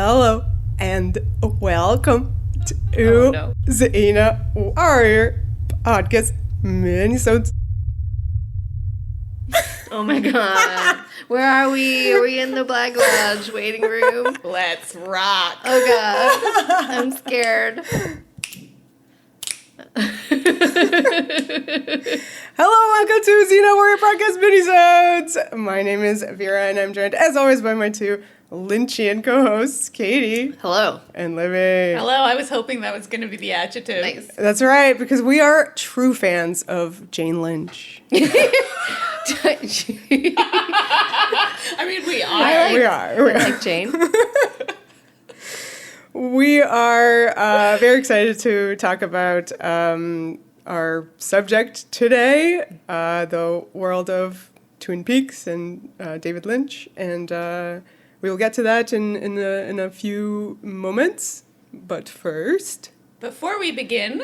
Hello and welcome to Xena Warrior Podcast Minisode. Oh my god. Where are we? Are we in the Black Lodge waiting room? Let's rock. Oh god. I'm scared. Hello, welcome to Xena Warrior Podcast Minisodes. My name is Vera and I'm joined as always by my two Lynchian co-hosts, Katie. Hello. And Livy. Hello, I was hoping that was going to be the adjective. Nice. That's right, because we are true fans of Jane Lynch. I mean, we are. We are. I like Jane. We are very excited to talk about our subject today, the world of Twin Peaks and David Lynch, and we will get to that in a few moments. But first, Before we begin,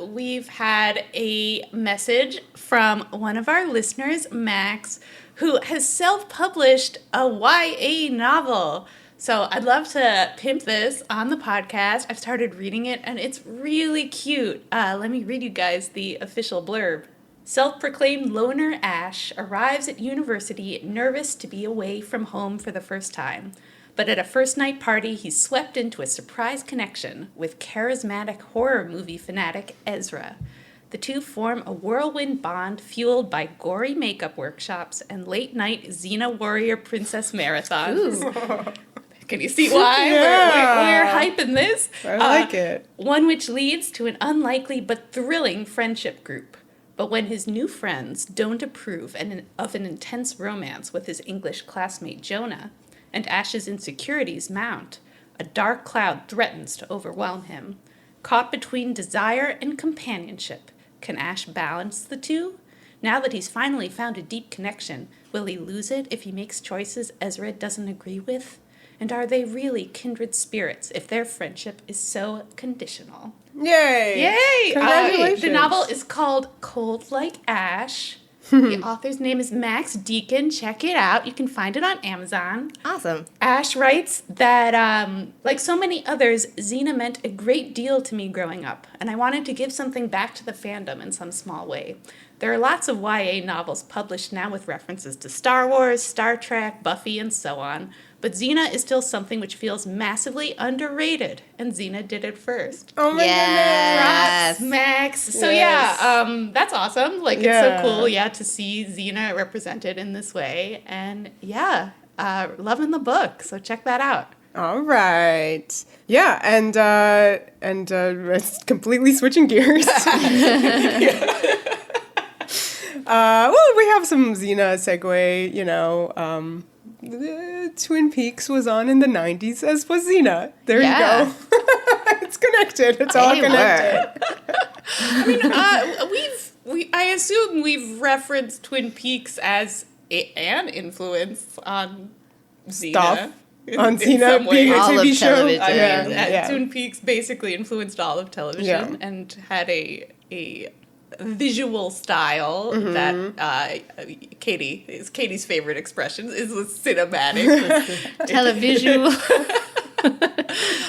we've had a message from one of our listeners, Max, who has self-published a YA novel. So I'd love to pimp this on the podcast. I've started reading it, and it's really cute. Let me read you guys the official blurb. Self-proclaimed loner Ash arrives at university nervous to be away from home for the first time. But at a first-night party, he's swept into a surprise connection with charismatic horror movie fanatic Ezra. The two form a whirlwind bond fueled by gory makeup workshops and late-night Xena Warrior Princess marathons. Can you see why we're hyping this? I like it. One which leads to an unlikely but thrilling friendship group. But when his new friends don't approve of an intense romance with his English classmate Jonah, and Ash's insecurities mount, a dark cloud threatens to overwhelm him. Caught between desire and companionship, can Ash balance the two? Now that he's finally found a deep connection, will he lose it if he makes choices Ezra doesn't agree with? And are they really kindred spirits if their friendship is so conditional? yay! Yay! Congratulations. The novel is called Cold Like Ash. The author's name is Max Deacon. Check it out. You can find it on Amazon. Awesome. Ash writes that, like so many others, Xena meant a great deal to me growing up, and I wanted to give something back to the fandom in some small way. There are lots of YA novels published now with references to Star Wars, Star Trek, Buffy, and so on, but Xena is still something which feels massively underrated, and Xena did it first. Oh my Yes. Props, Max. So Yes. that's awesome. Like, it's so cool, to see Xena represented in this way. And loving the book. So check that out. All right. Yeah, and it's completely switching gears. Well, we have some Xena segue, Twin Peaks was on in the 90s, as was Xena. There you go. It's connected. It's all connected. I mean, I assume we've referenced Twin Peaks as an influence on Xena. Stuff. On in Xena some way. being a All TV of show. television. I mean, Twin Peaks basically influenced all of television and had a visual style that Katie's favorite expression is the cinematic. Televisual.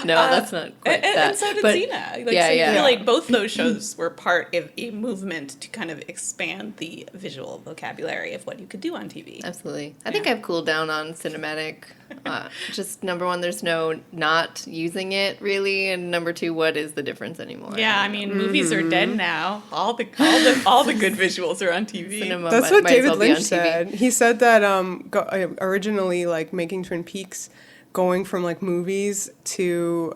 No, that's not quite that. And so did Xena. I feel like both those shows were part of a movement to kind of expand the visual vocabulary of what you could do on TV. Absolutely. I think I've cooled down on cinematic. Just number one, there's no not using it really, and number two, what is the difference anymore? Yeah, I mean, movies are dead now. All the good visuals are on TV. Cinema That's might what as well David be on Lynch TV. said. He said that originally, like, making Twin Peaks, going from, like, movies to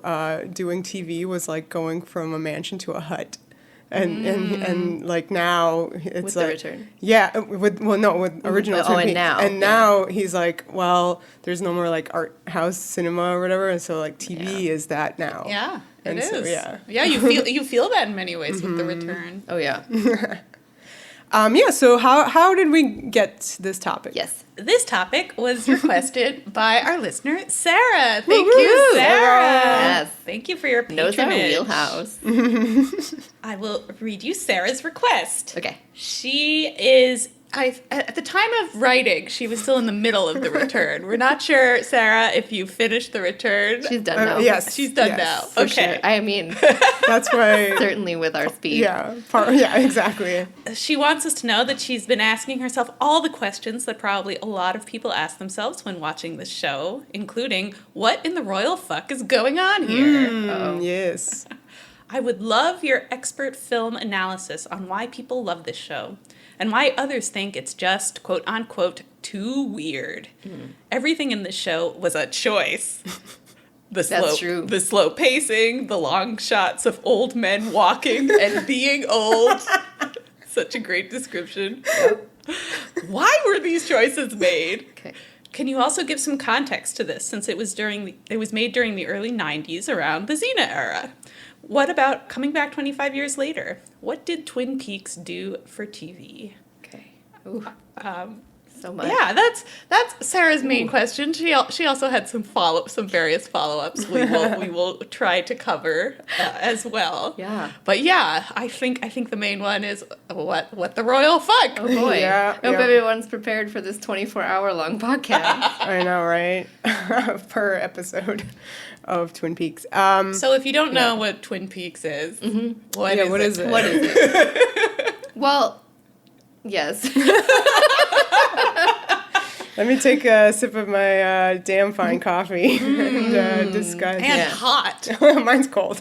doing TV was like going from a mansion to a hut. And like now it's With like The Return. Yeah, with original Twin Peaks. and now now he's like, well, there's no more like art house cinema or whatever, and so like TV is that now. Yeah, And it so, is. yeah. You feel that in many ways with The Return. Oh, yeah. So how did we get this topic? Yes. This topic was requested by our listener, Sarah. Thank Woo-hoo! you, Sarah. Yes. Thank you for your patronage. Knows our wheelhouse. I will read you Sarah's request. Okay. She is at the time of writing, she was still in the middle of the return. We're not sure, Sarah, if you finished the return. She's done now. Yes. She's done yes, now. For Okay. sure. I mean, That's why. certainly with our speed. Yeah. Yeah, exactly. She wants us to know that she's been asking herself all the questions that probably a lot of people ask themselves when watching this show, including, what in the royal fuck is going on here? Yes. I would love your expert film analysis on why people love this show and why others think it's just, quote unquote, too weird. Everything in this show was a choice. That's true. The slow pacing, the long shots of old men walking and being old. Such a great description. Why were these choices made? Okay. Can you also give some context to this, since it was made during the early 90s, around the Xena era? What about coming back 25 years later? What did Twin Peaks do for TV? Okay. Ooh. So much. Yeah, that's Sarah's main question. She also had some various follow-ups we will try to cover as well. Yeah. But yeah, I think the main one is what the royal fuck. Oh boy. Yeah, I hope yeah. everyone's prepared for this 24-hour-long podcast. I know, right? Per episode of Twin Peaks. So if you don't know what Twin Peaks is, what is it? What is it? Well, yes. Let me take a sip of my damn fine coffee and discuss. And Yeah. hot. Mine's cold.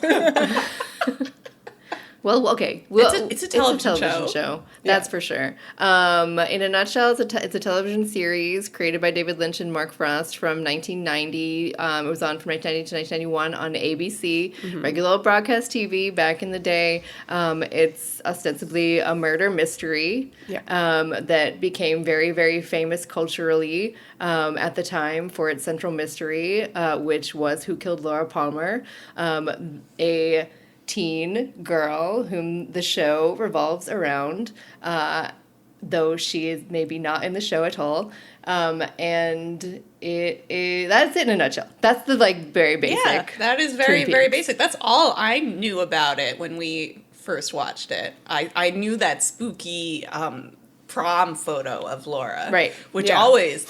Well, okay. Well, It's a television show. That's for sure. In a nutshell, it's a television series created by David Lynch and Mark Frost from 1990. It was on from 1990 to 1991 on ABC, regular broadcast TV back in the day. It's ostensibly a murder mystery that became very, very famous culturally at the time for its central mystery, which was Who Killed Laura Palmer, a teen girl whom the show revolves around, though she is maybe not in the show at all. And that's it in a nutshell. That's the very basic. Yeah, that is very, Twin very Peaks. basic. That's all I knew about it when we first watched it. I knew that spooky prom photo of Laura. Right. Which Yeah. always,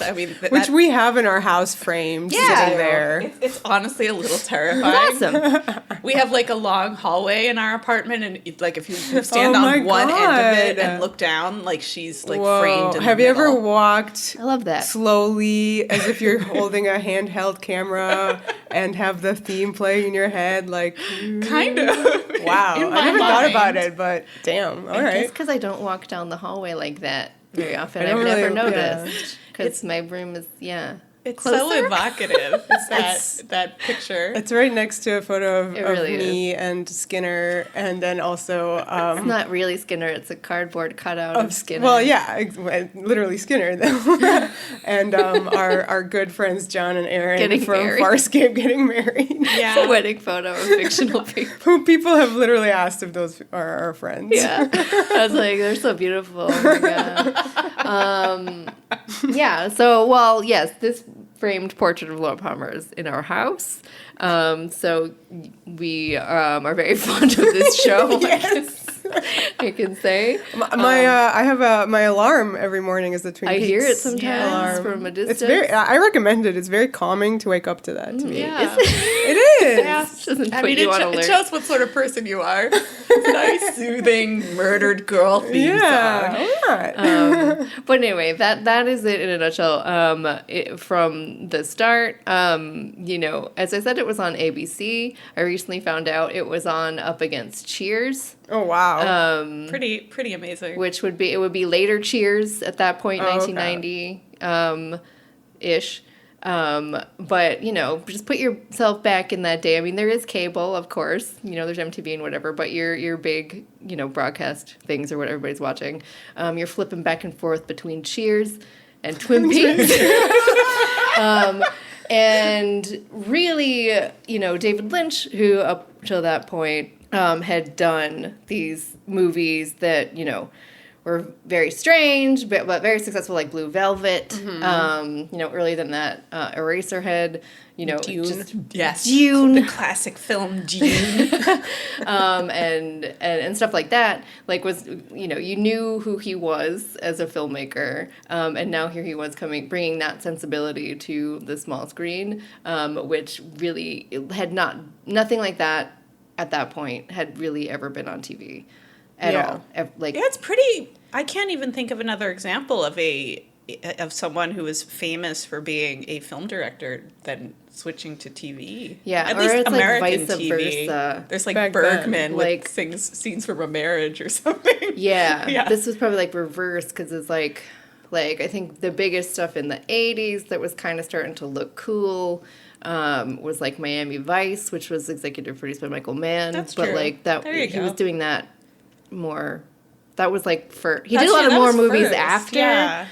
Which we have in our house framed sitting there. It's honestly a little terrifying. Awesome. We have a long hallway in our apartment, and if you stand Oh my on one end of it God. and look down, she's Whoa. framed in Have the you ever middle. walked I love that. slowly as if you're holding a handheld camera and have the theme playing in your head? Kind of. Wow. In I my never thought mind. about it, but damn. All I guess right. because I don't walk down the hallway like that very often. I I've don't never really- noticed because my room is It's so closer? evocative. That picture. It's right next to a photo of really me and Skinner, and then also It's not really Skinner. It's a cardboard cutout of Skinner. well, yeah, literally Skinner though, and our good friends John and Aaron Getting from married. Farscape getting married. It's a Yeah. wedding photo of fictional people. Who people have literally asked if those are our friends. Yeah. I was like, they're so beautiful. Oh my God. Yeah. So, well, yes, this framed portrait of Laura Palmer is in our house. So we are very fond of this show. I can say. I have my alarm every morning is the Twin I Peaks. hear it sometimes alarm. from a distance. It's very. I recommend it. It's very calming to wake up to that. To me, Yeah. it is. Yeah. Doesn't I put mean, you on it alert. shows what sort of person you are. It's a nice, soothing, murdered girl theme song. Yeah, why not? But anyway, that is it in a nutshell. From the start, as I said, it was on ABC. I recently found out it was on up against Cheers, Oh wow. Pretty amazing. which would be later Cheers at that point, Oh, okay. 1990 ish. But just put yourself back in that day. I mean, there is cable, of course. There's MTV and whatever. But your big, broadcast things or what everybody's watching. You're flipping back and forth between Cheers and Twin Peaks. And really, David Lynch, who up till that point had done these movies that were very strange, but very successful, like Blue Velvet. Earlier than that, Eraserhead. Dune. The classic film Dune. And stuff like that. Like you knew who he was as a filmmaker, and now here he was bringing that sensibility to the small screen, which really had nothing like that at that point had really ever been on TV at all. It's pretty. I can't even think of another example of someone who was famous for being a film director than switching to TV. Yeah, at or least it's American like vice TV. versa. There's like Back Bergman then, with scenes from a marriage or something. Yeah, this was probably like reverse because it's like I think the biggest stuff in the 80s that was kind of starting to look cool was like Miami Vice, which was executive produced by Michael Mann. That's but true. like that There you he go. was doing that more. That was like he did a lot of more movies first. after. Yeah.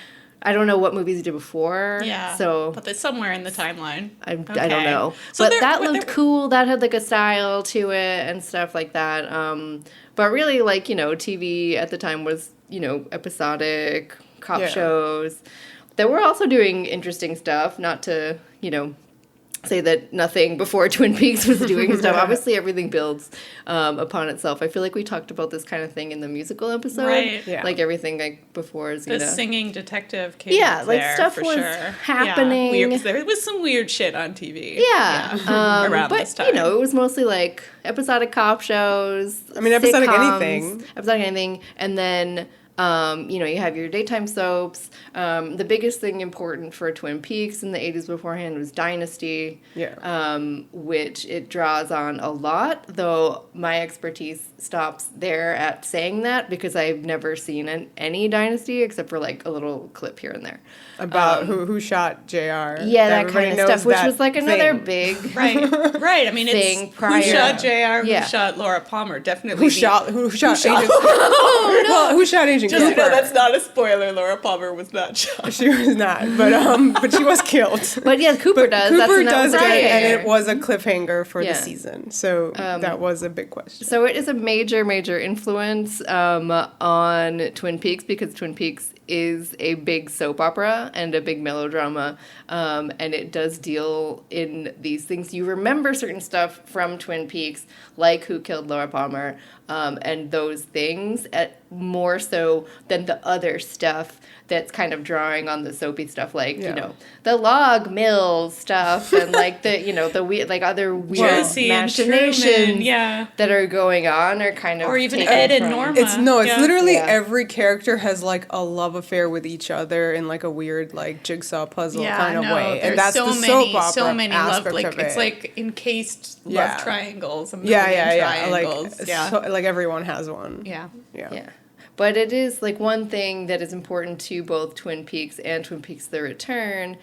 I don't know what movies he did before. Yeah. So but there's somewhere in the timeline. I don't know. So but that looked cool. That had like a style to it and stuff like that. But really, like, TV at the time was, episodic cop shows that were also doing interesting stuff. Not to, say that nothing before Twin Peaks was doing stuff. Obviously, everything builds upon itself. I feel like we talked about this kind of thing in the musical episode. Right. Yeah. Like everything like before Xena. The singing detective came stuff for was sure. happening. Yeah, there was some weird shit on TV. Yeah. Around but, this time. it was mostly like episodic cop shows. I mean, episodic sitcoms, anything. Episodic anything. And then, you have your daytime soaps. The biggest thing important for Twin Peaks in the 80s beforehand was Dynasty. Yeah. Which it draws on a lot, though my expertise stops there at saying that because I've never seen any Dynasty except for like a little clip here and there. About who shot JR. Yeah, that kind of stuff, which was like another thing. big Right. I mean, thing it's prior. who shot JR, Yeah. who shot Laura Palmer. Definitely. Who shot Agent Well, who shot Agent Just Cooper? so that's not a spoiler. Laura Palmer was not shot. She was not, but she was killed. But yeah, Cooper does. Cooper That's does another get it, and cliffhanger. it was a cliffhanger for Yeah. the season. So that was a big question. So it is a major, major influence on Twin Peaks because Twin Peaks is a big soap opera and a big melodrama, and it does deal in these things. You remember certain stuff from Twin Peaks, like Who Killed Laura Palmer, and those things more so than the other stuff that's kind of drawing on the soapy stuff, like the log mill stuff and like the weird, like other weird Jesse and machinations Truman, yeah. that are going on are kind of Or even taken Ed and from- Norma. It's Yeah. literally Yeah. every character has like a love affair with each other in like a weird like jigsaw puzzle kind of way, There's and that's so the many, soap opera so many love, aspect like of it. it's like encased Yeah. love triangles, a yeah, million like triangles. like everyone has one. Yeah. Yeah. But it is like one thing that is important to both Twin Peaks and Twin Peaks The Return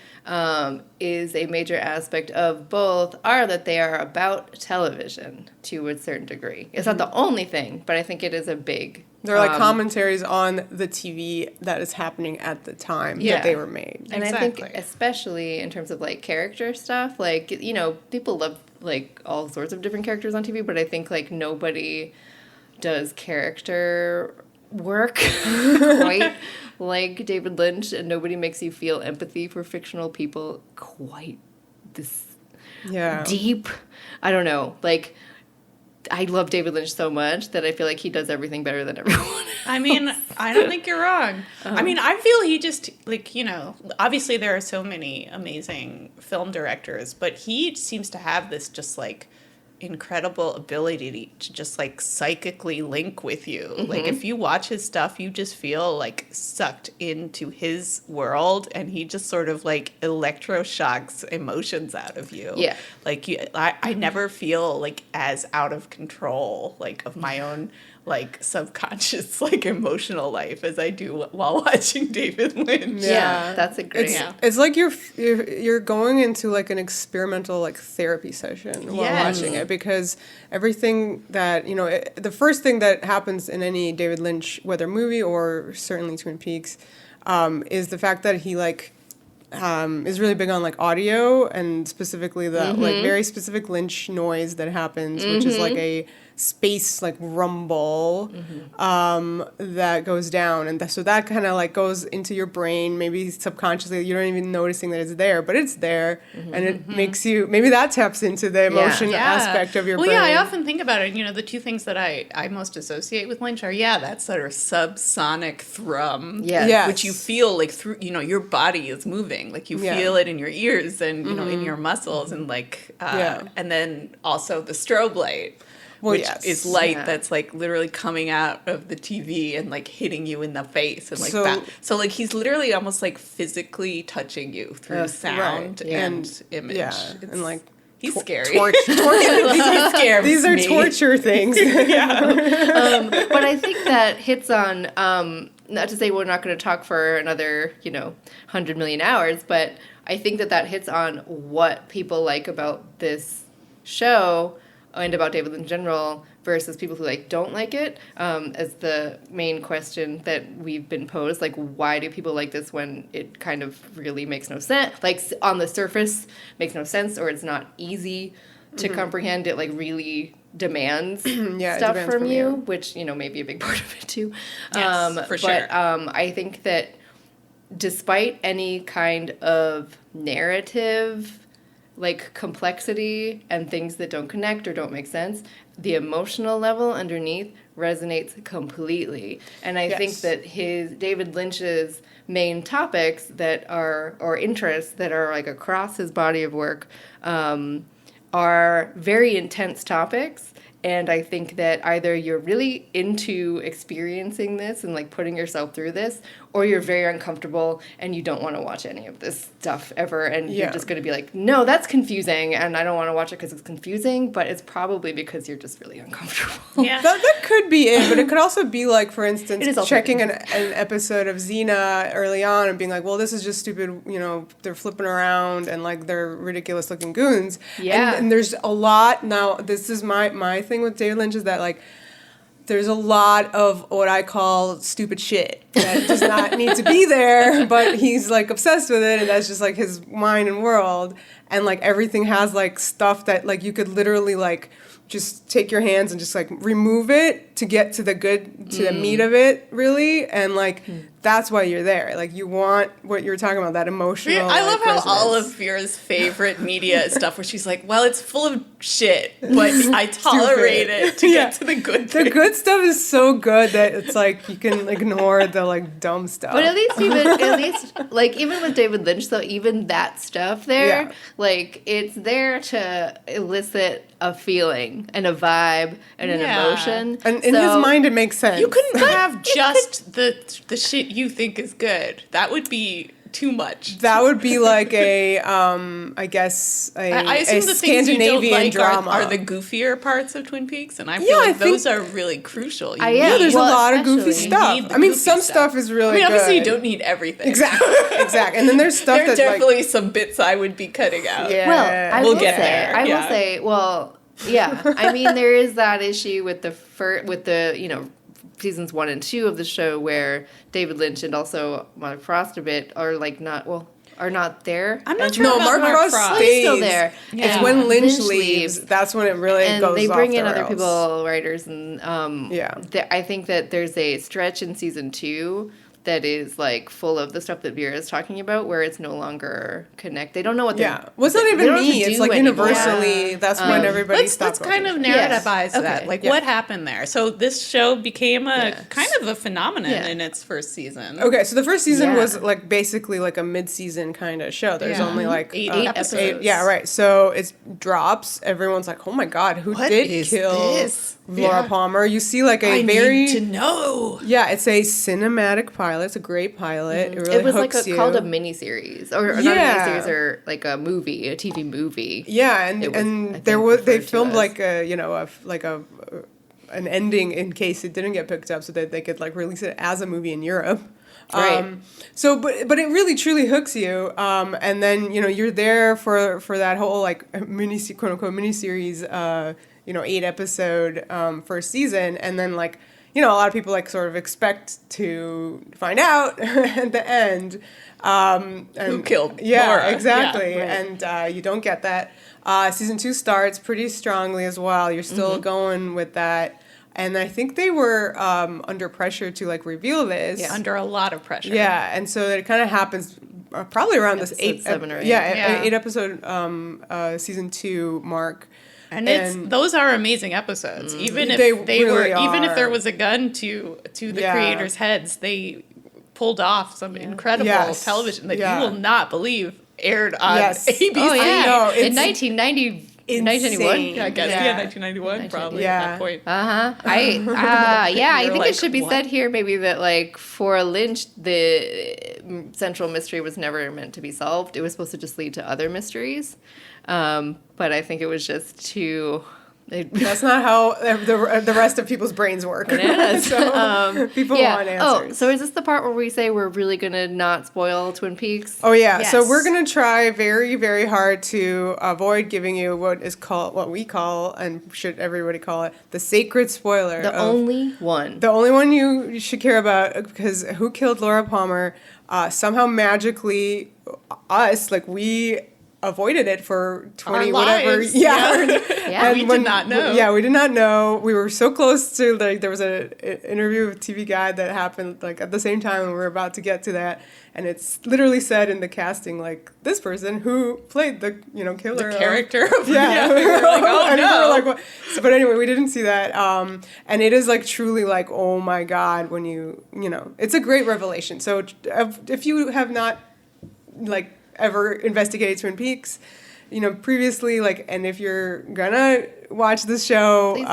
is a major aspect of both are that they are about television to a certain degree. It's not the only thing, but I think it is a big. They're like commentaries on the TV that is happening at the time that they were made. And I think Exactly. especially in terms of like character stuff, like, people love like all sorts of different characters on TV, but I think like nobody does character work quite like David Lynch, and nobody makes you feel empathy for fictional people quite this deep. I don't know. Like, I love David Lynch so much that I feel like he does everything better than everyone else. I mean, I don't think you're wrong. I mean, I feel he just, like, obviously there are so many amazing film directors, but he seems to have this just, like, incredible ability to just, like, psychically link with you. Mm-hmm. Like, if you watch his stuff, you just feel, like, sucked into his world, and he just sort of, like, electroshocks emotions out of you. Yeah. Like, I never feel, like, as out of control, like, of my own, like, subconscious, like, emotional life as I do while watching David Lynch. Yeah, that's a great. It's like you're going into like an experimental like therapy session while watching it, because everything that the first thing that happens in any David Lynch, whether movie or certainly Twin Peaks, is the fact that he like is really big on like audio, and specifically the like very specific Lynch noise that happens, which is like a space like rumble that goes down, and so that kind of like goes into your brain, maybe subconsciously. You don't even noticing that it's there, but it's there, and it makes you, maybe that taps into the emotion aspect of your brain. Well, yeah, I often think about it. You know, the two things that I most associate with Lynch are, that sort of subsonic thrum, which you feel like through, you know, your body is moving, like you feel it in your ears and, you know, in your muscles, and like, and then also the strobe light. Which is light that's like literally coming out of the TV and like hitting you in the face and like that. So like he's literally almost like physically touching you through sound and image. Yeah, and like he's scary. These are torture things. But I think that hits on, not to say we're not going to talk for another, 100 million hours, but I think that hits on what people like about this show and about David Lynch in general versus people who don't like it, as the main question that we've been posed. Like, why do people like this when it kind of really makes no sense? Like, on the surface, makes no sense, or it's not easy to comprehend. It really demands stuff from you, which may be a big part of it too. Yes, for sure. But I think that despite any kind of narrative, complexity and things that don't connect or don't make sense, the emotional level underneath resonates completely. And I think that David Lynch's main topics that are, or interests that are across his body of work, are very intense topics. And I think that either you're really into experiencing this and putting yourself through this, or you're very uncomfortable and you don't want to watch any of this stuff ever, and you're just going to be no, that's confusing, and I don't want to watch it because it's confusing, but it's probably because you're just really uncomfortable. Yeah. That could be it, but it could also be for instance, checking an episode of Xena early on and being well, this is just stupid, they're flipping around and they're ridiculous looking goons. Yeah. And there's a lot, now this is my thing with David Lynch is that there's a lot of what I call stupid shit that does not need to be there, but he's obsessed with it, and that's just his mind and world. And everything has stuff that you could literally just take your hands and just remove it to get to the good, to the meat of it, really. And that's why you're there. You want what you were talking about, that emotional. I love how resonance. all of Vera's favorite media is stuff where she's well, it's full of shit, but I tolerate it to get to the good thing. The good stuff is so good that it's you can ignore the dumb stuff. But at least even with David Lynch though, even that stuff there, it's there to elicit a feeling and a vibe and an emotion. And in his mind it makes sense. You couldn't have just the shit you think is good. That would be too much. That would be I guess I assume the Scandinavian things you don't like drama are the goofier parts of Twin Peaks, and I feel those are really crucial. There's a lot of goofy stuff. I mean, some stuff is really good. Obviously you don't need everything. Exactly. And then there's stuff there are definitely some bits I would be cutting out. Yeah. Well, I will will get say, there. I will say, well, yeah. I mean, there is that issue with the seasons 1 and 2 of the show where David Lynch and also Mark Frost a bit are are not there. I'm not sure No, about Mark Frost stays. He's still there. Yeah. It's when Lynch leaves. That's when it really and goes off they bring the in other rails. people, writers, and I think that there's a stretch in season 2 that is full of the stuff that Vera is talking about, where it's no longer connect. They don't know what they're. Yeah, well, it's not even me. It's universally. That's when everybody stops. Let's kind of narrativize that. What happened there? So this show became a kind of a phenomenon in its first season. Okay, so the first season was basically a mid-season kind of show. There's only 8 episodes. Yeah, right. So it drops. Everyone's oh my god, who did kill Laura Palmer? You see I need to know. Yeah, it's a cinematic pilot. It's a great pilot. It really It was hooks you. called a miniseries, or not a miniseries, or a movie, a TV movie. Yeah, and they filmed an ending in case it didn't get picked up, so that they could release it as a movie in Europe. Right. But it really truly hooks you, and then you're there for that whole quote unquote miniseries, 8 episode first season, and then a lot of people like sort of expect to find out at the end. Who killed Yeah, Laura. exactly. Yeah, right. And you don't get that. Season 2 starts pretty strongly as well. You're still going with that. And I think they were under pressure to like reveal this. Yeah, under a lot of pressure. Yeah, and so it kind of happens probably around this Episode 7 or 8. Yeah, 8 episode season 2 mark. And those are amazing episodes. Even if They really even if are. there was a gun to the creators' heads, they pulled off some incredible Yes. television that Yeah. you will not believe aired on Yes. ABC. Oh yeah, know, in it's 1990, 1991. I guess, Yeah. 1991 probably Yeah. at that point. I You're think like, it should be what? said here maybe that like for Lynch, the central mystery was never meant to be solved. It was supposed to just lead to other mysteries, but I think it was just too. That's not how the rest of people's brains work. Bananas. So people want answers. Oh, so is this the part where we say we're really gonna not spoil Twin Peaks? Oh yeah, so Yes. we're gonna try very, very hard to avoid giving you what we call, and should everybody call it, the sacred spoiler. The only one. The only one you should care about, because who killed Laura Palmer? Somehow magically, we avoided it for 20 Our whatever. lives. Yeah. Yeah, we did not know. Yeah, we did not know. We were so close to, like, there was an interview with TV Guide that happened, like, at the same time, and we were about to get to that. And it's literally said in the casting, like, this person who played the, killer. The character of Yeah. we were like, oh And we were no. like, what? So, but anyway, we didn't see that. And it is, like, truly, like, oh my God, when it's a great revelation. So if you have not, like, ever investigated Twin Peaks, previously, like, and if you're gonna watch this show, Please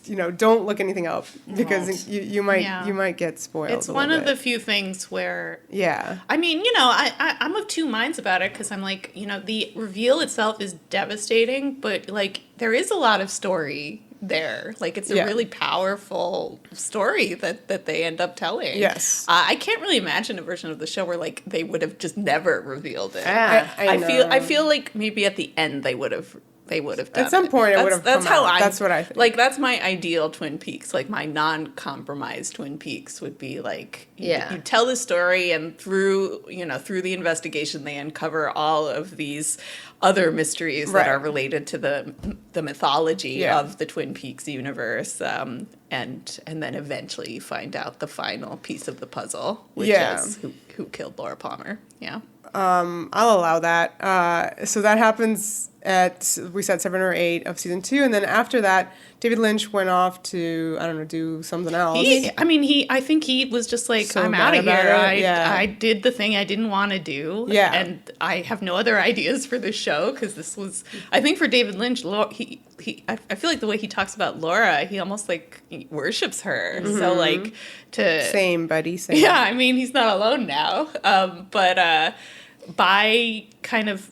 do. just, don't look anything up, because you might get spoiled. It's a one little of the bit. few things where Yeah. I mean, I'm of two minds about it, because I'm like, the reveal itself is devastating, but like there is a lot of story there. Like it's a Yeah. really powerful story that they end up telling. Yes. I can't really imagine a version of the show where like they would have just never revealed it. Yeah. I feel like maybe at the end they would have done At some point it would have That's come how out. I That's what I think. Like that's my ideal Twin Peaks. Like my non-compromised Twin Peaks would be like you tell the story, and through the investigation they uncover all of these other mysteries that Right. are related to the mythology Yeah. of the Twin Peaks universe, and then eventually you find out the final piece of the puzzle, which Yeah. is who killed Laura Palmer. Yeah. I'll allow that. So that happens at, we said 7 or 8 of season 2, and then after that, David Lynch went off to, I don't know, do something else. I think he was just like, So I'm mad out of about here. it, yeah. I did the thing I didn't want to do. Yeah. And I have no other ideas for this show, because this was, I think for David Lynch, I feel like the way he talks about Laura, he almost like he worships her. So like Same, buddy, same. yeah, I mean, he's not alone now. But by kind of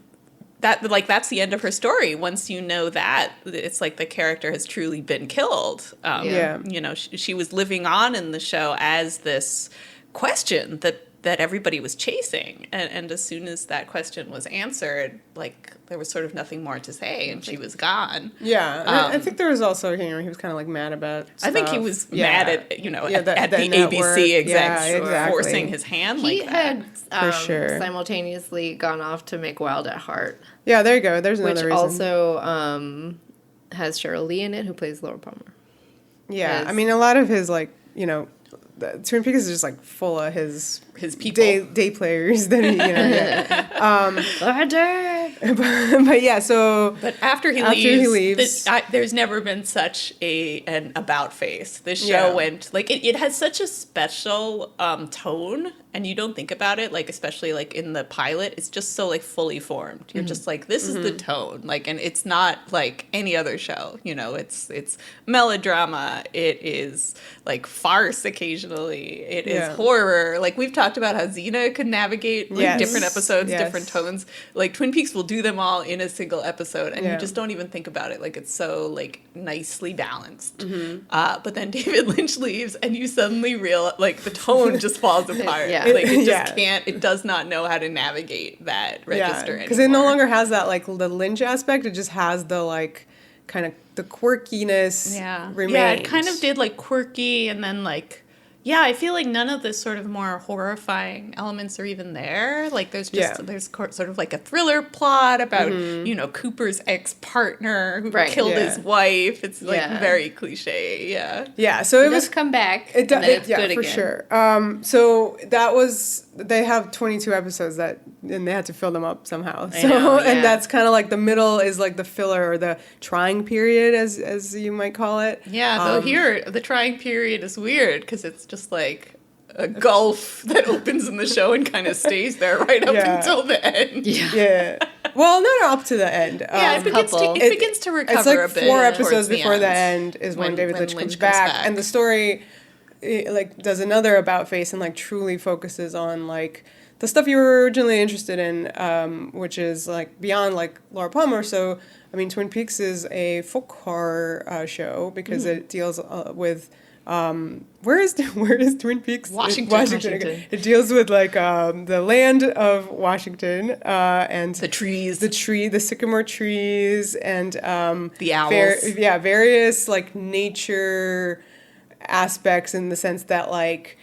that's the end of her story. Once you know that, it's like the character has truly been killed. Yeah. She was living on in the show as this question that everybody was chasing, and as soon as that question was answered, like there was sort of nothing more to say, and she was gone. Yeah, I think there was also, he was kind of like mad about stuff. I think he was mad at at the the network. ABC execs Yeah, exactly. forcing his hand He like that. had sure. simultaneously gone off to make Wild at Heart, Yeah, there you go. There's which another reason. also has Cheryl Lee in it, who plays Laura Palmer. Yeah, Yes. I mean, a lot of his, like, the Twin Peaks is just like full of his people. day players that he, but yeah, so But after he leaves, there's never been such an about face. This show went like it has such a special tone, and you don't think about it, like especially like in the pilot. It's just so like fully formed. You're just like, this is the tone, like, and it's not like any other show. It's melodrama. It is like farce occasionally. It is horror. Like we've talked about how Xena could navigate like different episodes, different tones. Like Twin Peaks will do them all in a single episode, and you just don't even think about it. Like it's so like nicely balanced. But then David Lynch leaves, and you suddenly realize like the tone just falls apart. Yeah. Like it just can't. It does not know how to navigate that register because it no anymore. longer has that like the Lynch aspect. It just has the like kind of the quirkiness remains. Yeah, it kind of did like quirky and then like, yeah, I feel like none of the sort of more horrifying elements are even there. Like there's just, there's sort of like a thriller plot about, you know, Cooper's ex-partner who killed his wife. It's like very cliche, Yeah, so it was... come back, It and then it's yeah, good for again. sure. So that was... They have 22 episodes and they had to fill them up somehow. And that's kind of like the middle is like the filler or the trying period, as you might call it. Yeah, though here, the trying period is weird because it's just like a gulf that opens in the show and kind of stays there right up until the end. Yeah. Well, no, up to the end. Yeah, it begins to recover it's like a bit. 4 episodes towards before the end end is when David Lynch comes back. And the story... It, like, does another about face and like truly focuses on like the stuff you were originally interested in, which is like beyond like Laura Palmer. So I mean, Twin Peaks is a folk horror show because it deals with where is Twin Peaks? Washington. Okay. It deals with like the land of Washington and the trees, the sycamore trees, and the owls. Various like nature aspects in the sense that like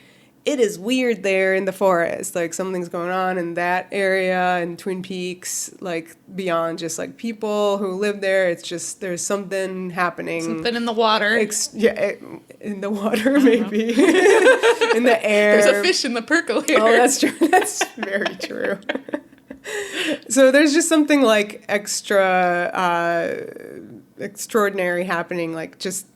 it is weird there in the forest, like something's going on in that area and Twin Peaks, like beyond just like people who live there. It's just there's something happening, something in the water. In the water maybe. In the air, there's a fish in the percolator. Oh, that's true. That's very true. So there's just something like extraordinary happening, like just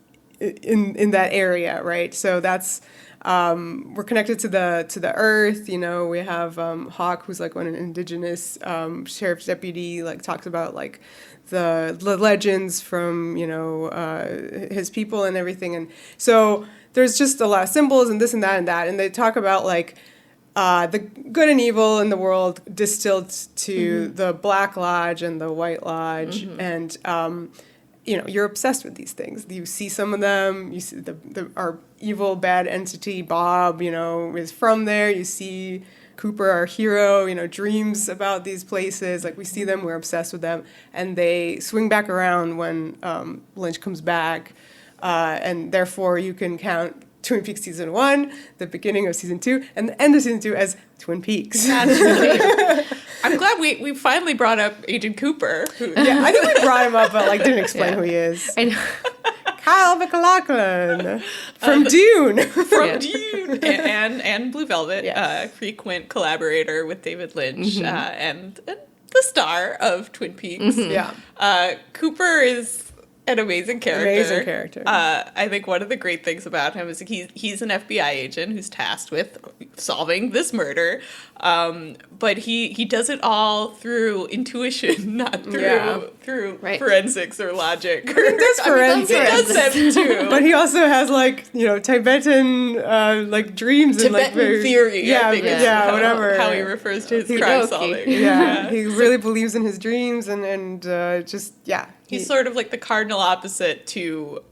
in that area, right? So that's we're connected to the earth. You know, we have Hawk, who's like an indigenous sheriff's deputy, like talks about like the legends from his people and everything, and so there's just a lot of symbols and this and that, and they talk about like the good and evil in the world distilled to the Black Lodge and the White Lodge, and you're obsessed with these things. You see some of them. You see our evil, bad entity, Bob, is from there. You see Cooper, our hero, dreams about these places. Like, we see them, we're obsessed with them. And they swing back around when Lynch comes back. And therefore, you can count Twin Peaks Season 1, the beginning of Season 2, and the end of Season 2 as Twin Peaks. I'm glad we finally brought up Agent Cooper. Yeah, I think we brought him up, but didn't explain who he is. I know. Kyle MacLachlan from Dune. Dune. And Blue Velvet, yes. Frequent collaborator with David Lynch, and the star of Twin Peaks. Yeah. Cooper is an amazing character. Amazing character. I think one of the great things about him is he's an FBI agent who's tasked with solving this murder, but he does it all through intuition, not through forensics or logic. He does forensics. He does them too. But he also has Tibetan dreams Tibetan and very, theory. Yeah, I think whatever. How he refers to his crime solving. Yeah, he really believes in his dreams and just. He's sort of like the cardinal opposite to,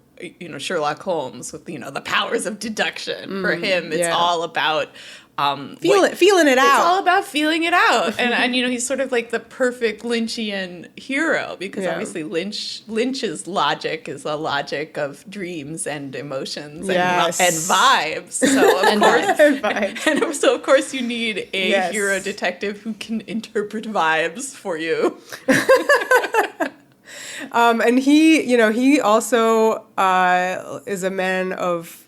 Sherlock Holmes with, the powers of deduction. For him, it's all about... feeling it out. It's all about feeling it out. And he's sort of like the perfect Lynchian hero because obviously Lynch's logic is a logic of dreams and emotions and vibes. So of course you need a hero detective who can interpret vibes for you. And he also is a man of,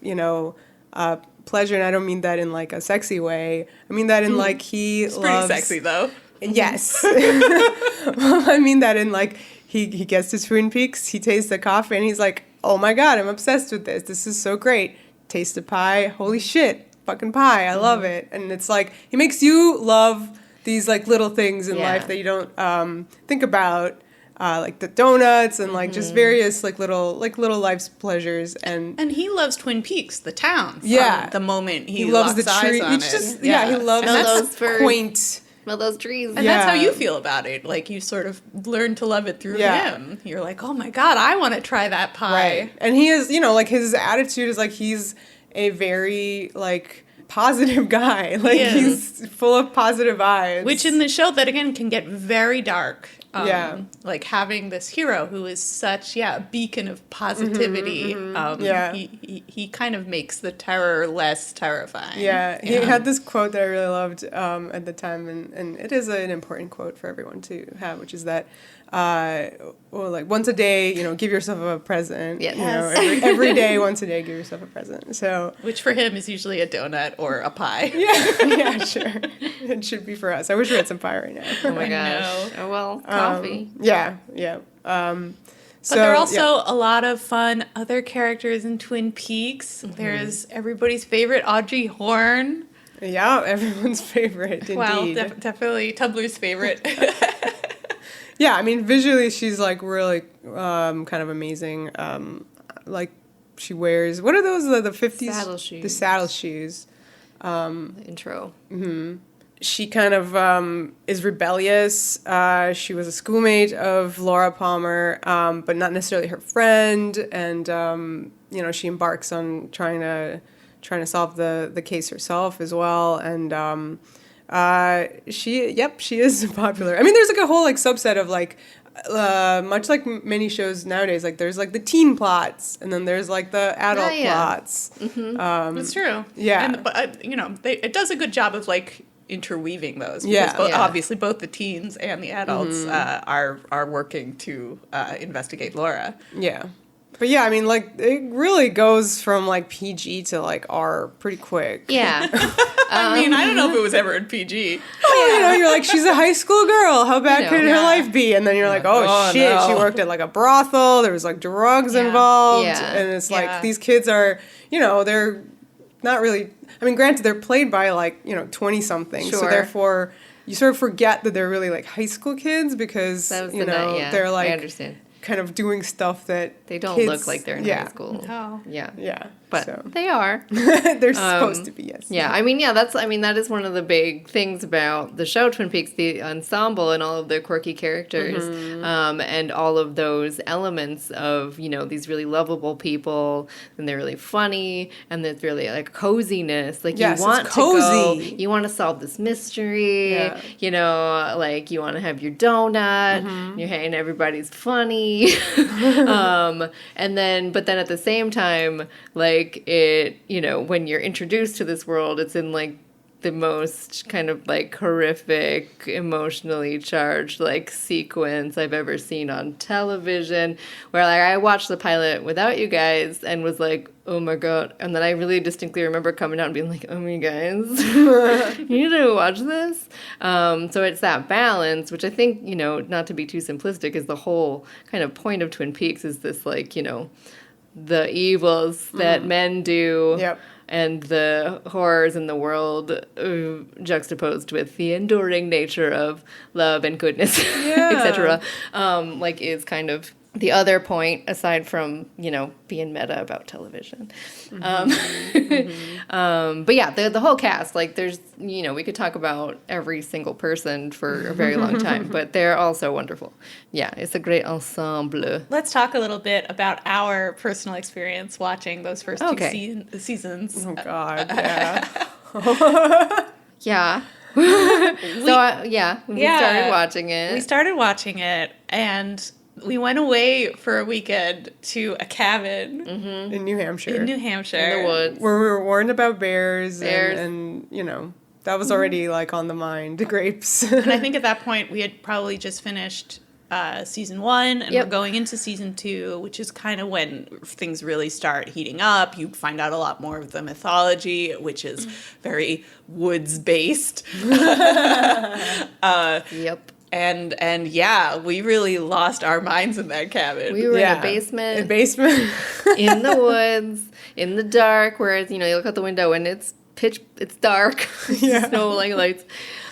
pleasure, and I don't mean that in a sexy way. I mean that in he it's loves... pretty sexy though. Yes. I mean that in he gets to Twin Peaks, he tastes the coffee, and he's like, oh my God, I'm obsessed with this. This is so great. Taste the pie. Holy shit. Fucking pie. I love it. And it's he makes you love these little things in life that you don't think about. Like the donuts and just various little life's pleasures and he loves Twin Peaks, the town. From the moment he loves locks the tree. Eyes on He loves those quaint. Well, those trees. And that's how you feel about it. You sort of learn to love it through him. You're like, oh my God, I want to try that pie. Right. And he is, his attitude is he's a very positive guy. He's full of positive vibes. Which in the show that again can get very dark. Yeah. Like having this hero who is such, a beacon of positivity. Yeah. He kind of makes the terror less terrifying. Yeah, he had this quote that I really loved at the time, and it is an important quote for everyone to have, which is that, like once a day, give yourself a present. Yes. Every day, once a day, give yourself a present. So, Which for him is usually a donut or a pie. yeah, sure. It should be for us. I wish we had some pie right now. Oh my gosh. know. Oh, well, coffee. Yeah. But there are also a lot of fun other characters in Twin Peaks. There's everybody's favorite Audrey Horne. Yeah, everyone's favorite, indeed. Well, definitely Tumblr's favorite. Yeah, I mean, visually, she's like really kind of amazing. Like she wears, what are those, the 50s? Saddle shoes. The saddle shoes. Intro. She kind of is rebellious. She was a schoolmate of Laura Palmer, but not necessarily her friend. And she embarks on trying to solve the case herself as well. And she is popular. I mean, there's like a whole like subset of like much like many shows nowadays. Like there's like the teen plots, and then there's like the adult plots. It's true. Yeah. And, but it does a good job of like interweaving those. Because Yeah. obviously both the teens and the adults are working to investigate Laura. Yeah. But yeah, I mean, like, it really goes from, like, PG to, like, R pretty quick. Yeah. I mean, I don't know if it was ever in PG. Oh, you're like, she's a high school girl. How bad could her life be? And then you're like, oh shit, no. she worked at, like, a brothel. There was, like, drugs involved. Yeah. And it's like, these kids are, they're not really, I mean, granted, they're played by, like, 20-something. Sure. So therefore, you sort of forget that they're really, like, high school kids because, they're, like, I understand. kind of doing stuff that They don't kids, look like they're in high school. No. Yeah. Yeah. But so. they are. They're supposed to be, yes. Yeah, that is one of the big things about the show Twin Peaks, the ensemble and all of the quirky characters, and all of those elements of, these really lovable people, and they're really funny, and there's really like coziness. Like yes, you want it's to cozy. go, you want to solve this mystery, Yeah. like you want to have your donut, you're and everybody's funny. But then at the same time, like it, when you're introduced to this world, it's in like the most kind of like horrific, emotionally charged like sequence I've ever seen on television, where like I watched the pilot without you guys and was like, oh my god, and then I really distinctly remember coming out and being like, oh my guys, you need to watch this. So it's that balance, which I think, not to be too simplistic, is the whole kind of point of Twin Peaks, is this like, the evils that men do. Yep. And the horrors in the world juxtaposed with the enduring nature of love and goodness, etc. Like is kind of the other point, aside from, being meta about television. But yeah, the whole cast, like there's, we could talk about every single person for a very long time, but they're all so wonderful. Yeah, it's a great ensemble. Let's talk a little bit about our personal experience watching those first two seasons. Oh, God, yeah. Yeah. We started watching it. We started watching it, and we went away for a weekend to a cabin In New Hampshire. in the woods. Where we were warned about bears. And that was already, like, on the mind. Grapes. And I think at that point, we had probably just finished season 1, and we're going into season 2, which is kind of when things really start heating up. You find out a lot more of the mythology, which is very woods-based. Yep. And yeah, we really lost our minds in that cabin. We were in a basement. In the woods, in the dark, whereas, you look out the window and it's dark. There's no lights.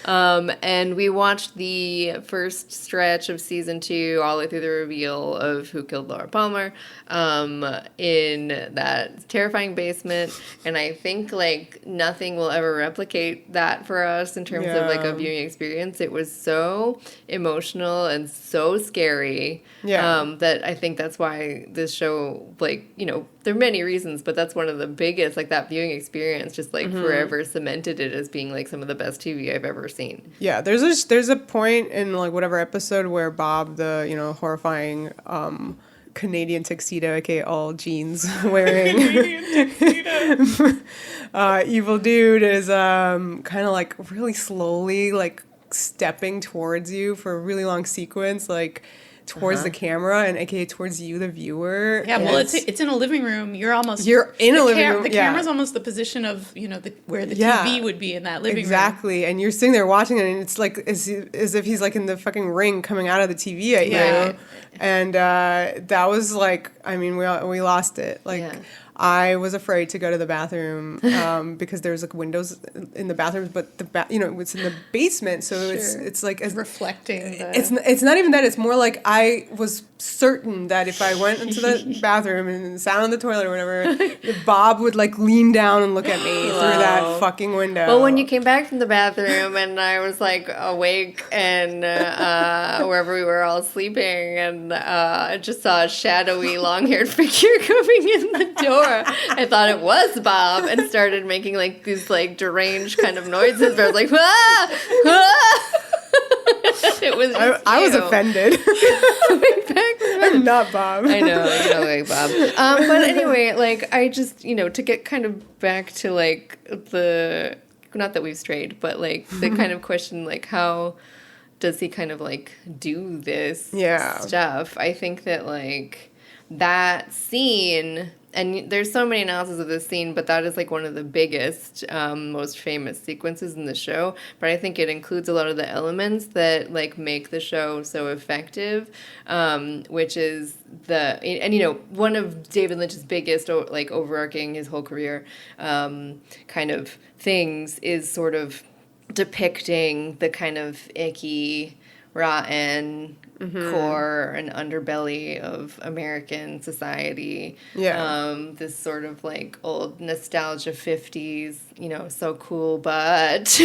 And we watched the first stretch of season 2 all the way through the reveal of who killed Laura Palmer in that terrifying basement. And I think like nothing will ever replicate that for us in terms of like a viewing experience. It was so emotional and so scary that I think that's why this show, like, there are many reasons, but that's one of the biggest, like that viewing experience just like forever cemented it as being like some of the best TV I've ever seen. Yeah, there's a point in like whatever episode where Bob, the horrifying Canadian tuxedo, aka all jeans wearing evil dude, is kind of like really slowly like stepping towards you for a really long sequence, like towards the camera and aka towards you, the viewer. Yeah, well, it's in a living room. You're in a living room. The camera's almost the position of where the TV would be in that living room. Exactly, and you're sitting there watching it, and it's like as if he's like in the fucking ring coming out of the TV at you, and that was like, I mean, we lost it. Like, I was afraid to go to the bathroom because there's like windows in the bathrooms, but it's in the basement, so it's like reflecting. It's not even that. It's more like I was certain that if I went into the bathroom and sat on the toilet or whatever, Bob would like lean down and look at me through that fucking window. But when you came back from the bathroom and I was like awake and wherever we were all sleeping, and I just saw a shadowy long-haired figure coming in the door. I thought it was Bob and started making like these like deranged kind of noises. But I was like, ah! Ah! It was. I was offended. I'm not Bob. I know, you don't like Bob. But anyway, like I just to get kind of back to like the, not that we've strayed, but like the kind of question like how does he kind of like do this stuff? I think that like that scene. And there's so many analyses of this scene, but that is like one of the biggest, most famous sequences in the show. But I think it includes a lot of the elements that like make the show so effective, which is one of David Lynch's biggest like overarching his whole career kind of things is sort of depicting the kind of icky, rotten core and underbelly of American society. This sort of like old nostalgia 50s, so cool, but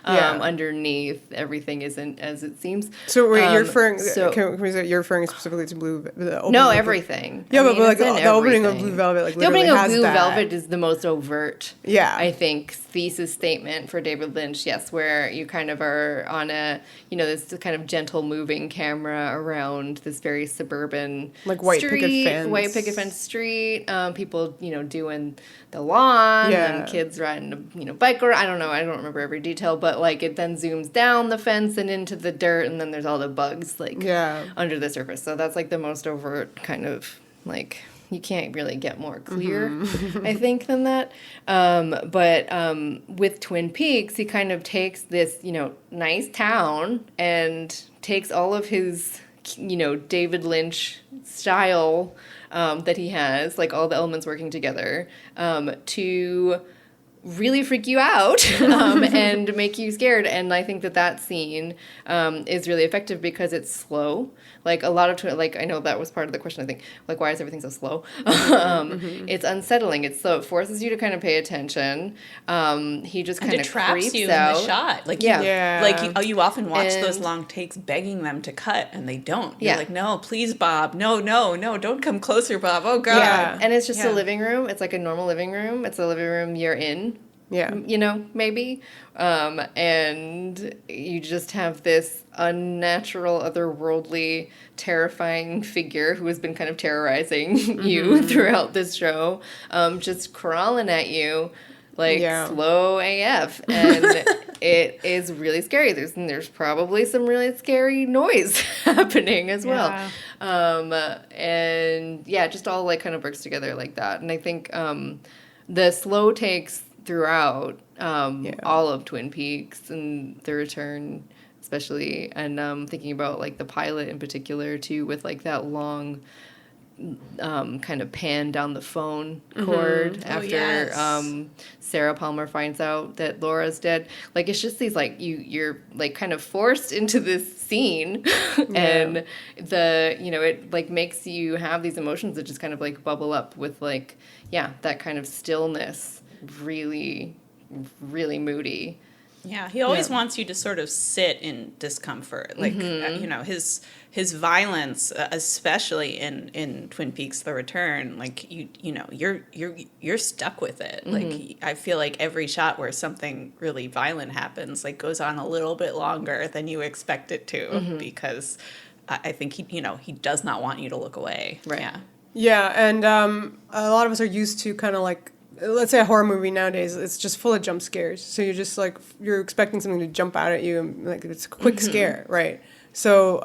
underneath everything isn't as it seems. So wait, you're referring? Can we say you're referring specifically to everything. Yeah, but like the opening of Blue Velvet, like the opening of Blue that. Velvet is the most overt. Yeah, I think thesis statement for David Lynch. Yes, where you kind of are on a this kind of gentle moving camera around this very suburban like white picket fence street. People doing the lawn and kids riding a bike, or I don't know, I don't remember every detail, but like it then zooms down the fence and into the dirt, and then there's all the bugs like under the surface. So that's like the most overt kind of like, you can't really get more clear, I think, than that. But with Twin Peaks, he kind of takes this, nice town and takes all of his, David Lynch style that he has, like all the elements working together, to really freak you out and make you scared. And I think that scene is really effective because it's slow. Like a lot of, I know that was part of the question, I think, like, why is everything so slow? It's unsettling. It's slow. It forces you to kind of pay attention. He just kind of traps you out. in the shot. Like, you often watch those long takes begging them to cut, and they don't. You're like, no, please, Bob. No, don't come closer, Bob. Oh, God. Yeah. And it's just a living room. It's like a normal living room. It's a living room you're in. Yeah. Maybe. And you just have this unnatural, otherworldly, terrifying figure who has been kind of terrorizing you throughout this show, just crawling at you like slow AF. And it is really scary. There's probably some really scary noise happening as well. And just all like kind of works together like that. And I think the slow takes throughout all of Twin Peaks and The Return especially, and thinking about like the pilot in particular too, with like that long kind of pan down the phone cord after Sarah Palmer finds out that Laura's dead. Like it's just these like you're like kind of forced into this scene and it like makes you have these emotions that just kind of like bubble up with like that kind of stillness, really, really moody Yeah, he always wants you to sort of sit in discomfort. Like, you know, his violence, especially in Twin Peaks: The Return, like you know, you're stuck with it. Like, I feel like every shot where something really violent happens, like, goes on a little bit longer than you expect it to, because I think he does not want you to look away. Right. Yeah. Yeah, and a lot of us are used to kind of like, let's say a horror movie nowadays, it's just full of jump scares. So you're just like, you're expecting something to jump out at you, and like it's a quick scare, right? So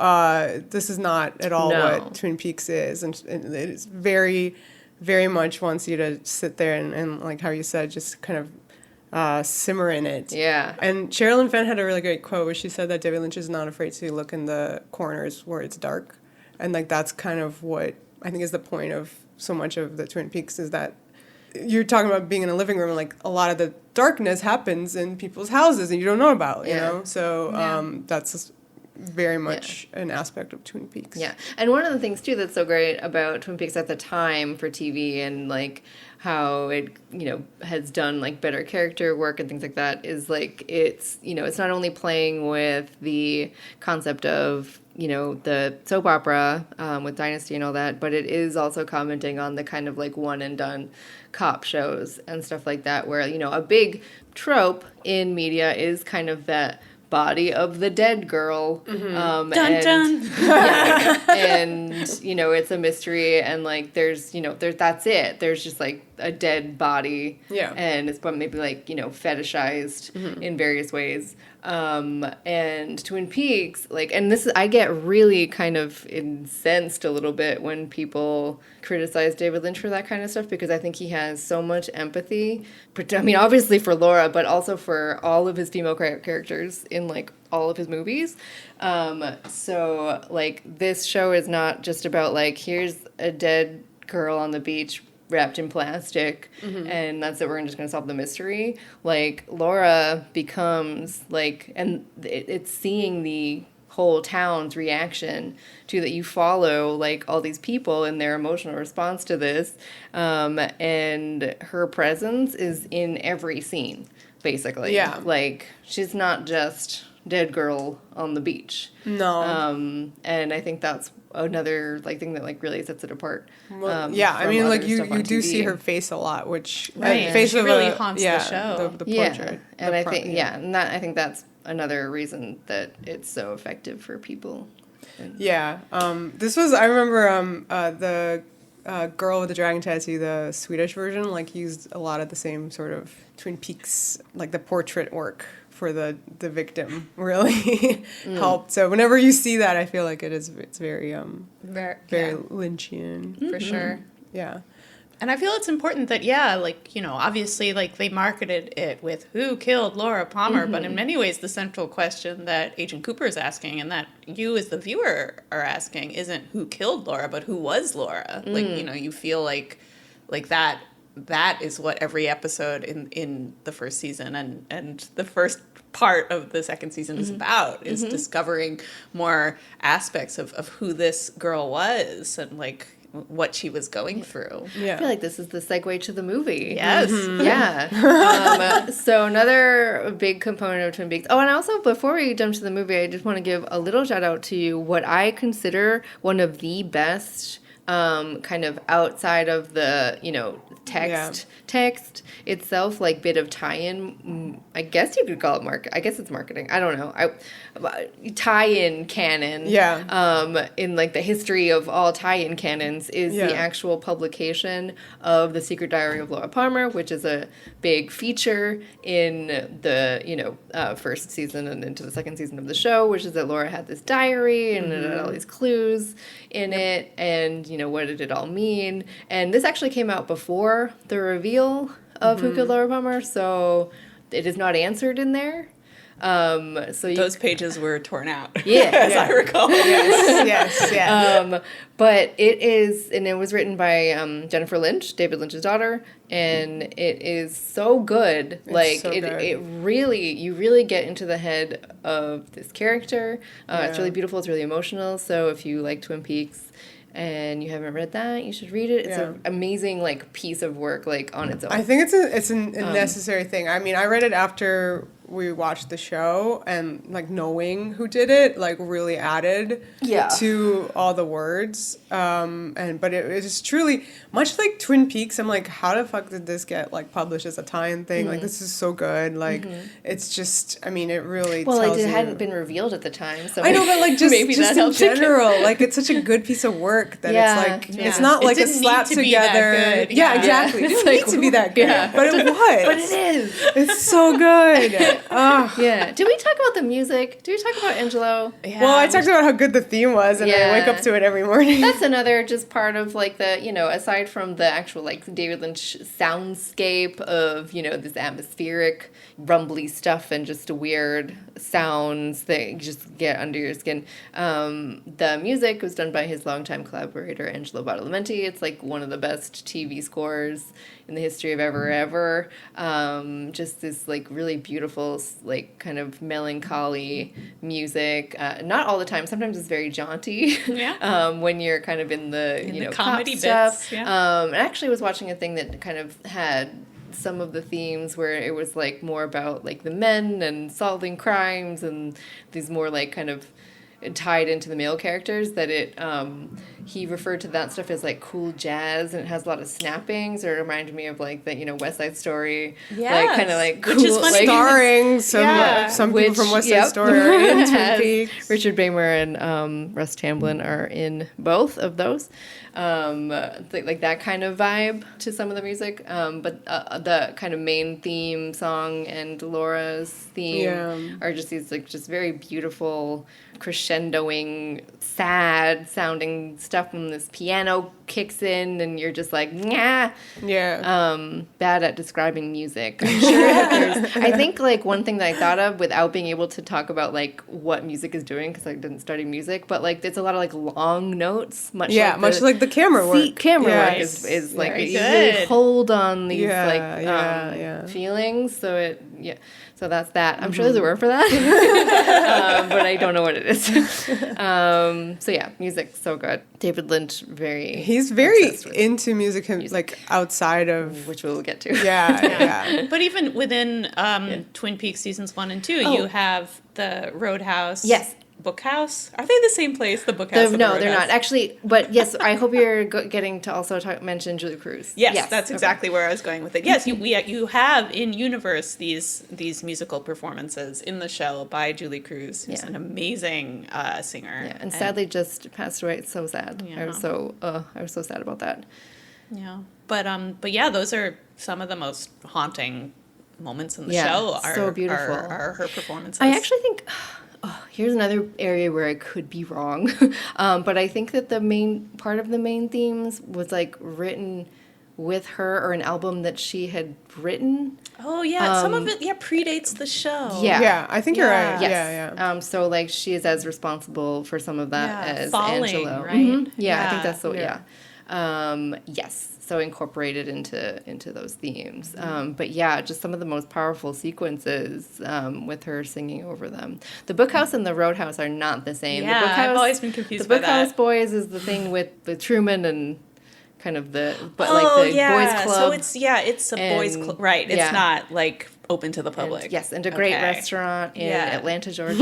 this is not at all what Twin Peaks is, and it's very, very much wants you to sit there and like how you said, just kind of simmer in it. Yeah. And Sherilyn Fenn had a really great quote where she said that David Lynch is not afraid to look in the corners where it's dark, and like that's kind of what I think is the point of so much of the Twin Peaks, is that you're talking about being in a living room, and like a lot of the darkness happens in people's houses and you don't know about, you know? So that's very much an aspect of Twin Peaks. Yeah. And one of the things too that's so great about Twin Peaks at the time for TV, and like how it, you know, has done like better character work and things like that, is like it's, you know, it's not only playing with the concept of, you know, the soap opera with Dynasty and all that, but it is also commenting on the kind of like one and done cop shows and stuff like that, where, you know, a big trope in media is kind of that body of the dead girl. Dun dun. And, you know, it's a mystery, and like there's, you know, that's it. There's just like a dead body. Yeah. And it's maybe like, you know, fetishized in various ways. And Twin Peaks, like, and this is, I get really kind of incensed a little bit when people criticize David Lynch for that kind of stuff, because I think he has so much empathy. I mean, obviously for Laura, but also for all of his female characters in like all of his movies. So like this show is not just about like, here's a dead girl on the beach wrapped in plastic, and that's it, we're just going to solve the mystery. Like, Laura becomes, like, and it's seeing the whole town's reaction to that. You follow, like, all these people and their emotional response to this, and her presence is in every scene, basically. Yeah. Like, she's not just dead girl on the beach. No. And I think that's another like thing that like really sets it apart. Well, yeah, I mean, like you do see her face a lot, which Right. face She of really a, haunts the show. the portrait. And the I front, think and that I think that's another reason that it's so effective for people. Yeah. This was, I remember the Girl with the Dragon Tattoo, the Swedish version, like used a lot of the same sort of Twin Peaks, like the portrait work for the victim really helped. So whenever you see that, I feel like it's very very Lynchian. For sure. Yeah. And I feel it's important that, like, you know, obviously, like, they marketed it with who killed Laura Palmer, but in many ways, the central question that Agent Cooper is asking, and that you as the viewer are asking, isn't who killed Laura, but who was Laura. Like, you know, you feel like that is what every episode in the first season and the first part of the second season is about, is discovering more aspects of who this girl was and, like, what she was going through. Yeah. I feel like this is the segue to the movie. Yes. Yeah. So another big component of Twin Peaks. Oh, and also before we jump to the movie, I just want to give a little shout out to what I consider one of the best kind of outside of the, you know, text itself, like bit of tie-in. I guess you could call it I guess it's marketing. I don't know. Tie-in canon. Yeah. In like the history of all tie-in canons is the actual publication of The Secret Diary of Laura Palmer, which is a big feature in the, you know, first season and into the second season of the show, which is that Laura had this diary and it had all these clues in it, and, you know, what did it all mean? And this actually came out before the reveal of Who Killed Laura Palmer, so it is not answered in there. So Those pages were torn out. Yeah, as I recall. yes. But it is, and it was written by Jennifer Lynch, David Lynch's daughter, and it is so good. It really, you really get into the head of this character. It's really beautiful. It's really emotional. So if you like Twin Peaks and you haven't read that, you should read it. It's an amazing, like, piece of work, like, on its own. I think it's a necessary thing. I mean, I read it after we watched the show, and like knowing who did it like really added to all the words. But it was truly much like Twin Peaks. I'm like, how the fuck did this get like published as a tie-in thing? Like, this is so good. Like, it's just, I mean, it really tells it you. hadn't been revealed at the time, so I know, but like just maybe that in helped general, like it's such a good piece of work that it's like it's not like a slap together. Yeah, exactly. It didn't need to be that good, but it was. But it is. It's so good. Yeah. Did we talk about the music? Did we talk about Angelo? Yeah, Well, I talked about how good the theme was, and I wake up to it every morning. That's another just part of like the, aside from the actual like David Lynch soundscape of, this atmospheric rumbly stuff and just weird sounds that just get under your skin. The music was done by his longtime collaborator Angelo Badalamenti. It's like one of the best TV scores in the history of ever. Just this like really beautiful like kind of melancholy music. Not all the time. Sometimes it's very jaunty. Yeah. When you're kind of in the comedy bits. Stuff. Yeah. I actually was watching a thing that kind of had some of the themes where it was like more about like the men and solving crimes and these more like kind of tied into the male characters that he referred to that stuff as like cool jazz, and it has a lot of snappings, or it reminded me of like the West Side Story, like kind of like cool, which is funny, like, starring some people from West Side Story are in Twin Peaks. Richard Beymer and Russ Tamblyn are in both of those. Like that kind of vibe to some of the music, but the kind of main theme song and Laura's theme are just these like just very beautiful crescendoing, sad sounding stuff when this piano kicks in and you're just like, nah. Bad at describing music. I'm sure that there's, I think like one thing that I thought of without being able to talk about like what music is doing, because I didn't study music, but like there's a lot of like long notes, much like the camera work. Work is like you really hold on these feelings. So so that's that. I'm sure there's a word for that, but I don't know what it is. So yeah, music so good. David Lynch he's very into music, like outside of which we'll get to. Yeah. But even within Twin Peaks seasons 1 and 2, you have the Roadhouse. Yes. Bookhouse? Are they the same place? The Bookhouse? No, they're not actually. But yes, I hope you're getting to also mention Julie Cruz. Yes, that's exactly where I was going with it. Yes, you have in universe these musical performances in the show by Julie Cruz, who's an amazing singer. Yeah, and sadly just passed away. It's so sad. Yeah. I was so sad about that. Yeah, but yeah, those are some of the most haunting moments in the show. So beautiful. Are her performances. I actually think. Here's another area where I could be wrong, but I think that the main part of the main themes was like written with her, or an album that she had written. Oh yeah, some of it predates the show. Yeah, I think you're right. Yes. Yeah. So like she is as responsible for some of that as Falling, Angelo, right? Mm-hmm. Yeah, I think that's so. Yes. So incorporated into those themes. But yeah, just some of the most powerful sequences with her singing over them. The Bookhouse and the Roadhouse are not the same. Yeah, the Bookhouse, I've always been confused by that. The Bookhouse Boys is the thing with Truman and kind of the boys club. So it's a boys club, right? It's not like open to the public. And a great restaurant in Atlanta, Georgia.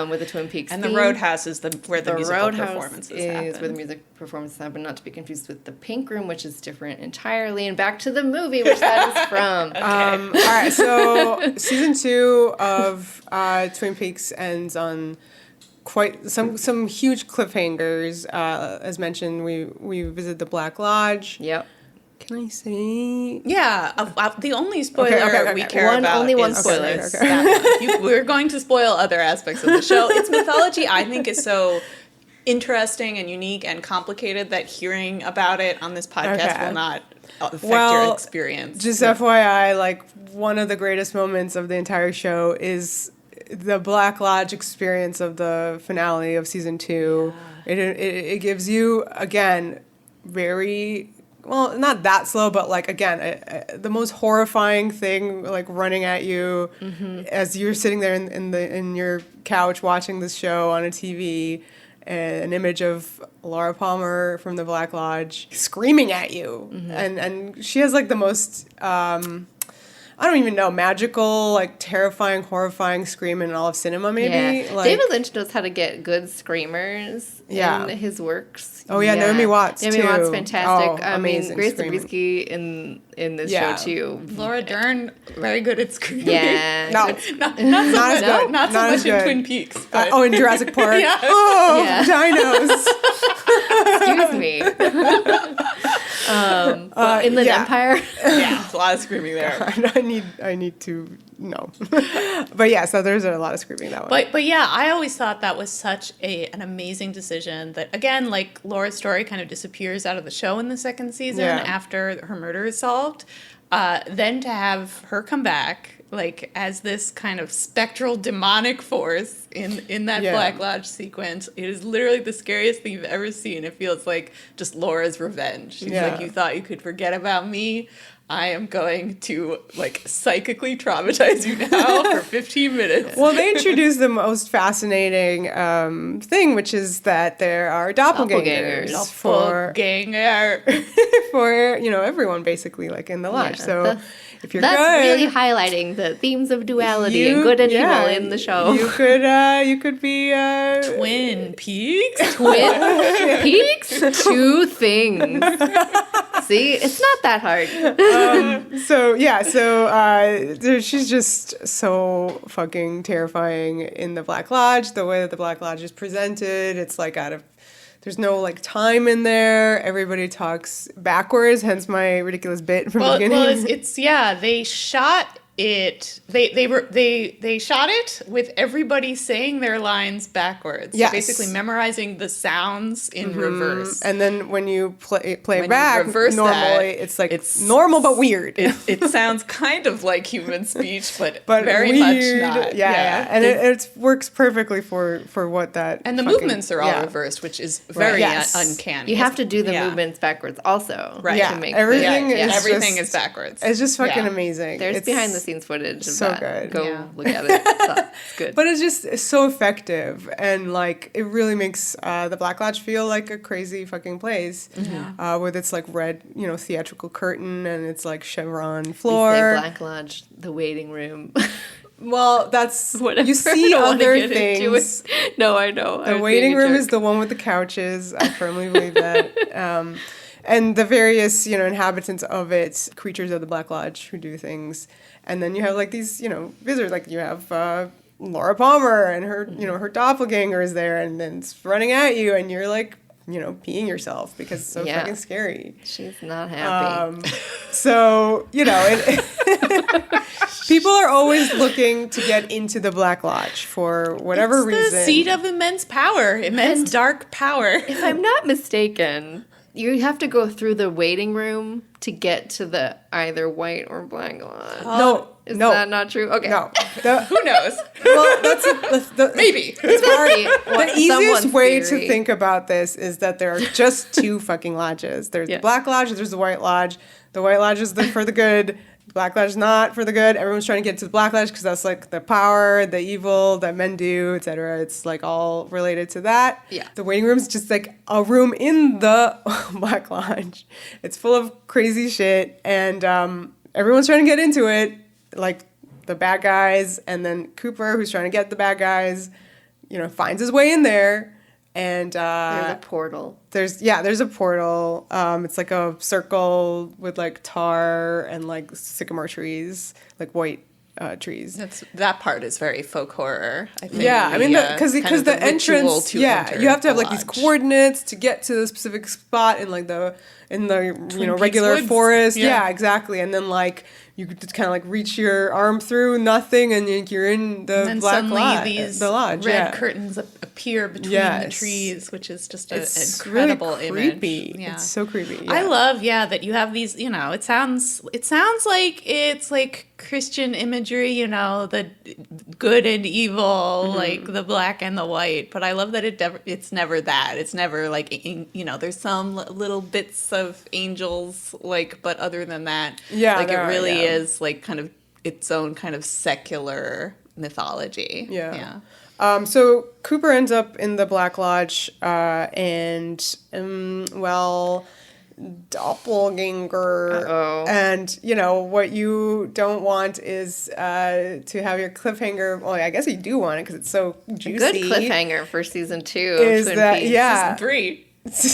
With the Twin Peaks. And theme. the Roadhouse is where the musical performances happen. Where the music performances happen, not to be confused with the Pink Room, which is different entirely, and back to the movie, which that is from. All right, so season 2 of Twin Peaks ends on quite some huge cliffhangers. As mentioned, we visit the Black Lodge. Yep. Can I say? Yeah, the only spoiler we care about only one is spoiler. that one. We're going to spoil other aspects of the show. Its mythology, I think, is so interesting and unique and complicated that hearing about it on this podcast will not affect your experience. Just FYI, like one of the greatest moments of the entire show is the Black Lodge experience of the finale of season 2. Yeah. It gives you, again, very... Well, not that slow, but like again, the most horrifying thing, like running at you as you're sitting there in your couch watching this show on a TV, an image of Laura Palmer from the Black Lodge screaming at you, and she has like the most I don't even know, magical, like terrifying, horrifying scream in all of cinema, maybe. Yeah. Like, David Lynch knows how to get good screamers in his works. Oh, yeah, Naomi Watts, Naomi too. Watts, fantastic. Oh, I mean, amazing Grace screaming. Zabriskie in this show, too. Laura Dern, very good at screaming. Yeah. No, Not so not much, as good. not so Not much as in good. Twin Peaks. But in Jurassic Park. Yeah. Oh, Yeah. dinos. Excuse me. But Inland Empire. yeah, a lot of screaming there. I need to know. But yeah, so there's a lot of screaming that one. But yeah, I always thought that was such an amazing decision that, again, like Laura's story kind of disappears out of the show in the second season after her murder is solved. Then to have her come back like as this kind of spectral demonic force in that Black Lodge sequence, it is literally the scariest thing you've ever seen. It feels like just Laura's revenge. She's like, you thought you could forget about me? I am going to, like, psychically traumatize you now for 15 minutes. Well, they introduced the most fascinating thing, which is that there are doppelgangers for everyone, basically, like, in the lodge. So if you're that's good, really highlighting the themes of duality and good and evil in the show. You could be Twin Peaks? Twin Peaks? Two things. See, it's not that hard. She's just so fucking terrifying in the Black Lodge. The way that the Black Lodge is presented, it's like there's no like time in there. Everybody talks backwards, hence my ridiculous bit from the beginning. Well, they shot it. They shot it with everybody saying their lines backwards. Yes. So basically memorizing the sounds in reverse. And then when you play When back you reverse normally, it's like it's normal but weird. It sounds kind of like human speech, but very weird. much not. Yeah. And it works perfectly for what that. And the movements are all reversed, which is very uncanny. You have to do the movements backwards also. Right. To make everything everything is is backwards. It's just fucking amazing. There's behind the scenes footage of so that. good. Go look at it. It's good. But it's so effective, and like it really makes the Black Lodge feel like a crazy fucking place with its like red, theatrical curtain and its like chevron floor. We say Black Lodge, the waiting room. Well, that's Whatever. you see other things. No, I know. The waiting room is the one with the couches. I firmly believe that. And the various, inhabitants of it, creatures of the Black Lodge who do things. And then you have like these, visitors, like you have Laura Palmer and her, her doppelganger is there, and then it's running at you, and you're like, peeing yourself because it's so fucking scary. She's not happy. People are always looking to get into the Black Lodge for whatever reason. It's the seat of immense power, immense dark power. If I'm not mistaken, you have to go through the waiting room to get to the either white or Black Lodge. No. Is that not true? Okay. No. Who knows? Well, that's Maybe. the easiest way to think about this is that there are just two fucking lodges. There's the Black Lodge, there's the White Lodge. The White Lodge is for the good. The Black Lodge is not for the good. Everyone's trying to get to the Black Lodge because that's like the power, the evil that men do, etc. It's like all related to that. Yeah. The waiting room is just like a room in the Black Lodge. It's full of crazy shit, and everyone's trying to get into it. Like the bad guys, and then Cooper, who's trying to get the bad guys, finds his way in there, and There's a portal. There's a portal. It's like a circle with like tar and like sycamore trees, like white trees. That part is very folk horror, I think. Yeah, I mean, because the entrance, you have to have like these lodge. coordinates to get to the specific spot in like the regular woods. forest. Yeah. Yeah, exactly. And then like you could just kind of like reach your arm through nothing, and you're in the And then Black suddenly Lodge. these The lodge, red curtains appear between the trees, which is just an incredible really creepy. image. Yeah. It's so creepy. I yeah. love, that you have these, it sounds like it's like Christian imagery, the good and evil, like the black and the white. But I love that it's never that. It's never like, there's some little bits of angels, like, but other than that, like it really is like kind of its own kind of secular mythology. Yeah. So Cooper ends up in the Black Lodge, and doppelganger. Uh-oh. And, you know, what you don't want is to have your cliffhanger. Well, I guess you do want it because it's so juicy. Good cliffhanger for season 2 of Is Twin that, Peaks. yeah. 3.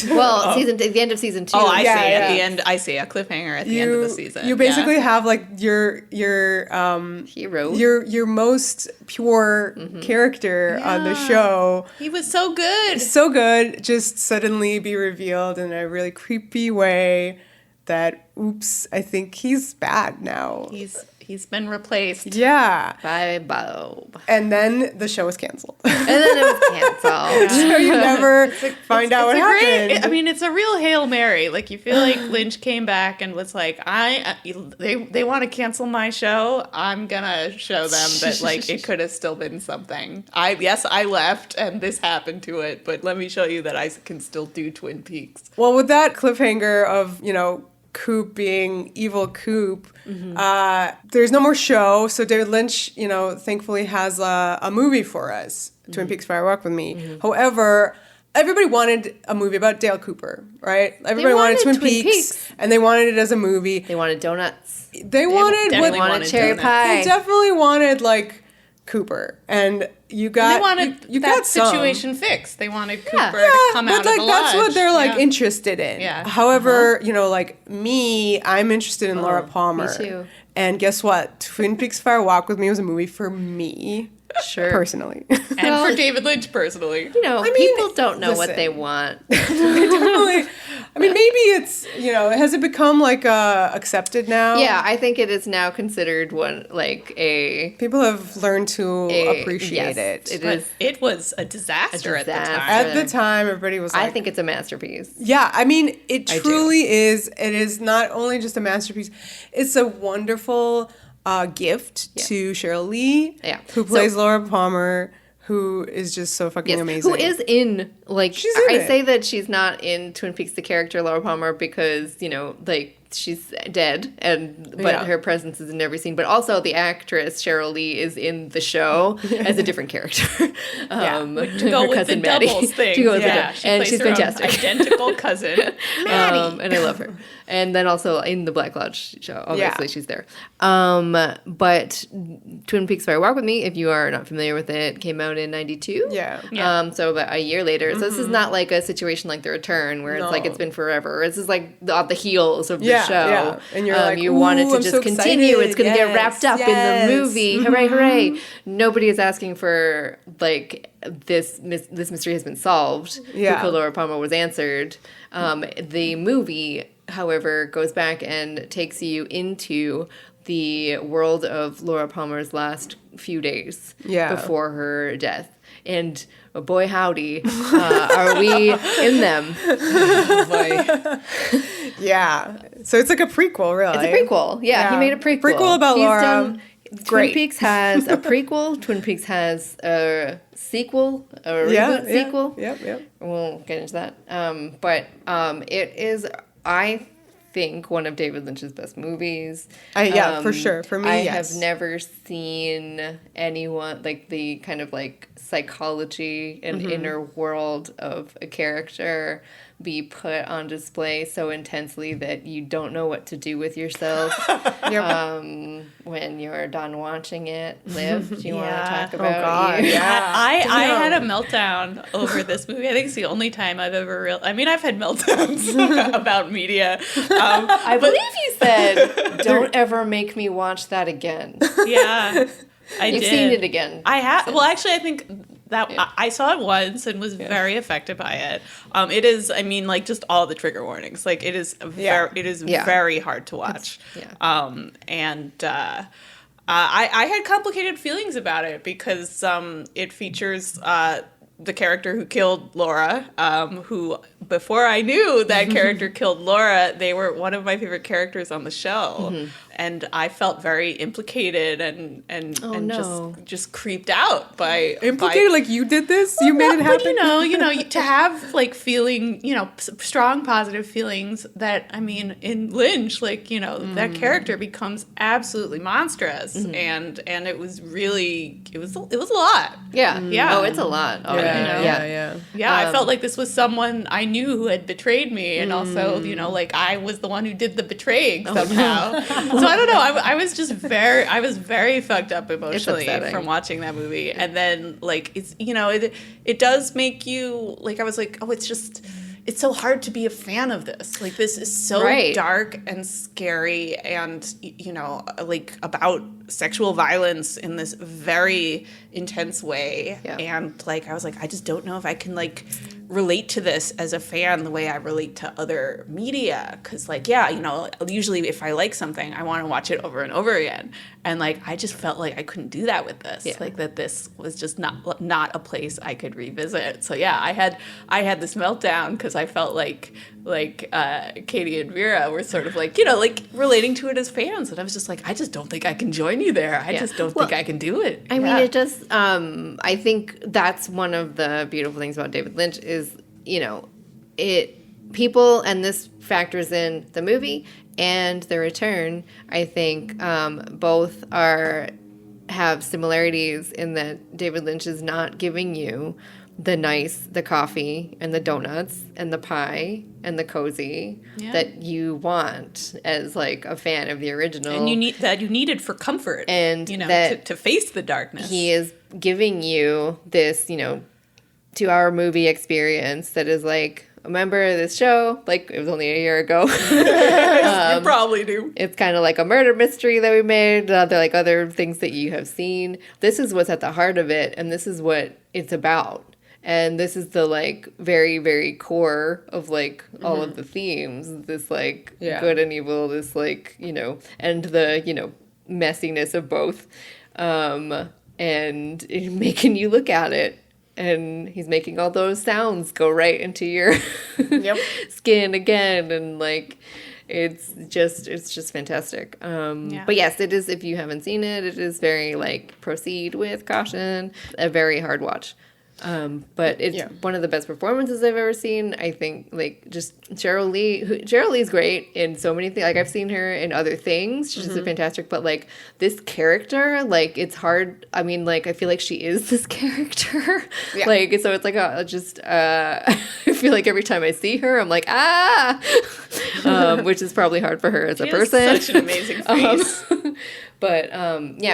Well, the end of season 2. Oh, I Yeah, see. yeah. At the end, I see a cliffhanger at the end of the season. You basically have like your Hero. your most pure character on the Yeah. show. He was so good. So good, just suddenly be revealed in a really creepy way that, oops, I think he's bad now. He's been replaced. Yeah. By Bob. And then the show was canceled. And then it was canceled. So you never find out what It's a happened. great, I mean, it's a real Hail Mary. Like, you feel like Lynch came back and was like, they want to cancel my show. I'm gonna show them that, like, it could have still been something. I left and this happened to it, but let me show you that I can still do Twin Peaks. Well, with that cliffhanger of, you know, Coop being evil Coop, there's no more show. So David Lynch, you know, thankfully has a movie for us, Twin Peaks Fire Walk with Me. However, everybody wanted a movie about Dale Cooper, right? Everybody wanted Twin Peaks, and they wanted it as a movie. They wanted donuts. They wanted definitely They wanted wanted cherry donuts. pie. They definitely wanted like Cooper, and you got They wanted you that got some. situation fixed. They wanted Cooper Yeah. to come out but like of the that's lodge. what they're like Yeah. interested in. Yeah. However, you know, like me, I'm interested in Laura Palmer. too. And guess what? Twin Peaks Fire Walk with Me was a movie for me Sure. personally. And for David Lynch personally. You know, I mean, people don't know what listen. they want. Definitely. I mean, maybe it's, you know, has it become like accepted now? Yeah, I think it is now considered one like a People have learned to appreciate yes, it. It But is. it was a disaster at the disaster. time. At the time, everybody was like, I think it's a masterpiece. yeah, I mean, it I do. truly is. It is not only just a masterpiece, it's a wonderful gift to Cheryl Lee, Yeah. who plays Laura Palmer, who is just so fucking Yes, amazing. who is in like She's in I it. say that she's not in Twin Peaks the character Laura Palmer because, you know, like she's dead but Yeah. her presence is in every scene, but also the actress Cheryl Lee is in the show as a different character. To go her with the cousin Maddie. doubles thing. To go with the yeah, doubles. she And plays she's her own fantastic. identical cousin. Maddie. And I love her. And then also in the Black Lodge show, obviously Yeah. she's there. But Twin Peaks Fire Walk with Me, if you are not familiar with it, came out in 92. Yeah. Yeah. So about a year later. So this is not like a situation like The Return where it's like No. it's been forever. This is like off the heels of the Yeah, show. yeah. And you're like, you want it "Ooh, to I'm just so continue. excited. It's going to get Yes, wrapped up yes. in the movie. Hooray, hooray. Nobody is asking for like this mystery has been solved. Yeah. Who killed Laura Palmer was answered. The movie, however, goes back and takes you into the world of Laura Palmer's last few days before her death. And boy, howdy, are we in them. Yeah. So it's like a prequel, really. It's a prequel. Yeah, he made a prequel. Prequel about Laura. Twin Great. Peaks has a prequel. Twin Peaks has a sequel, a reboot sequel. Yep. We'll get into that. But it is, I think, one of David Lynch's best movies. For sure. For me, I yes. have never seen anyone, like the kind of like psychology and inner world of a character be put on display so intensely that you don't know what to do with yourself when you're done watching it. Liv, do you want to talk about God, you? yeah. I had a meltdown over this movie. I think it's the only time I've ever I've had meltdowns about media. I believe you said, "Don't ever make me watch that again." Yeah, You've seen it again. I have. Well, actually, I think that I saw it once and was very affected by it. It is. I mean, like just all the trigger warnings. Like it is. Very hard to watch. I had complicated feelings about it because it features the character who killed Laura, who, before I knew that character killed Laura, they were one of my favorite characters on the show. and I felt very implicated and no. just creeped out by Implicated, like you did this? You made it happen? But to have like feeling, strong positive feelings that, I mean, in Lynch, like, that character becomes absolutely monstrous. And it was really, it was a lot. Yeah. Yeah. Oh, it's a lot. Oh, Yeah. Yeah, I felt like this was someone I knew who had betrayed me, and also, like I was the one who did the betraying somehow. So I don't know. I was just I was very fucked up emotionally from watching that movie, and then like it's it does make you like I was like, oh, it's so hard to be a fan of this. Like, this is so dark and scary and, like, about sexual violence in this very intense way. Yeah. And, like, I was like, I just don't know if I can, like, relate to this as a fan the way I relate to other media. Because, like, usually if I like something, I want to watch it over and over again. And, like, I just felt like I couldn't do that with this. Yeah. Like, that this was just not a place I could revisit. So, yeah, I had this meltdown because I felt like Katie and Vera were sort of like, like relating to it as fans. And I was just like, I just don't think I can join you there. I just don't think I can do it. I mean, it just, I think that's one of the beautiful things about David Lynch is, people, and this factors in the movie and The Return, I think both have similarities in that David Lynch is not giving you the coffee and the donuts and the pie and the cozy that you want as like a fan of the original, and you needed for comfort, and to face the darkness. He is giving you this 2-hour movie experience that is like, remember this show? Like, it was only a year ago. You probably do. It's kind of like a murder mystery that we made. They're like other things that you have seen. This is what's at the heart of it, and this is what it's about. And this is the, like, very, very core of, like, all of the themes. This, like, good and evil, this, like, and the, messiness of both. And making you look at it. And he's making all those sounds go right into your skin again. And, like, it's just fantastic. But yes, it is, if you haven't seen it, it is very, like, proceed with caution. A very hard watch. But it's one of the best performances I've ever seen. I think, like, just Cheryl Lee's great in so many things. Like, I've seen her in other things. She's just fantastic. But, like, this character, like, it's hard. I mean, like, I feel like she is this character. Yeah. Like, so it's like, I feel like every time I see her, I'm like, which is probably hard for her as a person. Has such an amazing face. But,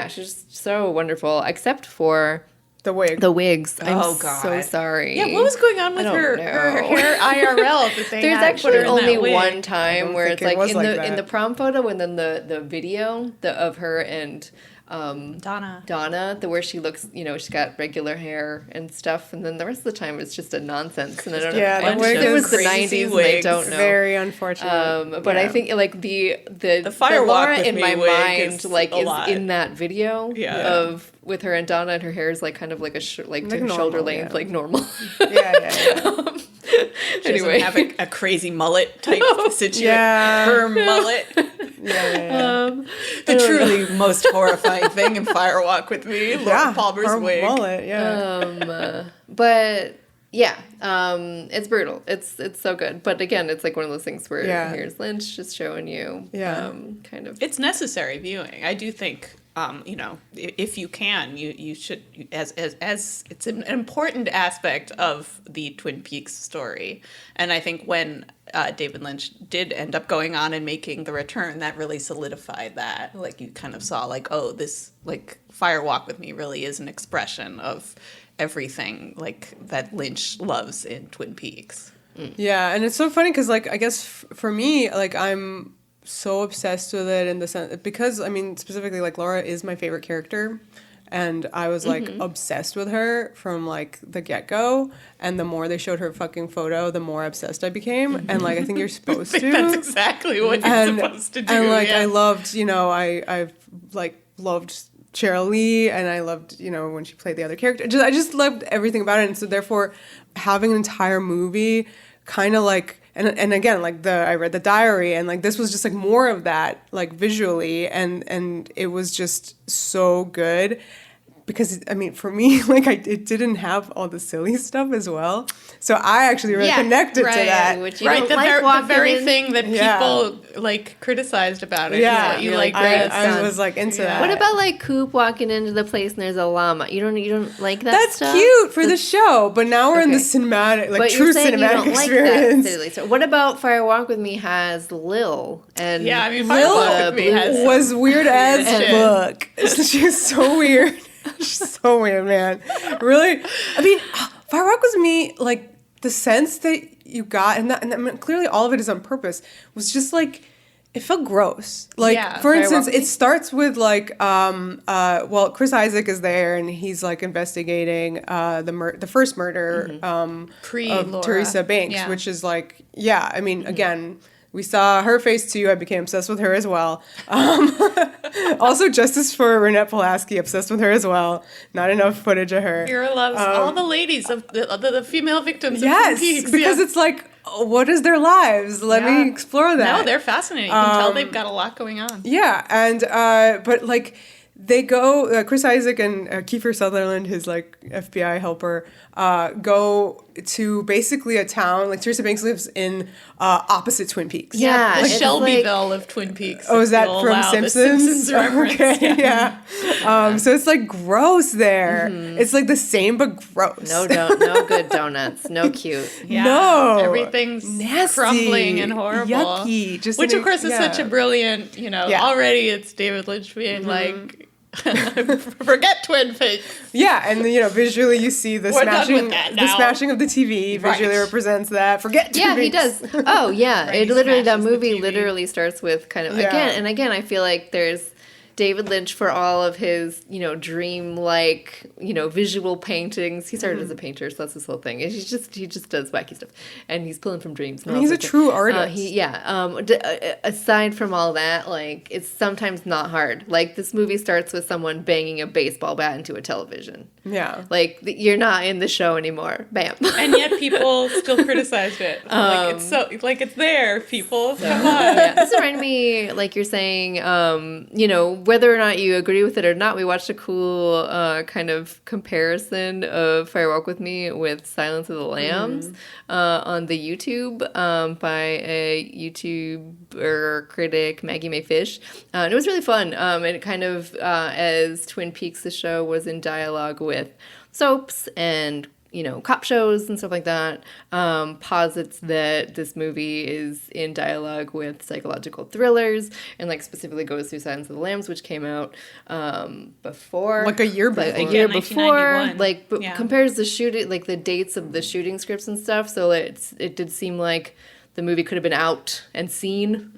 she's just so wonderful, except for the wigs. I'm so sorry. Yeah, what was going on with her hair IRL that they There's had actually put her in only that wig? one time where it's like in the prom photo, and then the video of her and Donna, where she looks, she's got regular hair and stuff, and then the rest of the time it's just a nonsense. And I don't know. I think it was the 90s, and I don't know. Very unfortunate. But I think like the Laura in my mind like is in that video of with her and Donna, and her hair is like kind of like shoulder length, like normal. She anyway, have a crazy mullet type situation. Her mullet. The truly most horrifying thing in Fire Walk with Me, Laura Palmer's wig. Mullet, but it's brutal. It's so good. But again, it's like one of those things where here's Lynch just showing you kind of. It's necessary viewing. I do think. If you can, you should, as it's an important aspect of the Twin Peaks story. And I think when David Lynch did end up going on and making The Return, that really solidified that. Like, you kind of saw, like, oh, this, like, Fire Walk with Me really is an expression of everything, like, that Lynch loves in Twin Peaks. Yeah, and it's so funny because, like, I guess for me, like, I'm so obsessed with it in the sense because I mean specifically like Laura is my favorite character, and I was like obsessed with her from like the get-go, and the more they showed her fucking photo, the more obsessed I became. And like I think you're supposed to. That's exactly what you're supposed to do. And like I loved, I've like loved Cheryl Lee, and I loved, when she played the other character. I just loved everything about it, and so therefore having an entire movie kind of like, and again, like I read the diary, and like this was just like more of that, like visually, and it was just so good. Because, I mean, for me, like, it didn't have all the silly stuff as well. So I actually really connected to that. Which you Right, don't the, like the very in. thing that people, like, criticized about it. Yeah. What you You're like like, great. I was, like, into that. What about like Coop walking into the place and there's a llama? You don't like that That's stuff? cute for the show, but now we're in the Okay. cinematic, like, But true you're saying you cinematic don't experience. like that. So what about Fire Walk With Me has Lil? And Yeah, I mean, Lil Fire Walk With Me has some was weird as shit. fuck. She's so weird. She's so weird, man. Really, I mean, Fire Walk With Me, like the sense that you got, and I mean, clearly all of it is on purpose, was just like it felt gross. Like Yeah, for Fire instance, Walk With it starts with like well, Chris Isaac is there and he's like investigating the first murder of Pre-Laura. Teresa Banks, Yeah. which is like I mean again. We saw her face too. I became obsessed with her as well. Also, justice for Renette Pulaski, obsessed with her as well. Not enough footage of her. Vera loves all the ladies of the female victims Yes, of Twin Peaks. because it's like, what is their lives? Let me explore that. No, they're fascinating. You can tell they've got a lot going on. Yeah, and but like they go, Chris Isaac and Kiefer Sutherland, his like FBI helper, go to basically a town. Like Teresa Banks lives in opposite Twin Peaks. Yeah, The it's Shelbyville of Twin Peaks. Oh, is if that you'll from allow the Simpsons? Simpsons reference. Okay, yeah. So it's like gross there. It's like the same but gross. no good donuts, no cute. Yeah, No. everything's Nasty. crumbling and horrible. Yucky. Just Which, in of course, is such a brilliant, Yeah. already it's David Lynch being like, forget Twin Peaks. Yeah, and visually you see the We're done smashing, with that the now. smashing of the TV visually Right. represents that. Forget. Yeah, Twin he Peaks. does. Oh, yeah. Right, It he literally, that smashes the movie TV. literally starts with kind of, Yeah. again, I feel like there's David Lynch for all of his, dream-like, visual paintings. He started as a painter, so that's his whole thing. He just does wacky stuff. And he's pulling from dreams. And all He's a sorts of- true artist. aside from all that, like, it's sometimes not hard. Like, this movie starts with someone banging a baseball bat into a television. Yeah. Like, you're not in the show anymore. Bam. And yet people still criticized it. Like, it's so, like, it's there, people. Come on. Yeah, this reminded me, like you're saying, whether or not you agree with it or not, we watched a cool kind of comparison of Fire Walk With Me with Silence of the Lambs on the YouTube by a YouTuber critic, Maggie Mae Fish. And it was really fun. And it kind of, as Twin Peaks, the show, was in dialogue with soaps and cop shows and stuff like that, posits that this movie is in dialogue with psychological thrillers and like specifically goes through Silence of the Lambs, which came out before. Like a year Like before. a year Yeah, before. 1991. Like, but Yeah. compares the shooting, like the dates of the shooting scripts and stuff. So it did seem like the movie could have been out and seen.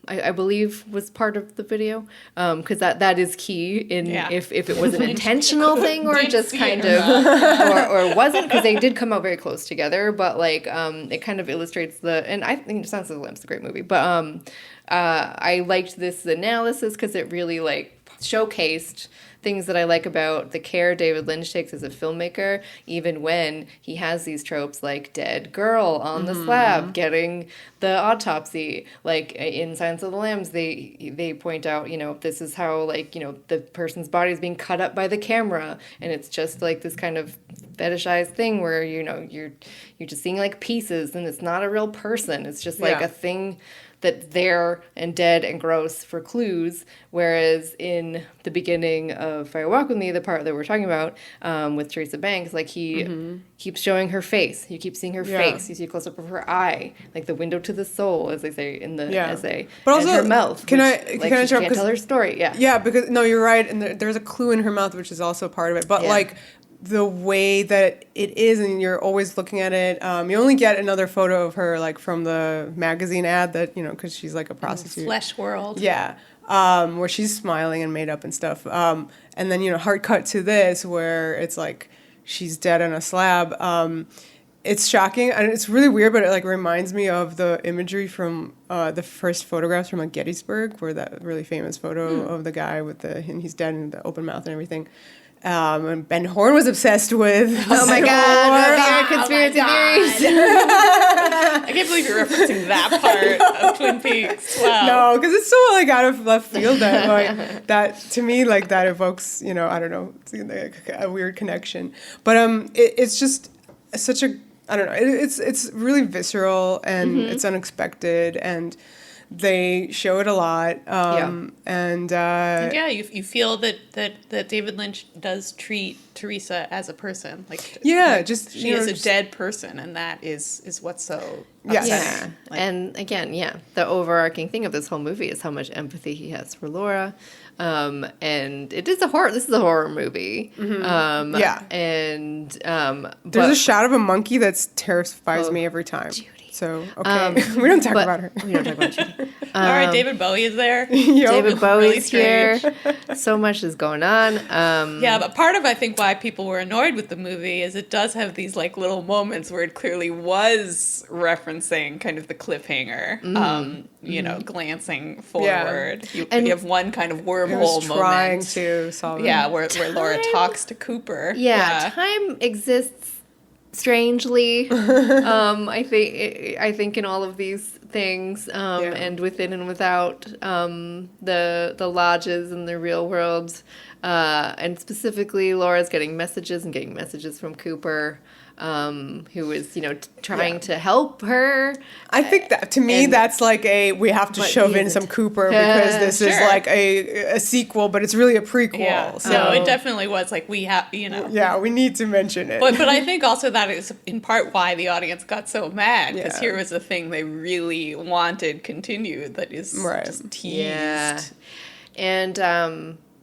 I believe was part of the video, because that is key in if it was an intentional thing or Did just see kind it of or wasn't, because they did come out very close together, but like it kind of illustrates and I think Silence of the Lambs is a great movie, but I liked this analysis because it really like showcased things that I like about the care David Lynch takes as a filmmaker, even when he has these tropes like dead girl on the slab getting the autopsy. Like in Silence of the Lambs, they point out, this is how the person's body is being cut up by the camera, and it's just like this kind of fetishized thing where you're just seeing like pieces, and it's not a real person. It's just like a thing that's there and dead and gross for clues, whereas in the beginning of Fire Walk With Me, the part that we're talking about with Teresa Banks, like he keeps showing her face. You keep seeing her face. You see a close-up of her eye, like the window to the soul, as they say in the essay. But also, and her mouth, can I she interrupt? can't tell her story. Yeah. Yeah, because no, you're right, and there's a clue in her mouth, which is also part of it. But like the way that it is, and you're always looking at it. You only get another photo of her like from the magazine ad that because she's like a prostitute. Flesh World. Yeah, where she's smiling and made up and stuff. And then hard cut to this where it's like she's dead on a slab. It's shocking and it's really weird, but it like reminds me of the imagery from the first photographs from like Gettysburg, where that really famous photo of the guy with and he's dead in the open mouth and everything. And Ben Horn was obsessed with. Oh my God! Conspiracy theories. can't believe you're referencing that part of Twin Peaks. Wow. No, because it's so like out of left field that like that to me like that evokes, you know, I don't know, a weird connection. But it's just such a, I don't know, it's really visceral and it's unexpected, and they show it a lot. And yeah, you feel that David Lynch does treat Teresa as a person, like just she is a dead person, and that is what's so upsetting. Yeah, and again, the overarching thing of this whole movie is how much empathy he has for Laura, and it is a horror. This is a horror movie. And there's a shot of a monkey that terrifies me every time. Judy. So we don't talk about her. We don't talk about Judy. All right, David Bowie is there. David Bowie's really here. So much is going on. But part of I think why people were annoyed with the movie is it does have these like little moments where it clearly was referencing kind of the cliffhanger. You know, glancing forward. You have one kind of wormhole moment. Trying to solve it. Yeah, where Laura talks to Cooper. Time exists strangely. I think in all of these things, and within and without the lodges and the real world, and specifically Laura's getting messages from Cooper, who is, you know, trying to help her. I think that to me that's like we have to shove in some Cooper because this is like a sequel, but it's really a prequel. Yeah. So No, it definitely was like we have, you know. Yeah, we need to mention it. But I think also that is in part why the audience got so mad, because here was a thing they really wanted continued that is just teased. Yeah. And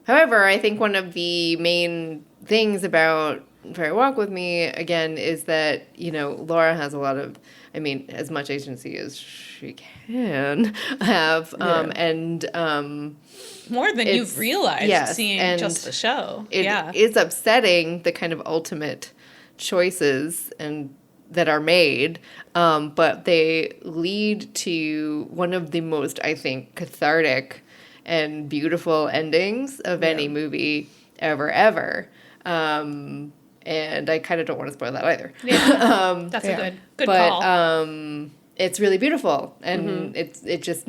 however, I think one of the main things about Fairy Walk With Me, again, is that, you know, Laura has a lot of, I mean, as much agency as she can have, and more than you've realized seeing just the show. It is upsetting, the kind of ultimate choices and that are made, but they lead to one of the most, I think, cathartic and beautiful endings of any movie ever. And I kind of don't want to spoil that either. Yeah, that's a good call. But it's really beautiful, and it just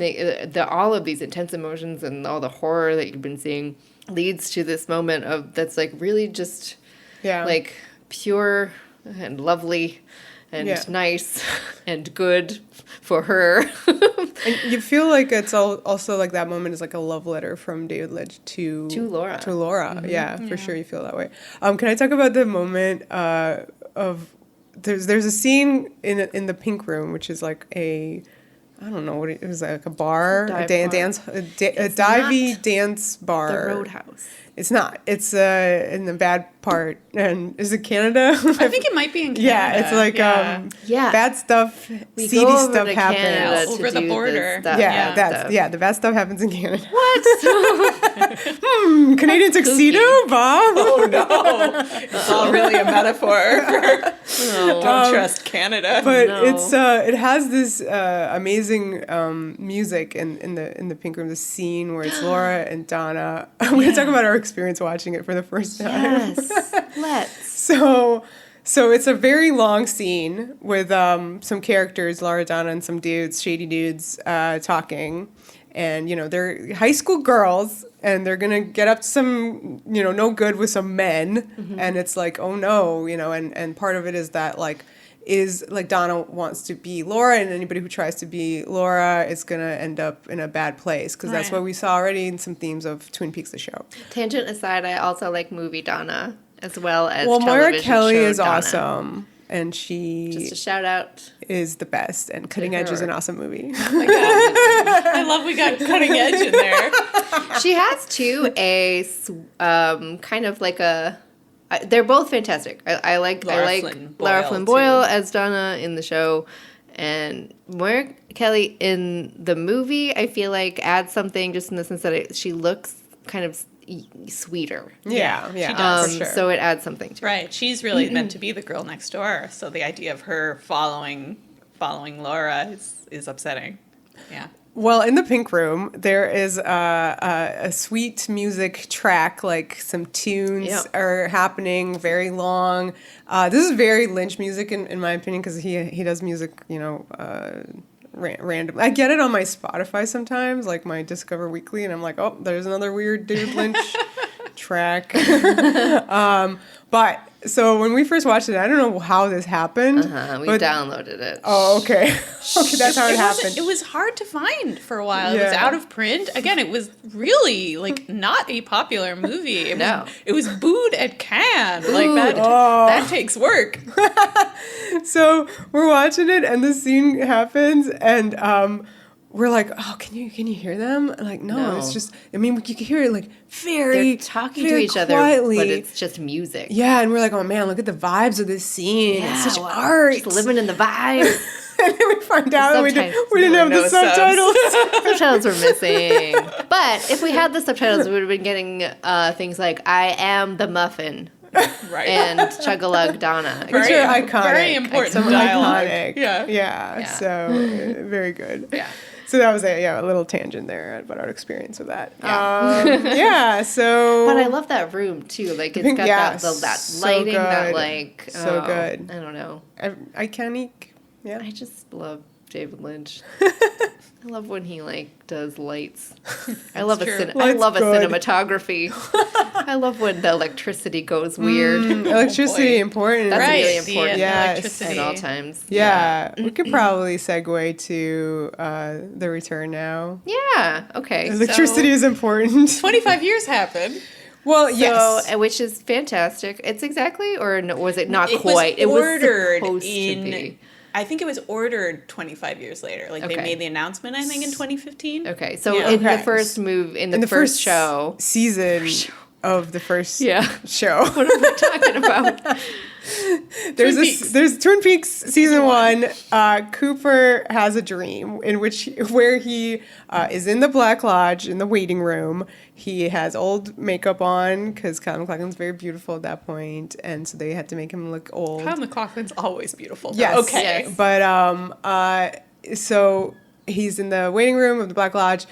all of these intense emotions and all the horror that you've been seeing leads to this moment of that's like really just like pure and lovely and nice and good for her. And you feel like it's also like that moment is like a love letter from David Lynch to Laura. To Laura, for sure you feel that way. Can I talk about the moment of there's a scene in the Pink Room, which is like I don't know what it was, like a bar, a divey dance bar. The Roadhouse. It's not. It's in the bad part. And is it Canada? I think it might be in Canada. Yeah, it's like bad stuff, seedy stuff happens over the border. The bad stuff happens in Canada. What? Canadian tuxedo, Bob? Oh no, it's all really a metaphor for don't trust Canada. But it has this amazing music in the Pink Room. The scene where it's Laura and Donna. I'm going to talk about our experience watching it for the first time. Yes, let's. So it's a very long scene with some characters, Laura, Donna, and some dudes, shady dudes, talking. And, you know, they're high school girls, and they're going to get up to some, you know, no good with some men. Mm-hmm. And it's like, oh, no, you know, and part of it is that, like, Donna wants to be Laura, and anybody who tries to be Laura is going to end up in a bad place, because that's what we saw already in some themes of Twin Peaks, the show. Tangent aside, I also like movie Donna as well as Moira Kelly show is Donna. Awesome. And she just a shout out is the best, and Cutting Edge is an awesome movie. Oh my God. I love we got Cutting Edge in there. She has too a kind of like a. They're both fantastic. I like Lara Flynn Boyle as Donna in the show, and Moira Kelly in the movie. I feel like adds something just in the sense that she looks kind of sweeter. Yeah, she does, for sure. So it adds something to it. Right. She's really meant to be the girl next door. So the idea of her following Laura is upsetting. Yeah. Well, in the Pink Room, there is a sweet music track, like some tunes Yep. are happening, very long. This is very Lynch music, in my opinion, because he does music, random. I get it on my Spotify sometimes, like my Discover Weekly, and I'm like, oh, there's another weird David Lynch track. But so when we first watched it, I don't know how this happened. We but, downloaded it. Oh, okay. Okay, that's how it happened. It was hard to find for a while. It was Yeah. out of print. Again, it was really like not a popular movie. No. It was booed at Cannes. Like Booed. that takes work. So we're watching it, and the scene happens, and we're like, "Oh, can you hear them?" Like, no, it's No. just. I mean, you can hear it like very They're talking to very each other, quietly. but it's just music. Yeah, and we're like, "Oh man, look at the vibes of this scene. it's such art." Just living in the vibe. And then we find out we Subtitles. didn't have No the subs. subtitles. Subtitles were missing. But if we had the subtitles, we would have been getting things like "I am the muffin" Right. and "Chug-a-lug Donna." Which Very- are iconic. very important Some dialogue. iconic. Yeah. Yeah. So very good. Yeah. So that was a little tangent there about our experience with that. Yeah. So. But I love that room too. Like it's got that so lighting, that good. like So good. I don't know. Iconic. Yeah. I just love David Lynch. I love when he like does lights. I love true. I love a Good. cinematography. I love when the electricity goes weird Electricity important. That's Right. really the important. Yes. electricity. at all times. Yeah. We could probably segue to The Return now. Yeah. Okay. Electricity is important. 25 years happened. Well, So, yes. which is fantastic. It's exactly, or no, was it not It quite? was ordered supposed in. to be. I think it was ordered 25 years later. Like they Okay. made the announcement, I think, in 2015. Okay, so Yeah. in the Okay. first move, in the In the first show, season of the first yeah. show. What am I talking about? There's Twin Peaks season one. Cooper has a dream where he is in the Black Lodge in the waiting room. He has old makeup on because Kyle MacLachlan's very beautiful at that point, and so they had to make him look old. Kyle MacLachlan's always beautiful. Yes. Okay. Yes. But so he's in the waiting room of the Black Lodge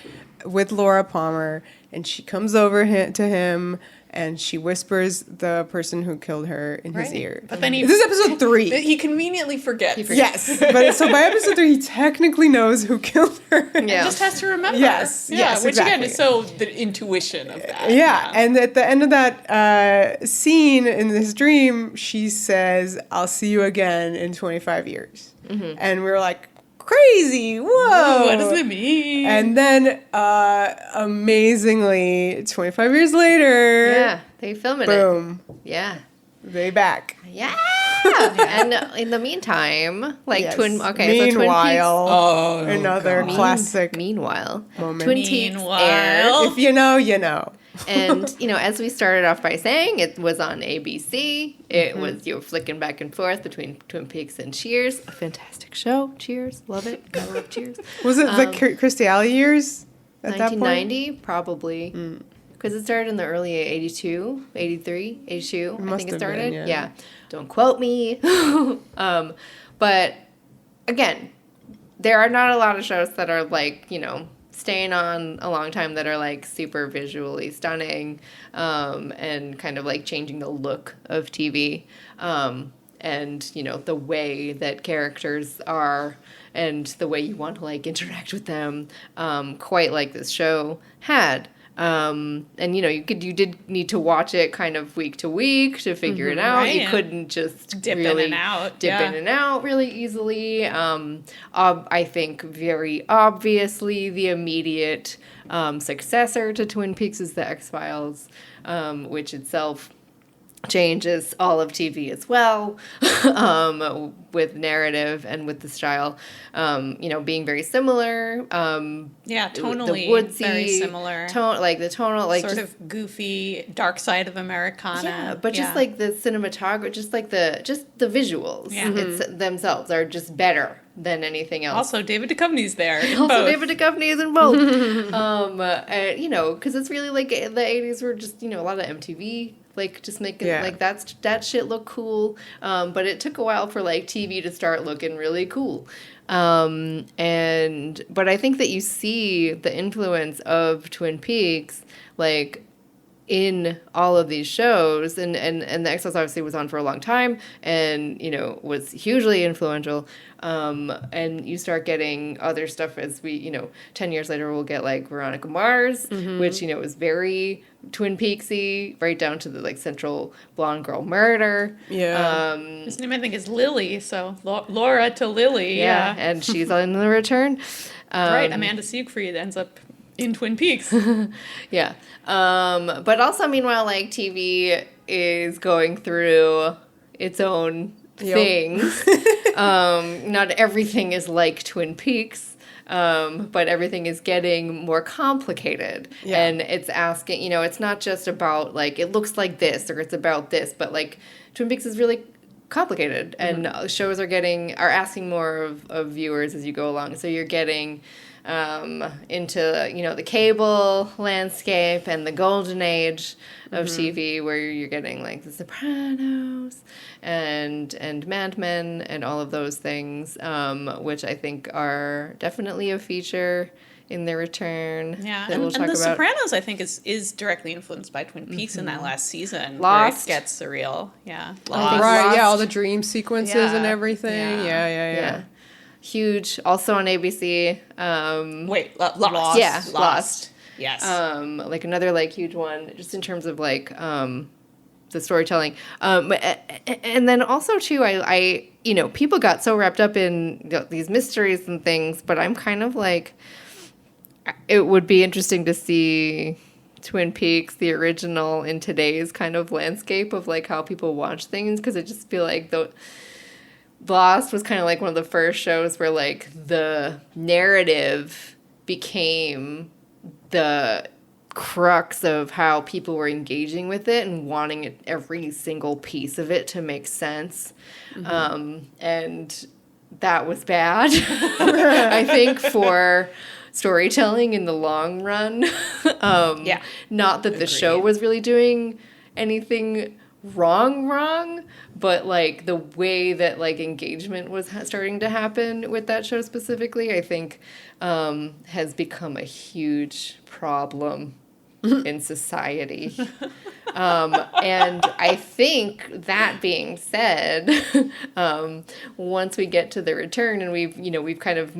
with Laura Palmer, and she comes over to him. And she whispers the person who killed her in his ear. But then This is episode 3. He conveniently forgets. Yes, but so by episode 3, he technically knows who killed her. Yeah. Just has to remember. Yes, Yeah, yes, which again exactly. is so the intuition of that. Yeah, and at the end of that scene in this dream, she says, "I'll see you again in 25 years." And we were like, crazy, whoa. What does it mean? And then, amazingly, 25 years later, Yeah, they filming boom, it. Yeah. they back. Yeah. And in the meantime, like Yes. so Twin Peaks. Meanwhile, oh, another God. classic Meanwhile, moment. Twin Peaks Meanwhile. aired. If you know, you know. And, as we started off by saying, it was on ABC. It was, you were flicking back and forth between Twin Peaks and Cheers. A fantastic show. Cheers. Love it. I love Cheers. Was it the Kirstie Alley years at that point? 1990, probably. Because it started in the early 82, 83, 82, I must think it have been, started. yeah. Don't quote me. But, again, there are not a lot of shows that are, like, staying on a long time that are like super visually stunning and kind of like changing the look of TV and the way that characters are and the way you want to like interact with them quite like this show had. And you did need to watch it kind of week to week to figure it out. Right. You couldn't just Dip really in and out. dip in and out really easily. I think very obviously the immediate successor to Twin Peaks is the X-Files, which itself changes all of TV as well, with narrative and with the style, being very similar. Tonally the woodsy very similar. the tonal, like Sort just, of goofy, dark side of Americana. yeah, but just like the cinematography, just the visuals, Yeah. it's themselves are just better than anything else. Also, David Duchovny's there. in Also, both. David Duchovny is in both. Because it's really like the 80s were just, a lot of MTV Like, just make it, like, that shit look cool. But it took a while for, like, TV to start looking really cool. But I think that you see the influence of Twin Peaks, like, in all of these shows, and the X-Files obviously was on for a long time, and, you know, was hugely influential, and you start getting other stuff as we, you know, 10 years later we'll get, like, Veronica Mars, which, you know, was very Twin Peaksy, right down to the, like, central blonde girl murder. His name, I think, is Lily, so Laura to Lily, yeah. And she's on the return. Right, Amanda Siegfried ends up in Twin Peaks. Yeah. But also, meanwhile, like, TV is going through its own things. Not everything is like Twin Peaks, but everything is getting more complicated. Yeah. And it's asking, you know, it's not just about, like, it looks like this or it's about this, but, like, Twin Peaks is really complicated. And shows are asking more of viewers as you go along. So you're getting into, you know, the cable landscape and the golden age of TV, where you're getting, like, The Sopranos and Mad Men and all of those things, which I think are definitely a feature in their return. Yeah, that we'll talk The about. Sopranos, I think, is directly influenced by Twin Peaks in that last season. Lost. Where it gets surreal. Yeah. Lost. Right, yeah, all the dream sequences and everything. Yeah. Yeah. Huge. Also on ABC. Lost. Yeah, Lost. Yes. Like another, like, huge one, just in terms of, like, the storytelling. And then also, too, I you know, people got so wrapped up in these mysteries and things, but I'm kind of like, it would be interesting to see Twin Peaks, the original, in today's kind of landscape of, like, how people watch things, because I just feel like Lost was kind of like one of the first shows where, like, the narrative became the crux of how people were engaging with it and wanting it, every single piece of it to make sense. And that was bad, I think, for storytelling in the long run. Not that the show was really doing anything wrong, but, like, the way that, like, engagement was starting to happen with that show specifically, I think, has become a huge problem in society. And I think, that being said, once we get to the return and we've kind of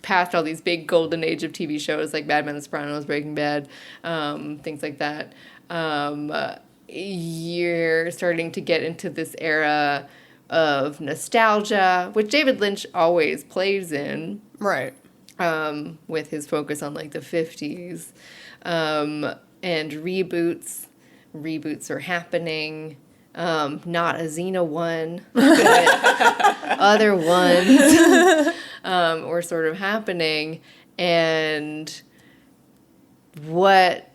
passed all these big golden age of TV shows like Mad Men, The Sopranos, Breaking Bad, things like that, you're starting to get into this era of nostalgia, which David Lynch always plays in. Right. With his focus on, like, the 50s. And reboots. Reboots are happening. Not a Xena one, but other ones were sort of happening. And what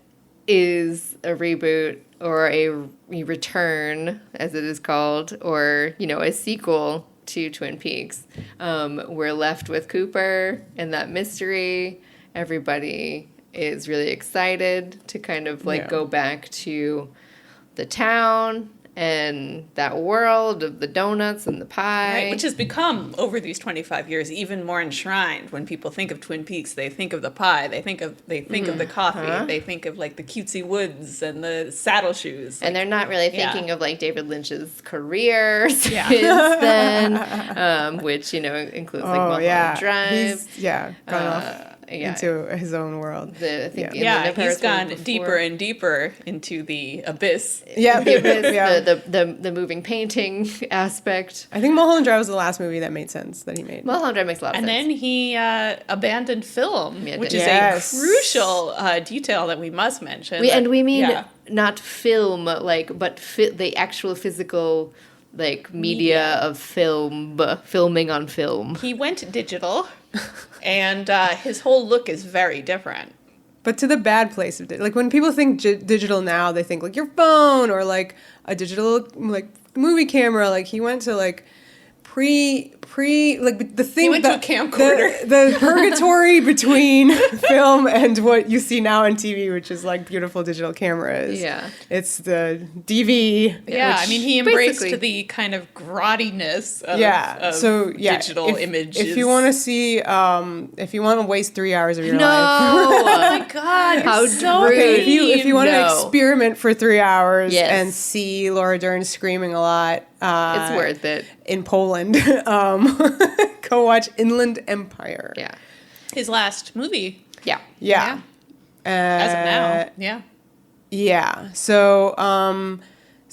is a reboot or a return, as it is called, or, you know, a sequel to Twin Peaks? We're left with Cooper and that mystery. Everybody is really excited to kind of, like, go back to the town and that world of the donuts and the pie. Right, which has become, over these 25 years, even more enshrined. When people think of Twin Peaks, they think of the pie, they think of the coffee, they think of, like, the cutesy woods and the saddle shoes. And they're not really thinking of, like, David Lynch's career since then, which, you know, includes, like, Mulholland Drive. He's, gone off into his own world. He's gone deeper and deeper into the abyss. Yeah, the abyss, the moving painting aspect. I think Mulholland Drive was the last movie that made sense that he made. Mulholland Drive makes a lot of sense. And then he abandoned film, which is a crucial detail that we must mention. We mean not film, like, but the actual physical, like, media of filming on film. He went digital, and his whole look is very different. But to the bad place of like, when people think digital now, they think, like, your phone or, like, a digital, like, movie camera. Like, he went to, like, the thing. He went to a camcorder. The purgatory between film and what you see now on TV, which is like beautiful digital cameras. Yeah. It's the DV. Yeah, which- I mean, he embraced basically- the kind of grottiness of, digital images. If you want to see, if you want to waste 3 hours of your life. Oh No. my God, How you're so rude. Okay, if you want to No. experiment for 3 hours Yes. and see Laura Dern screaming a lot, It's worth it. in Poland, go watch Inland Empire. Yeah. His last movie, Yeah. Yeah. as of now. Yeah. Yeah. So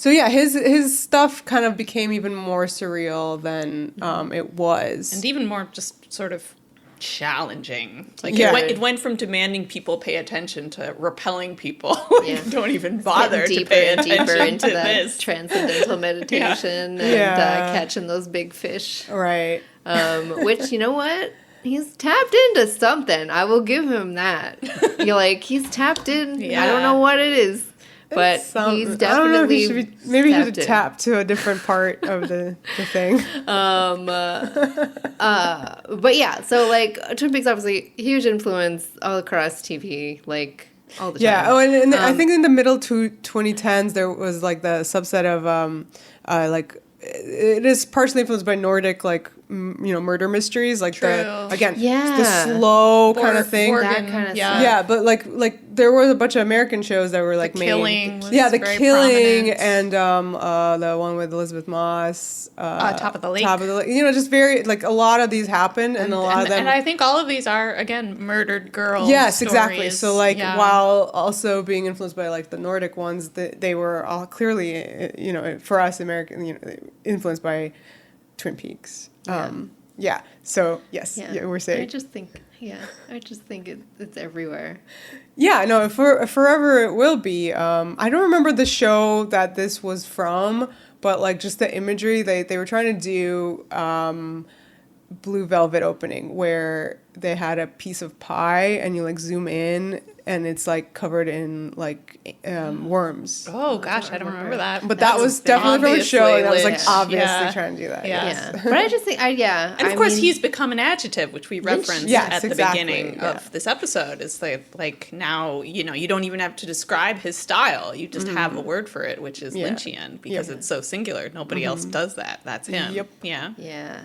yeah, his stuff kind of became even more surreal than it was. And even more just sort of challenging. Like Yeah. it went from demanding people pay attention to repelling people. Yeah. Don't even bother Getting to pay and deeper attention into to that this. transcendental meditation and Yeah. catching those big fish. Right. Which, you know what? He's tapped into something. I will give him that. You're like, he's tapped in. I Yeah. don't know what it is, but Something. he's I don't know if definitely he should be, maybe he should tapped in. tap to a different part of the thing. But yeah, so like Twin Peaks obviously huge influence all across TV, like all the time. Yeah. Oh, and I think in the middle to 2010s there was like the subset of like it is partially influenced by Nordic like murder mysteries, like True. the slow kind of thing. That kind of yeah. stuff. Yeah, but like there was a bunch of American shows that were like The made. Killing was The very Killing, prominent. and the one with Elizabeth Moss. Top of the Lake. Top of the Lake. Just very like a lot of these happened, and a lot of them. And I think all of these are, again, murdered girls. Yes, exactly. stories. So like Yeah. while also being influenced by like the Nordic ones, they were all clearly for us American influenced by Twin Peaks. Yeah. So yes, yeah, we're saying. I just think it's everywhere. Yeah, no, forever it will be. I don't remember the show that this was from, but like just the imagery they were trying to do Blue Velvet opening where they had a piece of pie and you like zoom in and it's like covered in like worms. Oh, gosh, I don't remember that. But that was definitely from a show that was like Lynch. obviously Yeah. trying to do that. Yeah. Yes. Yeah, but I just think And of course, he's become an adjective, which we referenced Yes, at the exactly, beginning yeah. of this episode. Is like now, you don't even have to describe his style. You just have a word for it, which is Yeah. Lynchian, because Yep. it's so singular. Nobody else does that. That's him. Yep. Yeah. Yeah.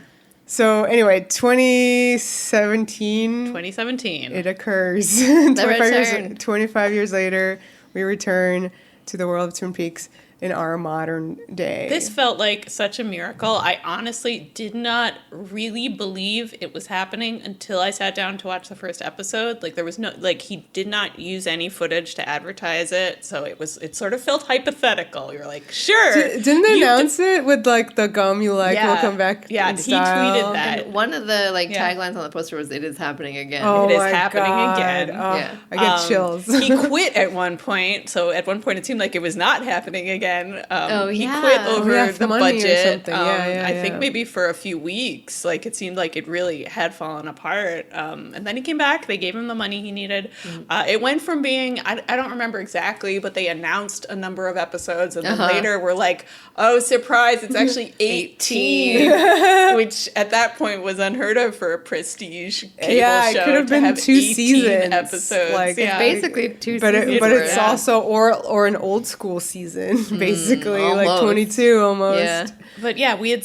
So anyway, 2017. 2017. It occurs. return. 25 years later, we return to the world of Twin Peaks in our modern day. This felt like such a miracle. I honestly did not really believe it was happening until I sat down to watch the first episode. Like there was no, like he did not use any footage to advertise it. So it sort of felt hypothetical. You're like, sure. Didn't they announce it with like the gum you like will come back Yeah, in he style? tweeted that. And one of the Yeah. taglines on the poster was "It is happening again." Oh It is my happening God. again. Oh, Yeah. I get chills. He quit at one point. So at one point it seemed like it was not happening again. He yeah. quit over yeah, the money or budget. something. Yeah, I think yeah. maybe for a few weeks. Like it seemed like it really had fallen apart. And then he came back. They gave him the money he needed. It went from being, I don't remember exactly, but they announced a number of episodes. And then later were like, oh, surprise, it's actually 18. Which at that point was unheard of for a prestige cable Yeah, show it could have to been have 2 18 seasons. episodes. Like, yeah. Basically, two But seasons. but it's worth. Yeah. also or an old school season, basically like almost. 22 almost. Yeah. But yeah, we had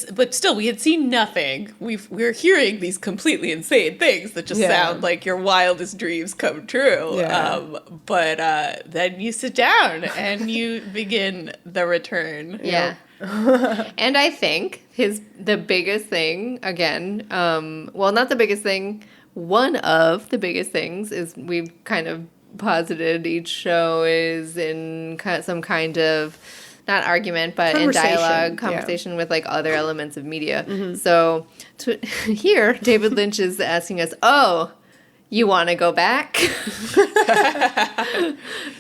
seen nothing. We're hearing these completely insane things that just Yeah. sound like your wildest dreams come true. Yeah. But then you sit down and you begin the return. Yeah. And I think the biggest thing, again, well, not the biggest thing, one of the biggest things is we've kind of posited each show is in some kind of, not argument, but in Conversation, dialogue, conversation with like other elements of media. So here, David Lynch is asking us, oh, you want to go back?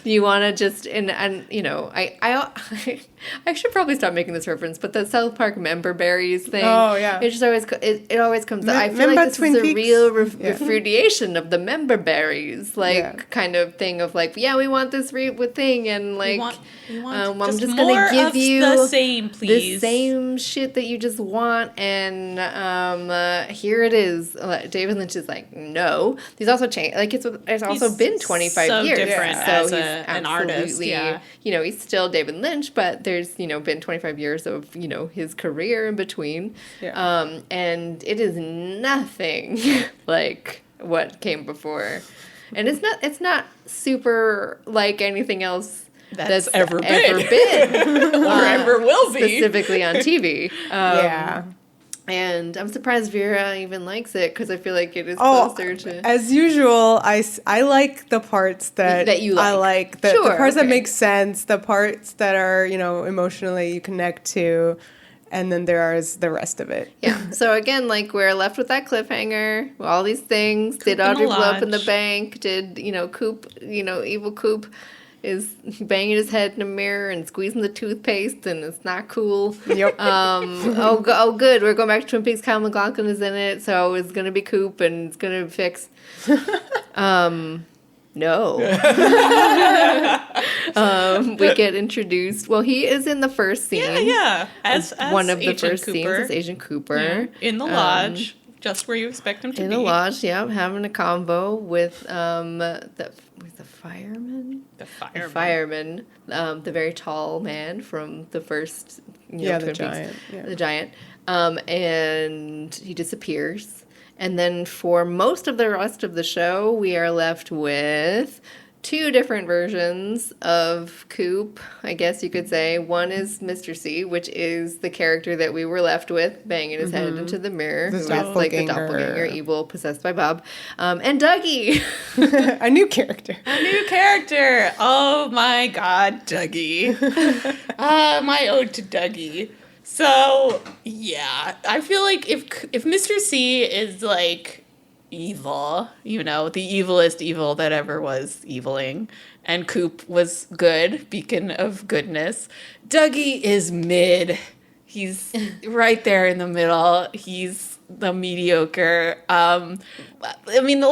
You want to just and you know I should probably stop making this reference, but the South Park member berries thing. Oh, yeah. It just always it always comes up. I feel like this Twin is a Peaks? real refutation of the member berries, like Yeah. kind of thing of like, yeah, we want this thing, and like we want I'm just just more gonna give of you the same, please. the same shit that you just want, and here it is. David Lynch is like, no. He's also changed. Like it's also been 25 so years. different So as he's an artist. absolutely, Yeah. you know, he's still David Lynch, but there's, you know, been 25 years of, you know, his career in between. Yeah. And it is nothing like what came before. And it's not super like anything else that's ever been. or ever will be. specifically on TV. Yeah. And I'm surprised Vera even likes it because I feel like it is Oh, closer to. as usual, I like the parts that you I like. like. The Sure, parts that okay. make sense, the parts that are, you know, emotionally you connect to, and then there is the rest of it. Yeah. So again, like we're left with that cliffhanger. All these things. Did in the Audrey blow up in the lodge. bank? Did, you know, Coop, you know, evil Coop is banging his head in a mirror and squeezing the toothpaste, and it's not cool. Yep. Oh, good. We're going back to Twin Peaks. Kyle MacLachlan is in it, so it's gonna be Coop, and it's gonna fix. No. We get introduced. Well, he is in the first scene. Yeah. As One of the Agent first scenes Cooper. is Agent Cooper. Yeah. In the lodge, just where you expect him to In be. a lodge, yeah, having a convo with the fireman. The The fireman. fireman, the very tall man from the first, you know, Yeah, the Twin Peaks. giant, yeah. The giant, and he disappears. And then for most of the rest of the show, we are left with two different versions of Coop, I guess you could say. One is Mr. C, which is the character that we were left with, banging his head into the mirror, The who is like the doppelganger. doppelganger, evil, possessed by Bob, and Dougie. A new character. A new character. Oh my God, Dougie. My ode to Dougie. So yeah, I feel like if Mr. C is like evil, you know, the evilest evil that ever was eviling, and Coop was good, beacon of goodness, Dougie is mid. He's right there in the middle. He's the mediocre. I mean,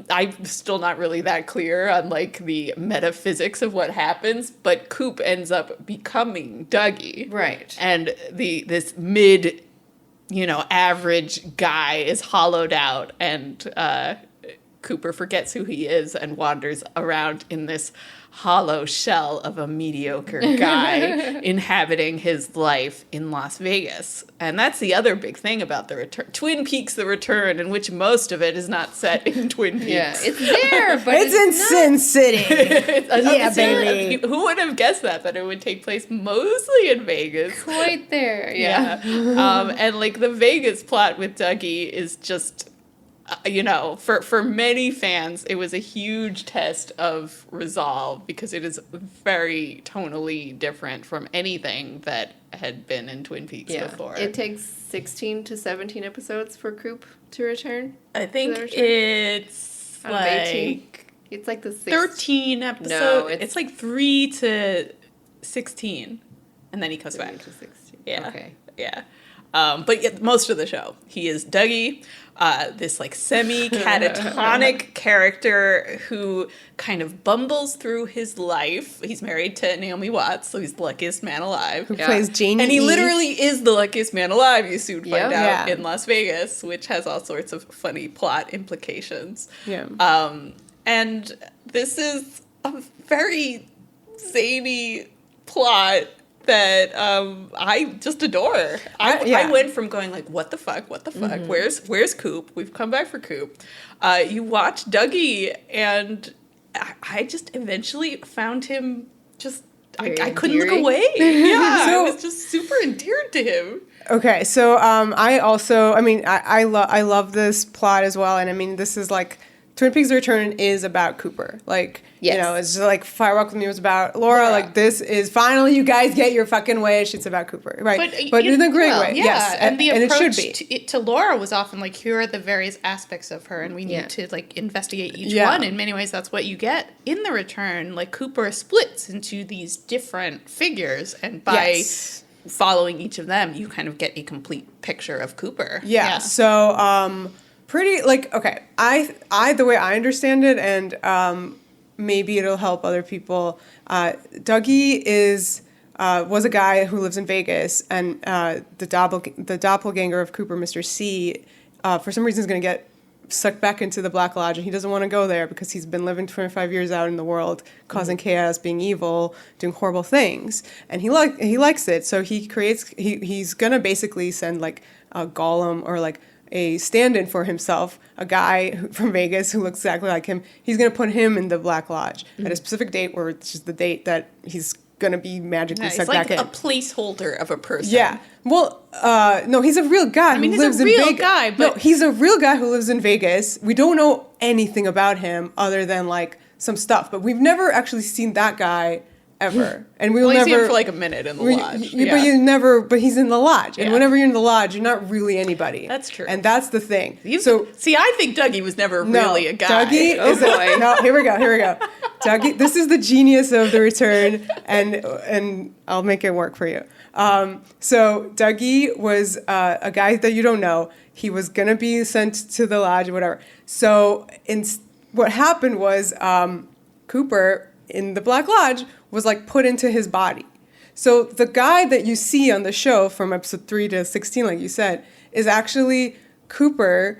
I'm still not really that clear on like the metaphysics of what happens, but Coop ends up becoming Dougie, Right. and this mid, you know, average guy is hollowed out, and Cooper forgets who he is and wanders around in this hollow shell of a mediocre guy inhabiting his life in Las Vegas. And that's the other big thing about the return. Twin Peaks: The Return, in which most of it is not set in Twin Peaks. Yeah, it's there, but It's in Sin City. Yeah, baby. Who would have guessed that it would take place mostly in Vegas? quite there. Yeah. And like the Vegas plot with Dougie is just, you know, for many fans, it was a huge test of resolve because it is very tonally different from anything that had been in Twin Peaks before. It takes 16 to 17 episodes for Coop to return. I think Is that what it's Out of 18? like It's like the 13 episodes. No, it's like 3 to 16, and then he comes 3 back. to 16. Yeah. Okay. Yeah. But yet most of the show, he is Dougie, this like semi-catatonic character who kind of bumbles through his life. He's married to Naomi Watts, so he's the luckiest man alive. Who plays Janie And he E. literally is the luckiest man alive, you soon find Yep. out, Yeah. in Las Vegas, which has all sorts of funny plot implications. Yeah. And this is a very zany plot that I just adore. I went from going like, what the fuck? Mm-hmm. Where's Coop? We've come back for Coop. You watch Dougie, and I just eventually found him just, I Very couldn't look endearing. away. Yeah, So- I was just super endeared to him. Okay, so I also, I mean, I love this plot as well, and I mean, this is like Twin Peaks: The Return is about Cooper. Like, Yes. you know, it's just like Fire Walk With Me was about Laura. Like, this is finally you guys get your fucking wish. It's about Cooper, right? But in a great way, Yeah, yes. and the and it should approach be. to Laura was often like, here are the various aspects of her, and we need to like investigate each Yeah. one. In many ways, that's what you get in The Return. Like Cooper splits into these different figures, and by following each of them, you kind of get a complete picture of Cooper. Yeah. So, pretty like okay. I the way I understand it, and maybe it'll help other people. Dougie was a guy who lives in Vegas, and the doppelganger of Cooper, Mr. C, for some reason is going to get sucked back into the Black Lodge, and he doesn't want to go there because he's been living 25 years out in the world, causing chaos, being evil, doing horrible things, and he likes it. So he's going to basically send like a golem or like a stand-in for himself, a guy from Vegas who looks exactly like him. He's going to put him in the Black Lodge at a specific date, where it's just the date that he's going to be magically sucked back in. He's like a placeholder of a person. Yeah. Well, no, he's a real guy who lives in Vegas. He's a real guy, but... No, he's a real guy who lives in Vegas. We don't know anything about him other than, like, some stuff. But we've never actually seen that guy ever. And we'll never... see him for, like, a minute in the lodge. But he's in the lodge. And whenever you're in the lodge, you're not really anybody. That's true. And that's the thing. See, I think Dougie was never really a guy. Dougie is no, here we go. Dougie, this is the genius of The Return, and I'll make it work for you. So Dougie was a guy that you don't know. He was gonna be sent to the lodge or whatever. So what happened was Cooper in the Black Lodge was like put into his body. So the guy that you see on the show from episode 3 to 16, like you said, is actually Cooper,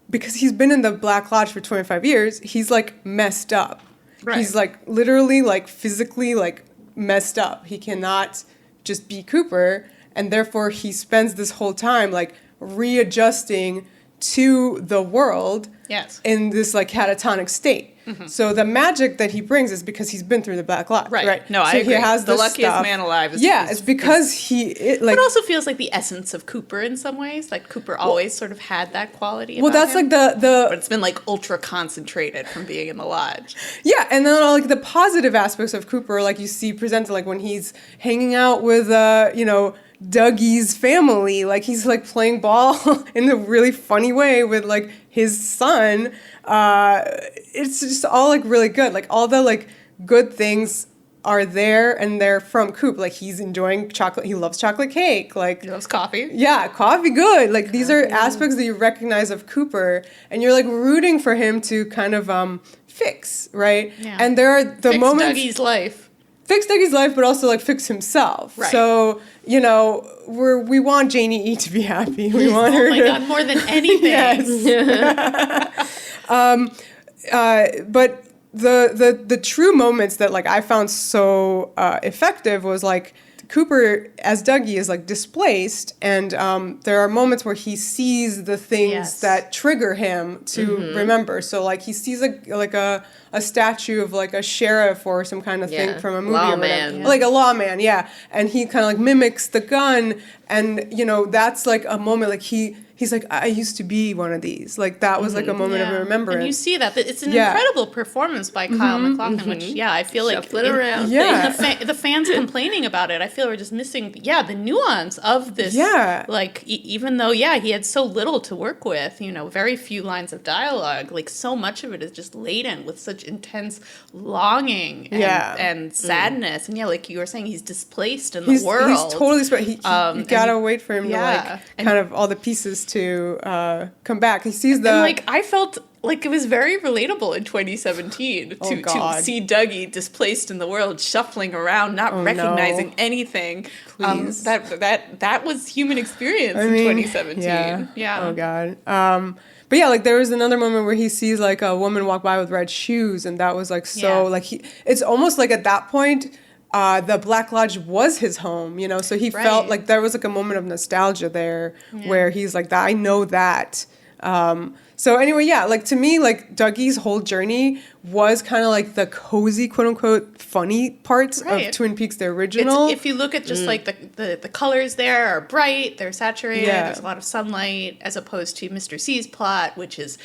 because he's been in the Black Lodge for 25 years, he's like messed up. Right. He's like literally like physically like messed up. He cannot just be Cooper, and therefore he spends this whole time like readjusting to the world in this like catatonic state. Mm-hmm. So the magic that he brings is because he's been through the Black Lodge, right? No, so I agree. He has the luckiest stuff. Man alive. It's because it also feels like the essence of Cooper in some ways. Like Cooper always sort of had that quality. Well, that's him. like the. But it's been like ultra concentrated from being in the lodge. Yeah, and then like the positive aspects of Cooper, like you see presented, like when he's hanging out with Dougie's family, like he's like playing ball in a really funny way with like his son. It's just all like really good. Like all the like good things are there, and they're from Coop. Like he's enjoying chocolate. He loves chocolate cake. Like he loves coffee. Yeah, coffee good. Like these are aspects that you recognize of Cooper, and you're like rooting for him to kind of fix, right? Yeah. And there are the moments. Fix Dougie's life, but also like fix himself. Right. So, we want Janie E to be happy. We want her to... God, more than anything. Yes. But the true moments that like I found so effective was like Cooper as Dougie is like displaced, and there are moments where he sees the things that trigger him to remember. So like he sees a statue of like a sheriff or some kind of thing from a movie lawman. Like a lawman, and he kind of like mimics the gun, and that's like a moment like he's like, I used to be one of these. Like that was like a moment of remembrance. And you see that it's an incredible performance by Kyle MacLachlan, which I feel like around. The fans complaining about it, I feel we're just missing the nuance of this. Like even though he had so little to work with, very few lines of dialogue, like so much of it is just laden with such intense longing and sadness. And like you were saying, he's displaced in the world. He's totally you gotta wait for him to like kind of all the pieces to come back. He sees the... And like I felt like it was very relatable in 2017 to see Dougie displaced in the world, shuffling around, not recognizing anything. Please. That was human experience in 2017. Yeah. Oh God. But like there was another moment where he sees like a woman walk by with red shoes, and that was like so like it's almost like at that point the Black Lodge was his home, so he felt like there was like a moment of nostalgia there where he's like, I know that. So anyway, like to me, like Dougie's whole journey was kind of like the cozy, quote unquote, funny parts of Twin Peaks, the original. If you look at just like the colors there are bright, they're saturated, there's a lot of sunlight, as opposed to Mr. C's plot, which is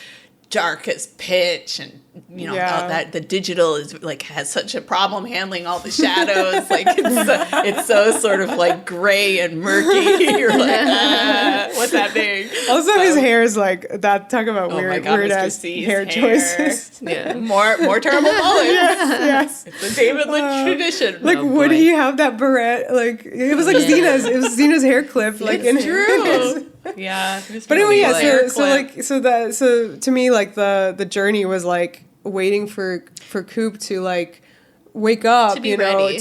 dark as pitch, and that the digital is like has such a problem handling all the shadows. Like it's so sort of like gray and murky. You're like, what's happening? Also, his hair is like that. Talk about weird Mr. ass C's hair choices. Yeah. More terrible mullets. Yes. It's the David Lynch tradition. Like, would he have that beret? Like, it was like Xena's. It was Xena's hair clip. Like, It's true. Yeah. But anyway, yeah. Hair So to me, like the journey was like waiting for Coop to like wake up, To be ready.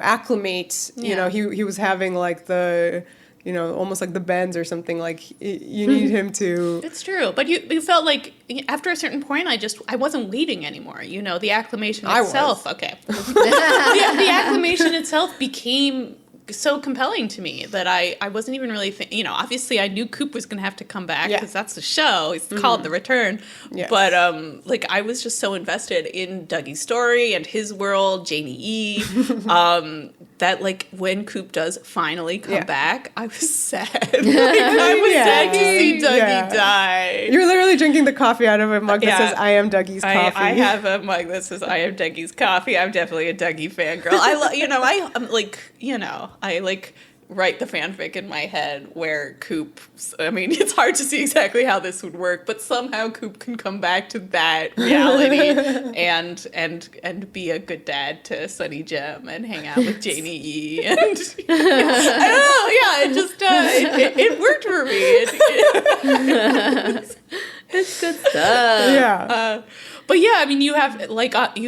acclimate. Yeah. He was having like the, almost like the bends or something. Like you need him to. It's true, but you felt like after a certain point, I wasn't waiting anymore. The acclimation itself. Okay. The acclimation itself became so compelling to me that I wasn't even really obviously I knew Coop was going to have to come back because that's the show. It's called The Return. Yes. But I was just so invested in Dougie's story and his world, Janie E. That like when Coop does finally come back, I was sad. I was sad to see Dougie die. You're literally drinking the coffee out of a mug that says "I am Dougie's coffee." I have a mug that says "I am Dougie's coffee." I'm definitely a Dougie fangirl. I write the fanfic in my head where Coop, it's hard to see exactly how this would work, but somehow Coop can come back to that reality and be a good dad to Sunny Gem and hang out with Janie E. And I don't know, it worked for me. It's good stuff. Yeah. But yeah, you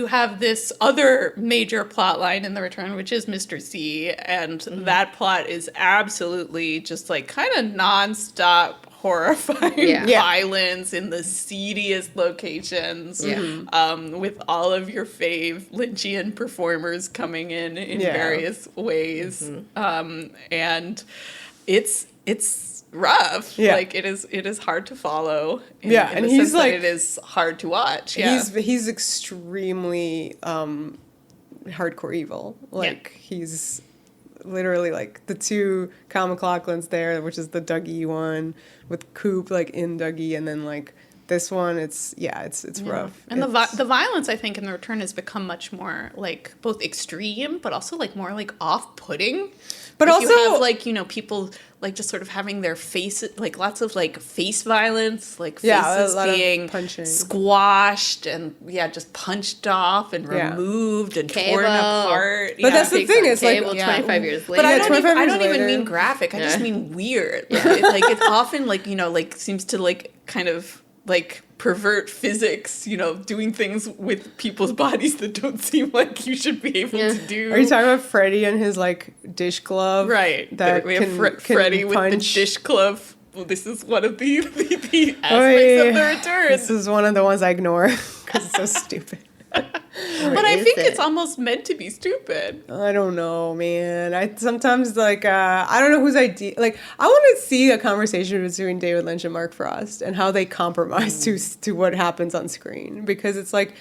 have this other major plot line in The Return, which is Mr. C, and that plot is absolutely just like kind of nonstop horrifying violence in the seediest locations, with all of your fave Lynchian performers coming in various ways, and it's rough. Yeah. Like it is hard to follow. And he's like, it is hard to watch. Yeah. He's extremely hardcore evil. Like he's literally like the two Kyle MacLachlan's there, which is the Dougie one with Coop like in Dougie, and then like this one, it's rough. And the violence, I think, in The Return has become much more like both extreme, but also like more like off-putting. But like, also, you have like people like just sort of having their faces, like lots of like face violence, like faces being squashed and just punched off and removed and torn apart. But that's the thing. It's like 25 years later. But I don't even mean graphic. I just mean weird. It's often like like seems to like kind of like pervert physics, doing things with people's bodies that don't seem like you should be able to do. Are you talking about Freddy and his like dish glove? Right. That we have Freddy with the dish glove. Well, this is one of the aspects of The Return. This is one of the ones I ignore because it's so stupid. But I think it's almost meant to be stupid. I don't know, man. I sometimes like I don't know whose idea. Like I want to see a conversation between David Lynch and Mark Frost and how they compromise to what happens on screen, because it's like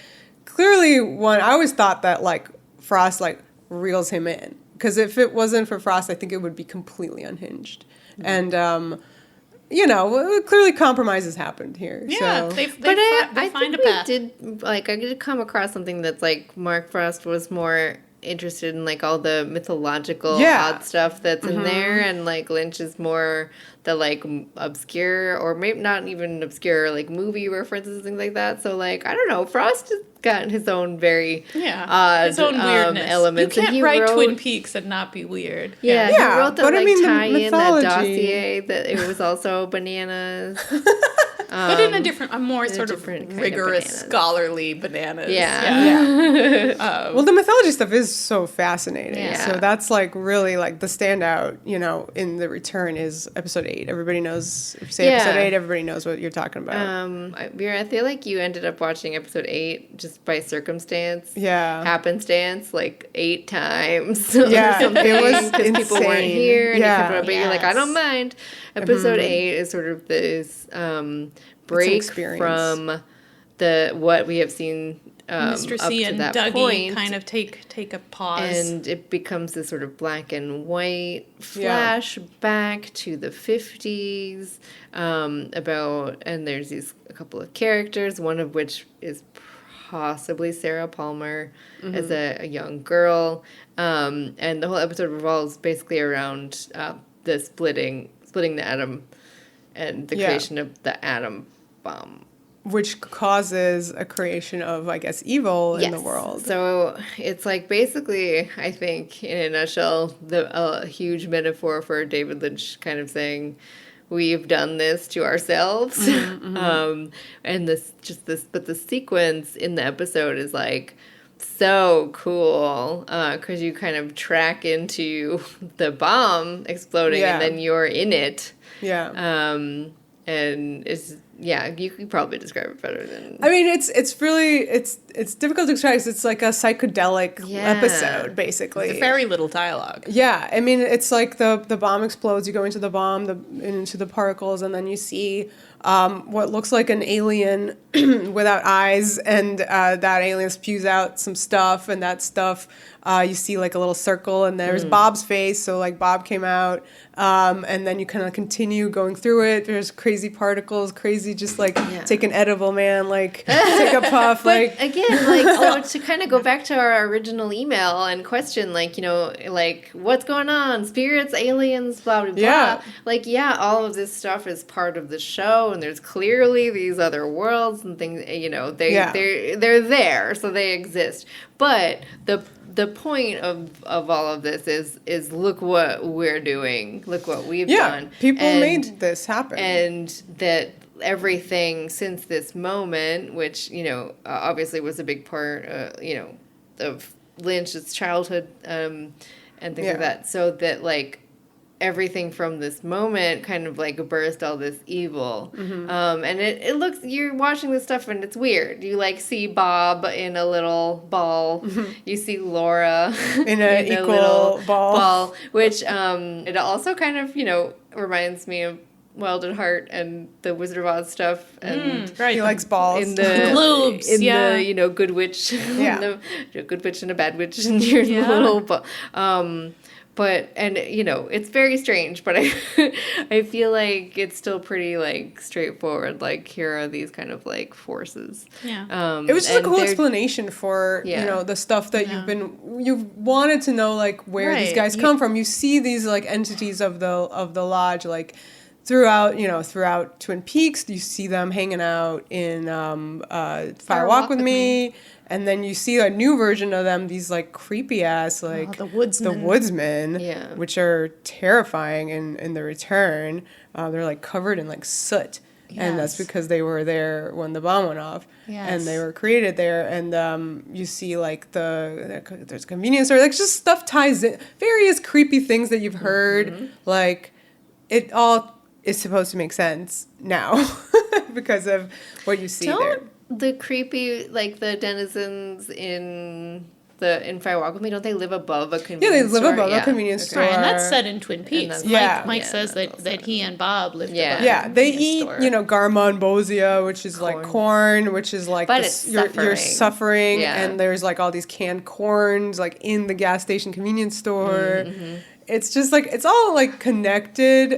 clearly one. I always thought that like Frost like reels him in, because if it wasn't for Frost, I think it would be completely unhinged. And clearly compromises happened here. Yeah, so. they I find think a path. I did come across something that's like Mark Frost was more interested in like all the mythological odd stuff that's in there, and like Lynch is more the like obscure, or maybe not even obscure, like movie references and things like that. So like I don't know, Frost has got his own very odd his own weirdness. Elements. You can't and he wrote, Twin Twin Peaks and not be weird. Yeah, he wrote that but like I mean, tie-in, that dossier that it was also bananas. But in a more sort of rigorous, scholarly bananas. Yeah. Well, the mythology stuff is so fascinating. Yeah. So that's like really like the standout, in The Return is episode 8. Everybody knows, if you say episode 8, everybody knows what you're talking about. Vera, I feel like you ended up watching episode 8 just by circumstance. Yeah. Happenstance, like 8 times. Yeah. It was because people weren't insane. here. And Yeah. but you're like, I don't mind. Episode 8 is sort of this break from what we have seen Mr. up C to and that Dougie point. kind of take a pause. And it becomes this sort of black and white Yeah. flashback to the 50s and there's a couple of characters, one of which is possibly Sarah Palmer as a young girl. And the whole episode revolves basically around the splitting the atom and the creation of the atom bomb. Which causes a creation of, I guess, evil in the world. So it's like basically, I think, in a nutshell, a huge metaphor for David Lynch kind of saying, we've done this to ourselves. And but the sequence in the episode is like so cool because you kind of track into the bomb exploding and then you're in it. Yeah. And it's, you could probably describe it better than... I mean, it's really, it's difficult to describe. It's like a psychedelic episode, basically. It's very little dialogue. Yeah, I mean, it's like the bomb explodes, you go into the bomb, into the particles, and then you see what looks like an alien without eyes, and that alien spews out some stuff, and that stuff, you see like a little circle, and there's Bob's face, so like Bob came out, and then you kind of continue going through it. There's crazy particles, crazy just like take an edible, man, like take a puff. But like again, like, so to kind of go back to our original email and question, like, like, what's going on? Spirits, aliens, blah, blah, blah. Yeah. Like, all of this stuff is part of the show, and there's clearly these other worlds and things, they're there, so they exist. But the point of all of this is look what we're doing, look what we've done. People made this happen. And that everything since this moment, which, obviously was a big part, of Lynch's childhood and things like that. So that, like, everything from this moment kind of, like, burst all this evil. And it looks, you're watching this stuff and it's weird. You, like, see Bob in a little ball. You see Laura in an equal little ball. Which, it also kind of, reminds me of Wild at Heart and the Wizard of Oz stuff, and he likes balls in the globes, in the Good Witch, the Good Witch and a Bad Witch, and your little, but it's very strange, but I feel like it's still pretty like straightforward. Like, here are these kind of like forces. It was just a cool explanation for the stuff that you've wanted to know, like where these guys come from. You see these like entities of the lodge, like throughout Twin Peaks. You see them hanging out in Fire Walk with Me. And then you see a new version of them, these like creepy ass like the woodsmen, which are terrifying in the return. They're like covered in like soot, and that's because they were there when the bomb went off, and they were created there. And you see like there's a convenience store, like just stuff ties in various creepy things that you've heard. Like it all is supposed to make sense now because of what you see there. The creepy, like the denizens in Fire Walk with Me, don't they live above a convenience store? Yeah, they live above a convenience store. Right, and that's set in Twin Peaks. Mike says that he and Bob lived above they eat, garmonbosia, which is like corn, which is like you're suffering, and there's like all these canned corns like in the gas station convenience store. It's just like it's all like connected.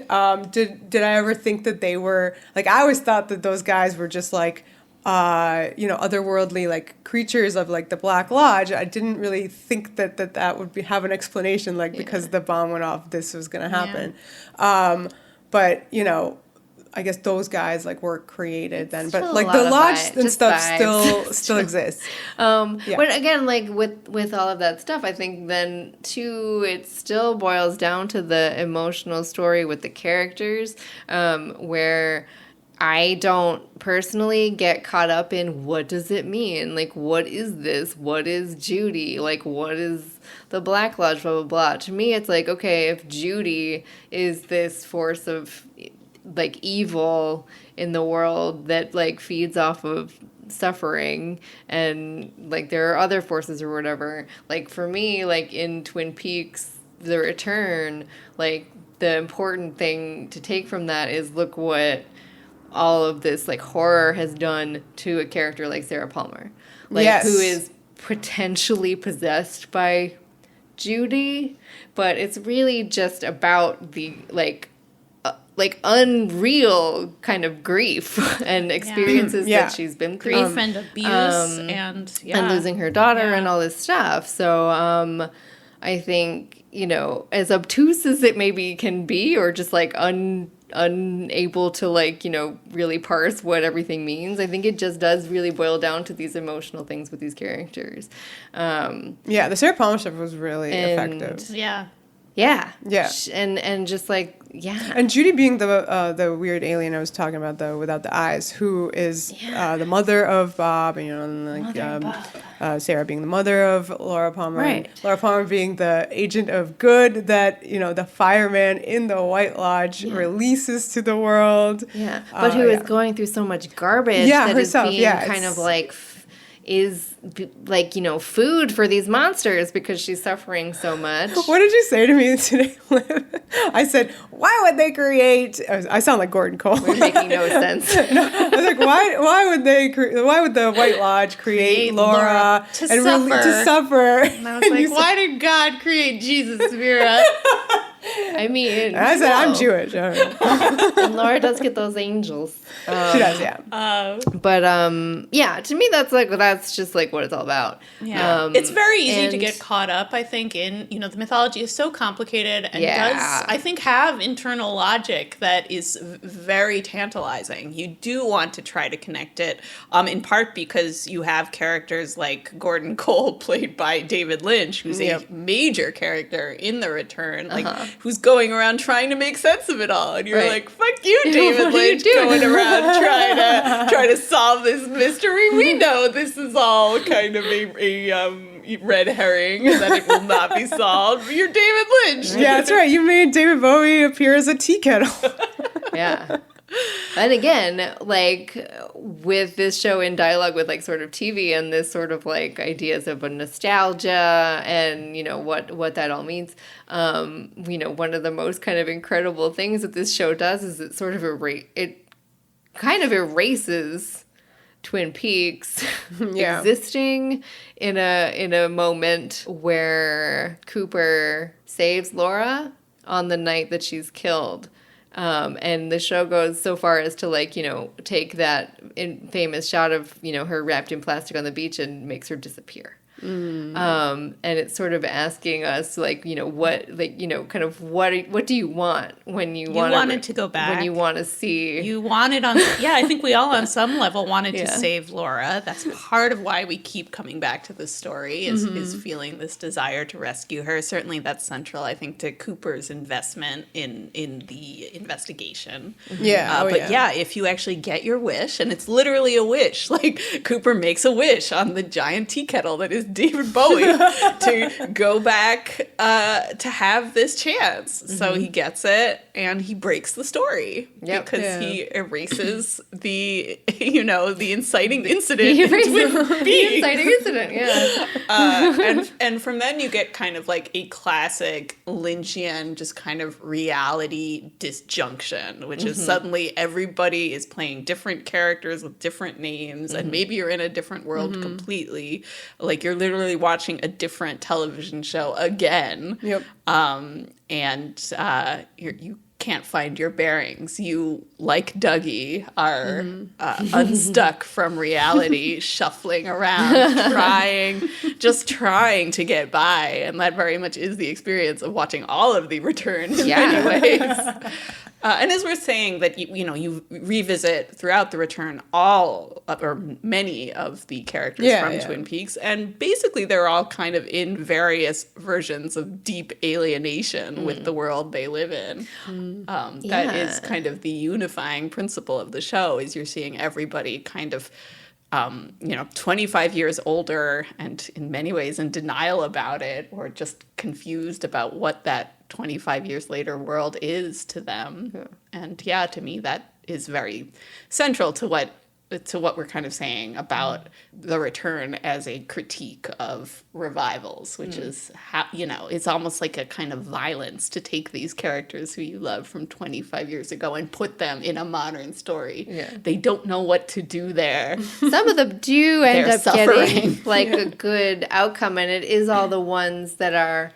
Did I ever think that they were like, I always thought that those guys were just like otherworldly like creatures of like the Black Lodge. I didn't really think that would have an explanation, like because the bomb went off, this was gonna happen. But I guess those guys like were created then, but like the lodge and stuff still exists. But again, like with all of that stuff, I think then too, it still boils down to the emotional story with the characters, where I don't personally get caught up in what does it mean? Like, what is this? What is Judy? Like, what is the Black Lodge? Blah, blah, blah. To me, it's like, okay, if Judy is this force of, like, evil in the world that, like, feeds off of suffering and, like, there are other forces or whatever. Like, for me, like, in Twin Peaks, The Return, like, the important thing to take from that is look what all of this like horror has done to a character like Sarah Palmer, like Yes. who is potentially possessed by Judy, but it's really just about the like unreal kind of grief and experiences Yeah. that she's been through. Grief and abuse and losing her daughter Yeah. and all this stuff. So I think, you know, as obtuse as it maybe can be, or just like unable to like, you know, really parse what everything means, I think it just does really boil down to these emotional things with these characters. Yeah, the Sarah Palmer stuff was really effective. Yeah. Yeah. Yeah. And just like, yeah. And Judy being the weird alien I was talking about, though, without the eyes, who is the mother of Bob, and, you know, and like Sarah being the mother of Laura Palmer, Right. and Laura Palmer being the agent of good that, you know, the fireman in the White Lodge releases to the world. Yeah. But who is going through so much garbage that herself, is being kind of like like, you know, food for these monsters because she's suffering so much. What did you say to me today, Liv? I said, why would they create... I sound like Gordon Cole. We're making no sense. I was like, why would the White Lodge create Laura to and suffer? to suffer? And I was like, why did God create Jesus, Vera? I mean... And I said, I'm Jewish. All right. And Laura does get those angels. She does, yeah. But, yeah, to me, that's just, like, what it's all about. Yeah. It's very easy to and- get caught up, I think, in, you know, the mythology is so complicated and Yeah. does, I think, have internal logic that is very tantalizing. You do want to try to connect it, in part because you have characters like Gordon Cole, played by David Lynch, who's a major character in The Return, like, who's going around trying to make sense of it all. And you're Right. like, fuck you, David What are you Lynch, doing? going around trying to solve this mystery. We know this is all kind of a red herring and that it will not be solved. You're David Lynch. Yeah, that's right. You made David Bowie appear as a tea kettle. Yeah. And again, like with this show in dialogue with like sort of TV and this sort of like ideas of a nostalgia and, you know, what that all means. You know, one of the most kind of incredible things that this show does is it sort of kind of erases Twin Peaks existing in a moment where Cooper saves Laura on the night that she's killed. And the show goes so far as to, like, you know, take that famous shot of, you know, her wrapped in plastic on the beach and makes her disappear. And it's sort of asking us, like, you know, what, like, you know, kind of what do you want when you wanted to go back? when you want to see? You wanted I think we all on some level wanted to save Laura. That's part of why we keep coming back to this story is feeling this desire to rescue her. Certainly that's central, I think, to Cooper's investment in the investigation. Yeah. But if you actually get your wish, and it's literally a wish, like Cooper makes a wish on the giant tea kettle that is David Bowie to go back to have this chance. So he gets it and he breaks the story because he erases the inciting incident. The inciting incident, And from then you get kind of like a classic Lynchian just kind of reality disjunction, which is suddenly everybody is playing different characters with different names, and maybe you're in a different world completely. Like you're literally watching a different television show again. Yep. And you can't find your bearings. You, like Dougie, are unstuck from reality, shuffling around, trying to get by. And that very much is the experience of watching all of The Return in many ways. And as we're saying that, you revisit throughout The Return many of the characters from Twin Peaks, and basically they're all kind of in various versions of deep alienation with the world they live in. That is kind of the unifying principle of the show, is you're seeing everybody kind of 25 years older and in many ways in denial about it, or just confused about what that 25 years later world is to them. And to me, that is very central to what to what we're kind of saying about the return as a critique of revivals, which is how, it's almost like a kind of violence to take these characters who you love from 25 years ago and put them in a modern story. Yeah. They don't know what to do there. Some of them do end They're up suffering. getting like a good outcome, and it is all the ones that are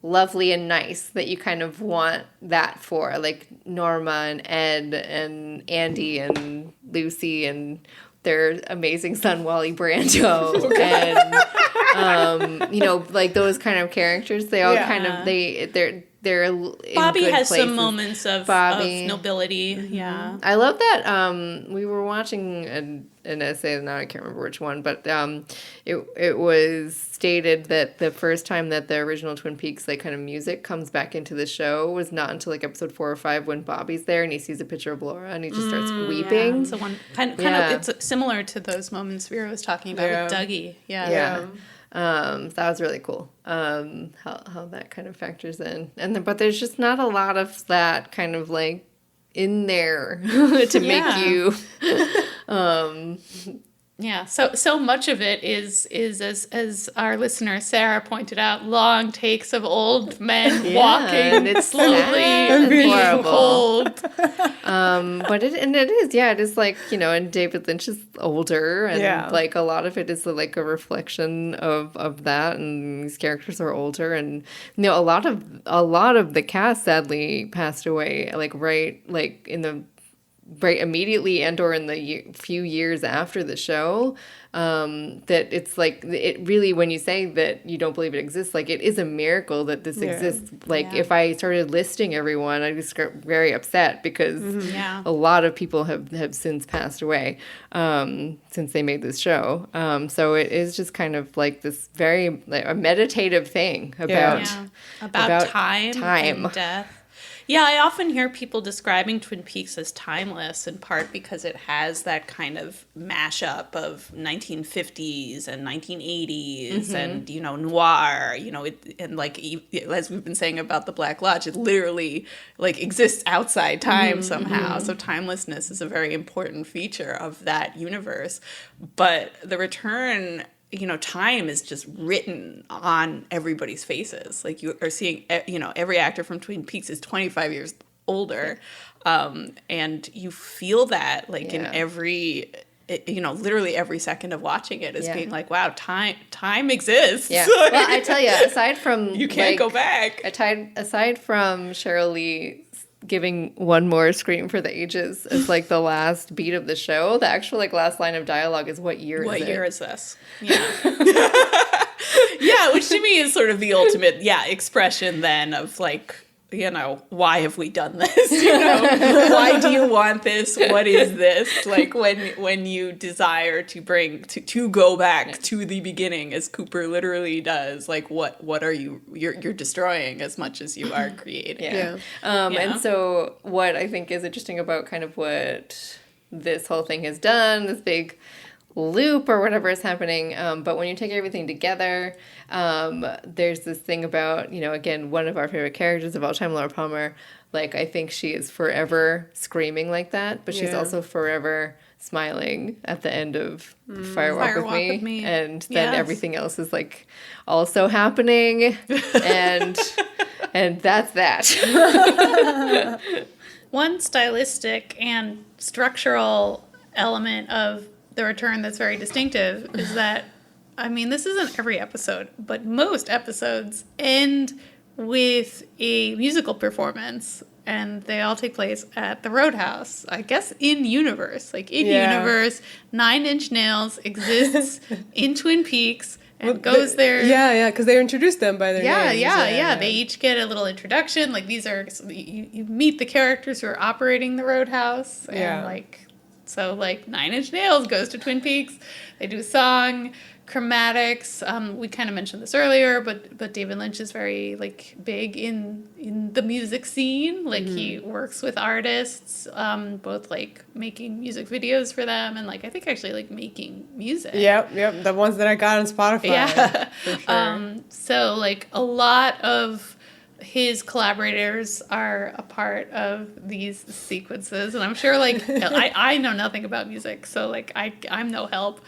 lovely and nice that you kind of want that for, like Norma and Ed and Andy and Lucy and their amazing son Wally Brando and like those kind of characters. They all kind of they're in Bobby good has places. some moments of nobility. Mm-hmm. Yeah. I love that. We were watching an essay, now I can't remember which one, but it was stated that the first time that the original Twin Peaks like kind of music comes back into the show was not until like episode 4 or 5 when Bobby's there and he sees a picture of Laura and he just starts weeping. Yeah. So one kind of it's similar to those moments Vera was talking about with Dougie. Yeah. That was really cool. How that kind of factors in, but there's just not a lot of that kind of like in there to make you. Yeah, so much of it is as our listener Sarah pointed out, long takes of old men walking it's slowly sad. and being Horrible. cold. But it is like, and David Lynch is older and like a lot of it is like a reflection of that, and these characters are older, and a lot of the cast sadly passed away right immediately and or in the few years after the show, that it's like it really, when you say that you don't believe it exists, like it is a miracle that this exists. Like if I started listing everyone, I'd just get very upset because a lot of people have since passed away since they made this show. So it is just kind of like this very a meditative thing about time and death. Yeah, I often hear people describing Twin Peaks as timeless, in part because it has that kind of mashup of 1950s and 1980s and, noir, and like, as we've been saying about the Black Lodge, it literally like exists outside time somehow. So timelessness is a very important feature of that universe. But the return, time is just written on everybody's faces. Like you are seeing, every actor from Twin Peaks is 25 years older. And you feel that like in every, literally every second of watching it is being like, wow, time exists. Yeah. Well, I tell you, aside from you can't go back. Aside from Cheryl Lee giving one more scream for the ages as like the last beat of the show, the actual like last line of dialogue is what year is this? Yeah. Yeah, which to me is sort of the ultimate expression then of like, why have we done this? Why do you want this? What is this? Like when you desire to bring to go back to the beginning, as Cooper literally does, like what are you're destroying as much as you are creating. And so what I think is interesting about kind of what this whole thing has done, this big loop or whatever is happening, but when you take everything together, there's this thing about, again, one of our favorite characters of all time, Laura Palmer, like I think she is forever screaming like that, but she's also forever smiling at the end of Firewalk with Me, and then everything else is like also happening, and that's that. One stylistic and structural element of the return that's very distinctive is that, this isn't every episode, but most episodes end with a musical performance, and they all take place at the Roadhouse. I guess in universe, universe, 9 Inch Nails exists in Twin Peaks and goes there. Yeah, because they introduced them by their names. Yeah. They each get a little introduction. Like these are you meet the characters who are operating the Roadhouse, and So, 9 Inch Nails goes to Twin Peaks. They do a song, Chromatics. We kind of mentioned this earlier, but David Lynch is very, big in the music scene. He works with artists, both, making music videos for them and, I think actually, making music. Yep. The ones that I got on Spotify. Yeah. For sure. So, a lot of his collaborators are a part of these sequences, and I'm sure like I know nothing about music, so like I'm no help.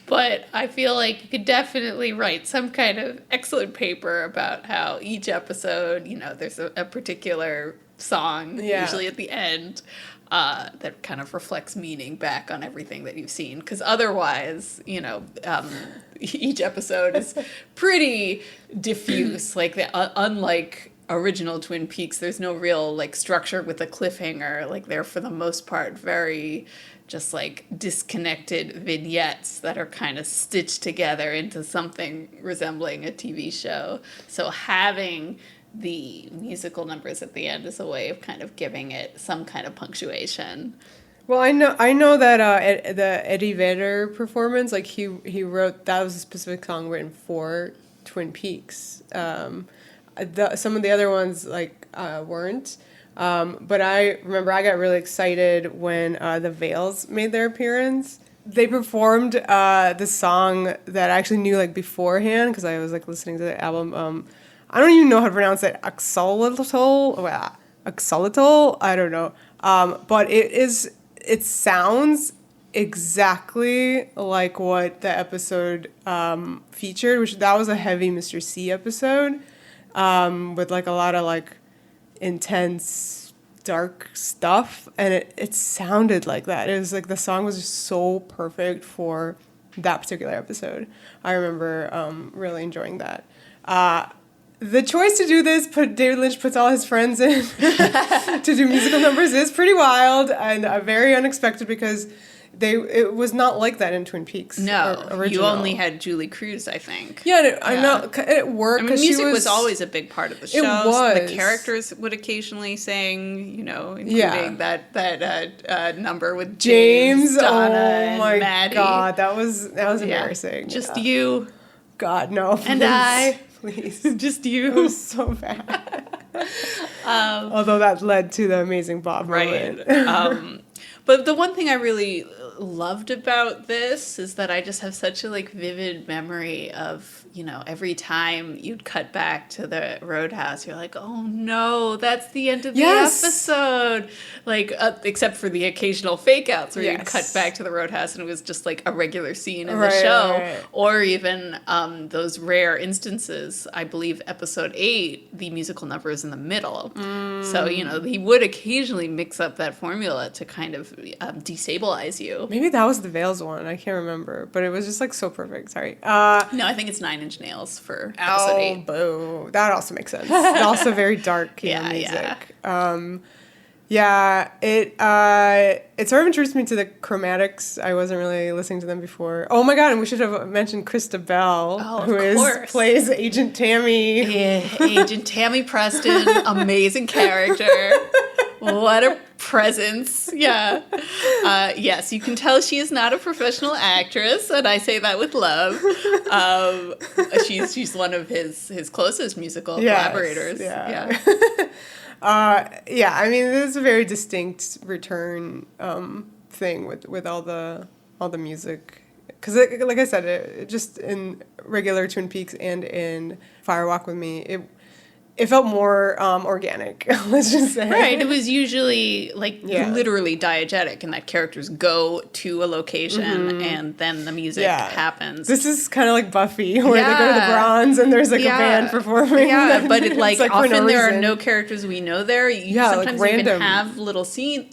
But I feel like you could definitely write some kind of excellent paper about how each episode, there's a particular song, usually at the end, that kind of reflects meaning back on everything that you've seen. Because otherwise, each episode is pretty diffuse. Like, unlike original Twin Peaks, there's no real, like, structure with a cliffhanger. Like, they're, for the most part, very just like disconnected vignettes that are kind of stitched together into something resembling a TV show. So having the musical numbers at the end is a way of kind of giving it some kind of punctuation. Well, I know that the Eddie Vedder performance, like he wrote, that was a specific song written for Twin Peaks. Some of the other ones weren't. But I remember I got really excited when the Veils made their appearance. They performed the song that I actually knew like beforehand because I was like listening to the album. I don't even know how to pronounce it. Axolotl. I don't know. But it sounds exactly like what the episode featured, which that was a heavy Mr. C episode with like a lot of like intense dark stuff, and it sounded like that. It was like the song was just so perfect for that particular episode. I remember really enjoying that. The choice to do this, David Lynch puts all his friends in to do musical numbers, is pretty wild and very unexpected because it was not like that in Twin Peaks. No, original. You only had Julie Cruz, I think. Yeah, I know it worked. I mean, music was always a big part of the show. It was. The characters would occasionally sing, including that number with James, Donna, and Maddie. God, that was embarrassing. Just you. God, no. Please. And I. Please. Just you. It was so bad. Although that led to the amazing Bob moment. But the one thing I really loved about this is that I just have such a vivid memory of, every time you'd cut back to the Roadhouse, you're like, oh no, that's the end of the episode. Except for the occasional fake outs where you'd cut back to the Roadhouse and it was just like a regular scene in the show. Right. Or even those rare instances, I believe episode 8, the musical number is in the middle. So, he would occasionally mix up that formula to kind of destabilize you. Maybe that was the Veils one. I can't remember. But it was just so perfect. Sorry. No, I think it's 9 Inch Nails for episode 8. Boo. That also makes sense. Also very dark music. It sort of introduced me to the Chromatics. I wasn't really listening to them before. Oh my god, and we should have mentioned Krista Bell, plays Agent Tammy. Yeah, Agent Tammy Preston, amazing character. What a presence. Yeah. Yes, you can tell she is not a professional actress, and I say that with love. She's one of his closest musical collaborators. Yeah. I mean, this is a very distinct return thing with all the music. Because, like I said, it just in regular Twin Peaks and in Fire Walk with Me, it felt more organic, let's just say. Right. It was usually literally diegetic in that characters go to a location and then the music happens. This is kind of like Buffy where they go to the Bronze and there's a band performing. Yeah, but often there are no characters we know there. You sometimes even have little scenes,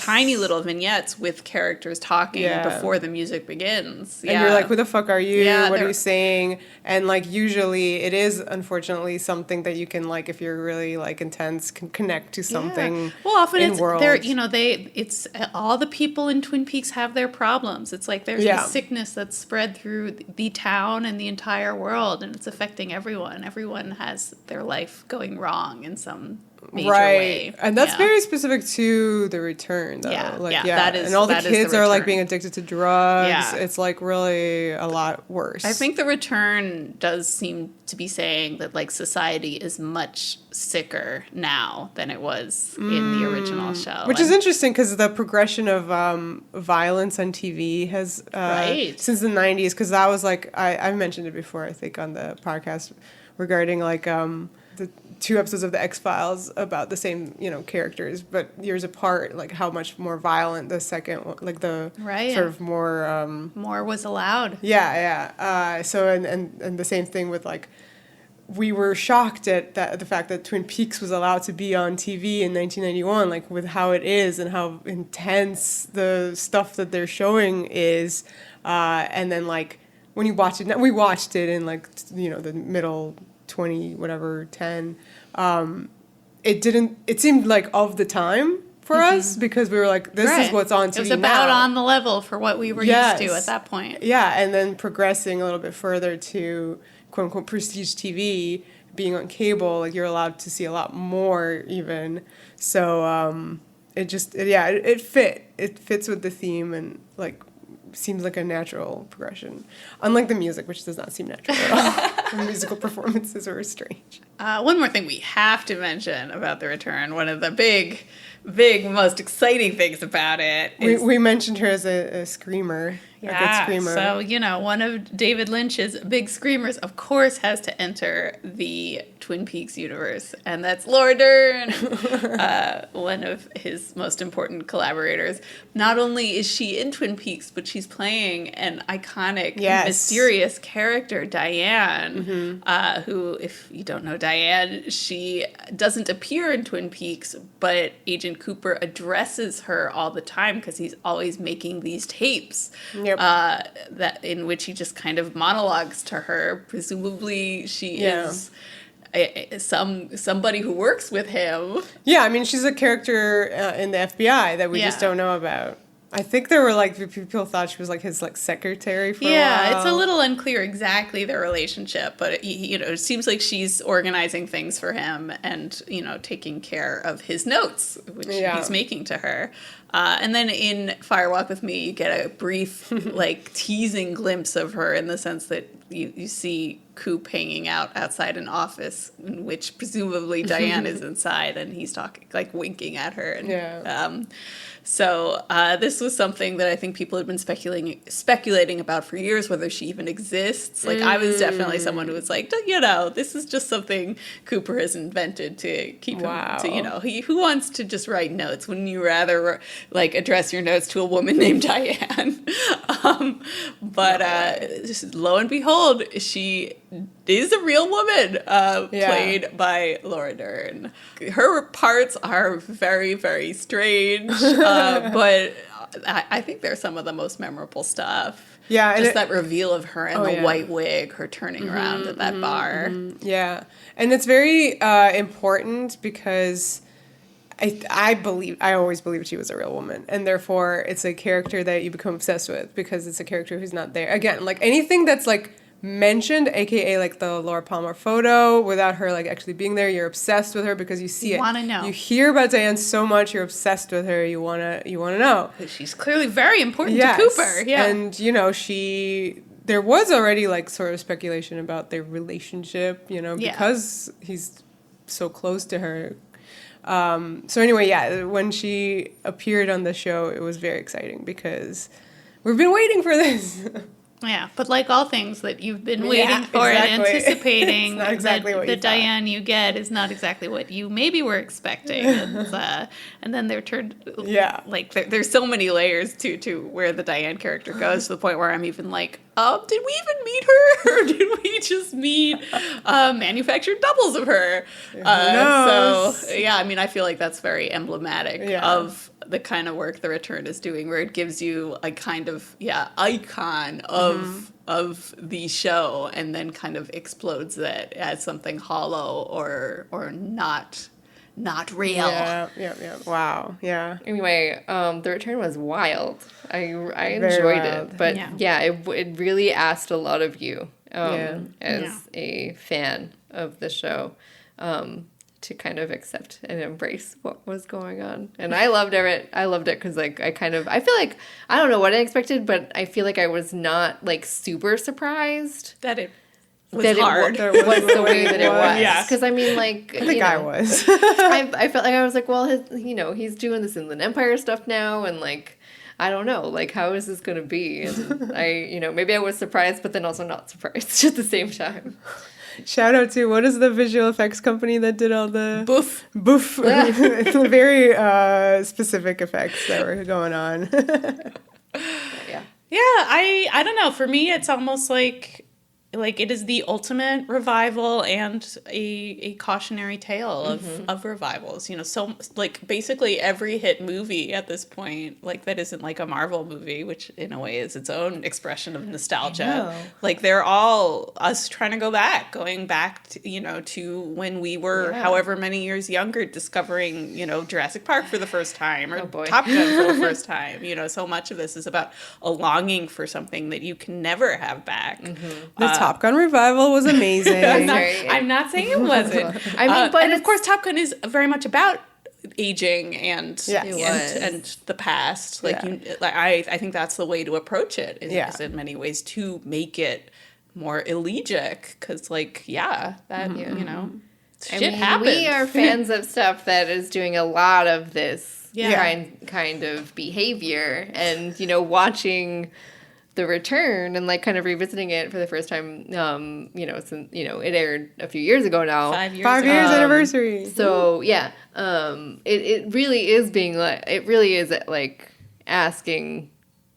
tiny little vignettes with characters talking before the music begins. And you're like, who the fuck are you? What are you saying? And usually it is unfortunately something that you can if you're really intense can connect to something. Well, often it's world. It's all the people in Twin Peaks have their problems. It's like there's this sickness that's spread through the town and the entire world, and it's affecting everyone. Everyone has their life going wrong in some major way. And that's very specific to The Return, though. That is. And all the kids are being addicted to drugs. Yeah. It's really a lot worse. I think The Return does seem to be saying that society is much sicker now than it was in the original show. Which is interesting because the progression of violence on TV has since the 90s, because that was I've mentioned it before, I think, on the podcast regarding the 2 episodes of the X-Files about the same, characters, but years apart, like how much more violent the second one, like the Right. sort of more More was allowed. so and the same thing with like, we were shocked at the fact that Twin Peaks was allowed to be on TV in 1991, like with how it is and how intense the stuff that they're showing is, and then like when you watch it, we watched it in like the middle 20 whatever 10, it seemed like of the time for us, because we were like, this is what's on TV now. It was about on the level for what we were used to at that point. Yeah, and then progressing a little bit further to quote unquote prestige TV, being on cable, like you're allowed to see a lot more even. So it fits with the theme, and like seems like a natural progression. Unlike the music, which does not seem natural at all. The musical performances are strange. One more thing we have to mention about The Return, one of the big, most exciting things about it is... We mentioned her as a screamer. Yeah, a good screamer. So, one of David Lynch's big screamers, of course, has to enter the Twin Peaks universe, and that's Laura Dern, one of his most important collaborators. Not only is she in Twin Peaks, but she's playing an iconic, mysterious character, Diane, who, if you don't know Diane, she doesn't appear in Twin Peaks, but Agent Cooper addresses her all the time because he's always making these tapes. Yep. That in which he just kind of monologues to her. Presumably, she is somebody who works with him. Yeah, I mean, she's a character in the FBI that we just don't know about. I think there were like people thought she was like his like secretary for a while. Yeah, it's a little unclear exactly their relationship, but it seems like she's organizing things for him and taking care of his notes, which he's making to her. And then in Fire Walk with Me, you get a brief like teasing glimpse of her in the sense that you see Coop hanging out outside an office in which presumably Diane is inside, and he's talking like winking at her. And, so this was something that I think people had been speculating about for years, whether she even exists. Like I was definitely someone who was like, this is just something Cooper has invented to keep him. To, who wants to just write notes when you rather like address your notes to a woman named Diane? But lo and behold, she is a real woman, played by Laura Dern. Her parts are very, very strange, but I think they're some of the most memorable stuff. Yeah, just that reveal of her in the white wig, her turning around at that bar. Yeah, and it's very important because I always believed she was a real woman, and therefore it's a character that you become obsessed with because it's a character who's not there. Again, like anything that's like mentioned, aka like the Laura Palmer photo, without her like actually being there, you're obsessed with her because you see it. You want to know. You hear about Diane so much, you're obsessed with her. You wanna know. She's clearly very important to Cooper. Yeah, and there was already like sort of speculation about their relationship, because he's so close to her. So anyway, when she appeared on the show, it was very exciting because we've been waiting for this. Yeah, but like all things that you've been waiting for and anticipating, not exactly what the you Diane you get is not exactly what you maybe were expecting. And then they're turned... Like, there's so many layers to where the Diane character goes, to the point where I'm even like, did we even meet her? Or did we just meet manufactured doubles of her? I feel like that's very emblematic of the kind of work The Return is doing, where it gives you a kind of icon of the show, and then kind of explodes it as something hollow or not real. Yeah. Wow. Yeah. Anyway, The Return was wild. I enjoyed it, but it really asked a lot of you as a fan of the show. To kind of accept and embrace what was going on. And I loved it. I loved it because, like, I feel like, I don't know what I expected, but I feel like I was not, like, super surprised. That it was hard. It was the way that it was. Yeah. Because, I mean, like, I think I was. I felt like I was like, well, he's doing this Inland Empire stuff now, and, like, I don't know, like, how is this going to be? And maybe I was surprised, but then also not surprised at the same time. Shout out to, what is the visual effects company that did all the... Boof. Boof. It's very specific effects that were going on. Yeah. Yeah, I don't know. For me, it's almost like it is the ultimate revival and a cautionary tale of revivals. You know, so like basically every hit movie at this point, like that isn't like a Marvel movie, which in a way is its own expression of nostalgia. Like they're all us trying to going back to, you know, to when we were however many years younger, discovering, you know, Jurassic Park for the first time, or Top Gun for the first time. You know, so much of this is about a longing for something that you can never have back. The Top Gun revival was amazing. I'm not saying it wasn't. I mean, but and of course, Top Gun is very much about aging and Yes. and the past. Like I think that's the way to approach it. Is in many ways to make it more elegiac, because like you know, shit happens. We are fans of stuff that is doing a lot of this kind of behavior, and you know, watching The Return and like kind of revisiting it for the first time, you know, since, you know, it aired a few years ago now. 5 years. 5 years anniversary. So it really is being like, it really is like asking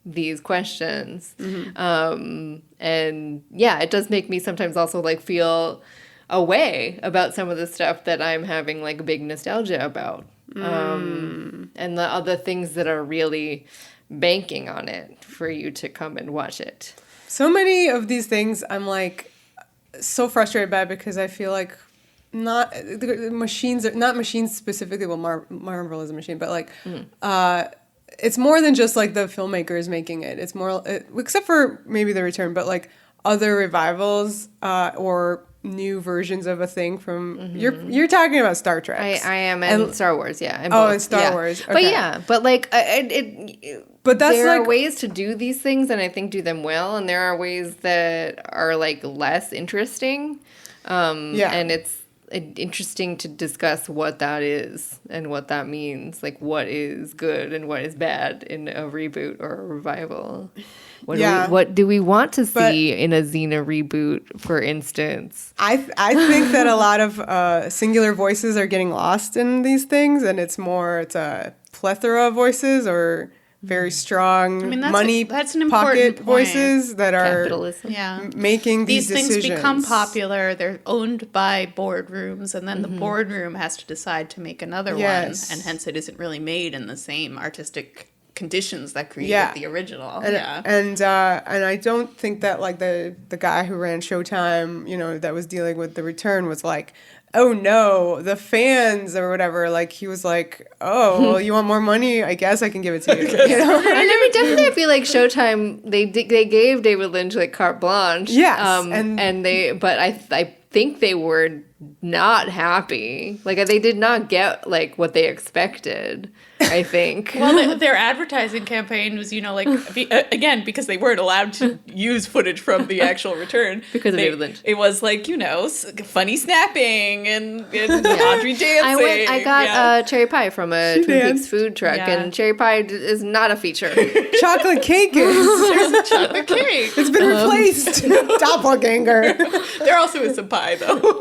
these questions. And it does make me sometimes also like feel a way about some of the stuff that I'm having like a big nostalgia about. And the other things that are really banking on it for you to come and watch it. So many of these things I'm like so frustrated by, because I feel like not machines specifically. Well, Marvel is a machine, but like it's more than just like the filmmakers making it. It's more, except for maybe The Return, but like other revivals or new versions of a thing from you're talking about Star Trek. I am, and Star Wars, and Star Wars. Okay. But like but that's there like, are ways to do these things, and I think do them well, and there are ways that are like less interesting. And it's interesting to discuss what that is and what that means, like what is good and what is bad in a reboot or a revival. What do we want to see in a Xena reboot, for instance? I think that a lot of singular voices are getting lost in these things, and it's a plethora of voices or very strong that's an pocket important voices that are making these decisions. Things become popular. They're owned by boardrooms, and then the boardroom has to decide to make another one, and hence it isn't really made in the same artistic conditions that created the original. And I don't think that like the guy who ran Showtime, you know, that was dealing with The Return was like, oh no, the fans or whatever. Like he was like, oh, well, you want more money? I guess I can give it to you. You know? And I mean, definitely, I feel like Showtime, they gave David Lynch like carte blanche. Yes, but I think they were not happy. Like they did not get like what they expected, I think. Well, their advertising campaign was, you know, like again, because they weren't allowed to use footage from the actual Return because of David Lynch. It was like, you know, funny snapping and Audrey dancing. I got cherry pie from a Twin Peaks food truck, and cherry pie is not a feature. Chocolate cake is. There's a chocolate cake. It's been replaced. Doppelganger. There also is some pie though.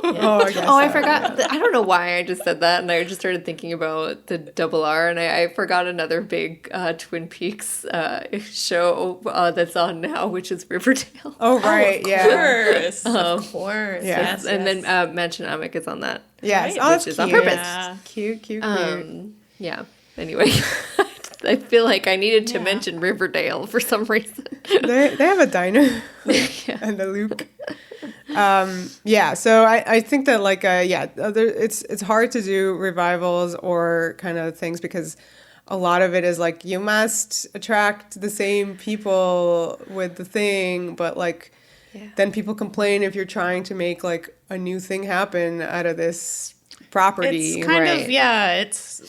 I forgot. I don't know why I just said that, and I just started thinking about the Double R, and I forgot another big Twin Peaks show that's on now, which is Riverdale. Oh, right, Of course. Yes. And then Mansionomic is on that. Yes, right? Which is on purpose. Yeah. Cute. Yeah. Anyway, I feel like I needed to mention Riverdale for some reason. They have a diner and a Luke. So I think that like it's hard to do revivals or kind of things because a lot of it is like you must attract the same people with the thing, but like then people complain if you're trying to make like a new thing happen out of this property. It's kind of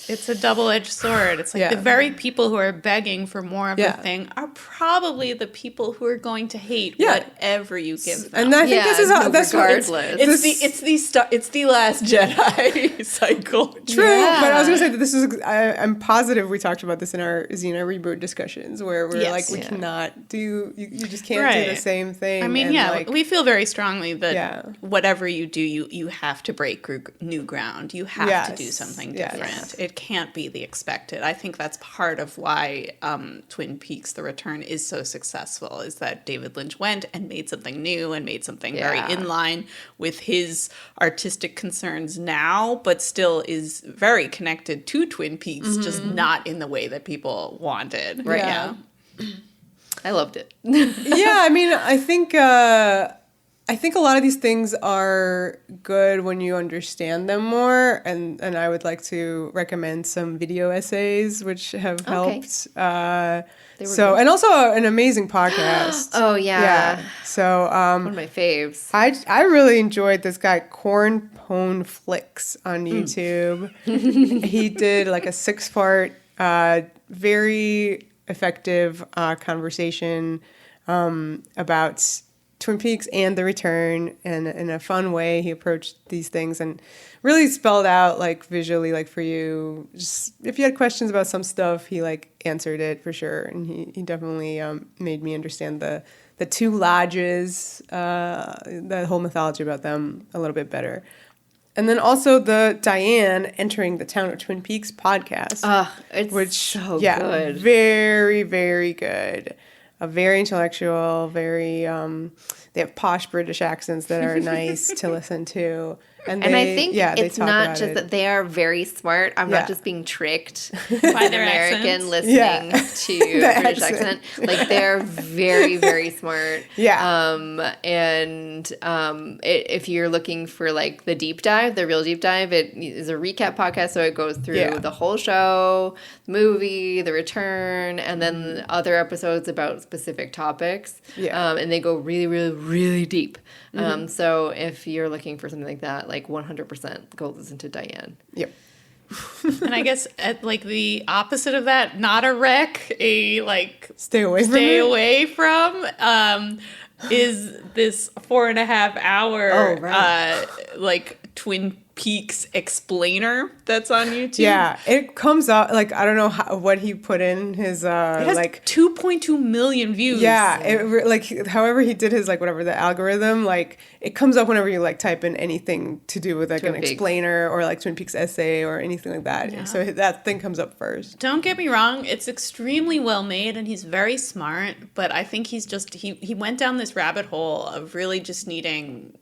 it's a double-edged sword. It's like the very people who are begging for more of a thing are probably the people who are going to hate whatever you give them. And I think this is regardless. It's the Last Jedi cycle. True, but I was gonna say that this is. I'm positive we talked about this in our Xena reboot discussions, where we're like, we cannot do. You just can't do the same thing. I mean, we feel very strongly that whatever you do, you have to break new ground. You have to do something different. Yes. It can't be the expected. I think that's part of why Twin Peaks: The Return is so successful, is that David Lynch went and made something new and made something very in line with his artistic concerns now, but still is very connected to Twin Peaks, just not in the way that people wanted. Right. Yeah. I loved it. Yeah, I mean, I think a lot of these things are good when you understand them more, and I would like to recommend some video essays which have helped. And also an amazing podcast. Oh yeah. So One of my faves. I really enjoyed this guy Corn Pone Flicks on YouTube. He did like a 6-part, very effective conversation about Twin Peaks and The Return, and in a fun way he approached these things and really spelled out like visually, like for you, just if you had questions about some stuff, he like answered it for sure, and he definitely made me understand the two lodges, the whole mythology about them a little bit better. And then also the Diane Entering the Town of Twin Peaks podcast. It's so good. Very, very good. Very intellectual, very, they have posh British accents that are nice to listen to. And I think it's not just that they are very smart. I'm not just being tricked by their American listening to British accent. Like they're very, very smart. Yeah. If you're looking for like the deep dive, the real deep dive, it is a recap podcast. So it goes through the whole show, the movie, The Return, and then other episodes about specific topics. Yeah. And they go really, really, really deep. So if you're looking for something like that, like 100% go listen to Diane. Yep. And I guess at like the opposite of that, not a wreck, a like Stay away from is this 4.5 hour Oh, right. like Twin Peaks explainer that's on YouTube. Yeah, it comes up like I don't know what he put in his it has like 2.2 million views. Yeah, like however he did his like whatever the algorithm, like it comes up whenever you like type in anything to do with like Twin an Peaks. Explainer or like Twin Peaks essay or anything like that. Yeah. So that thing comes up first. Don't get me wrong, it's extremely well made and he's very smart, but I think he's just he went down this rabbit hole of really just needing,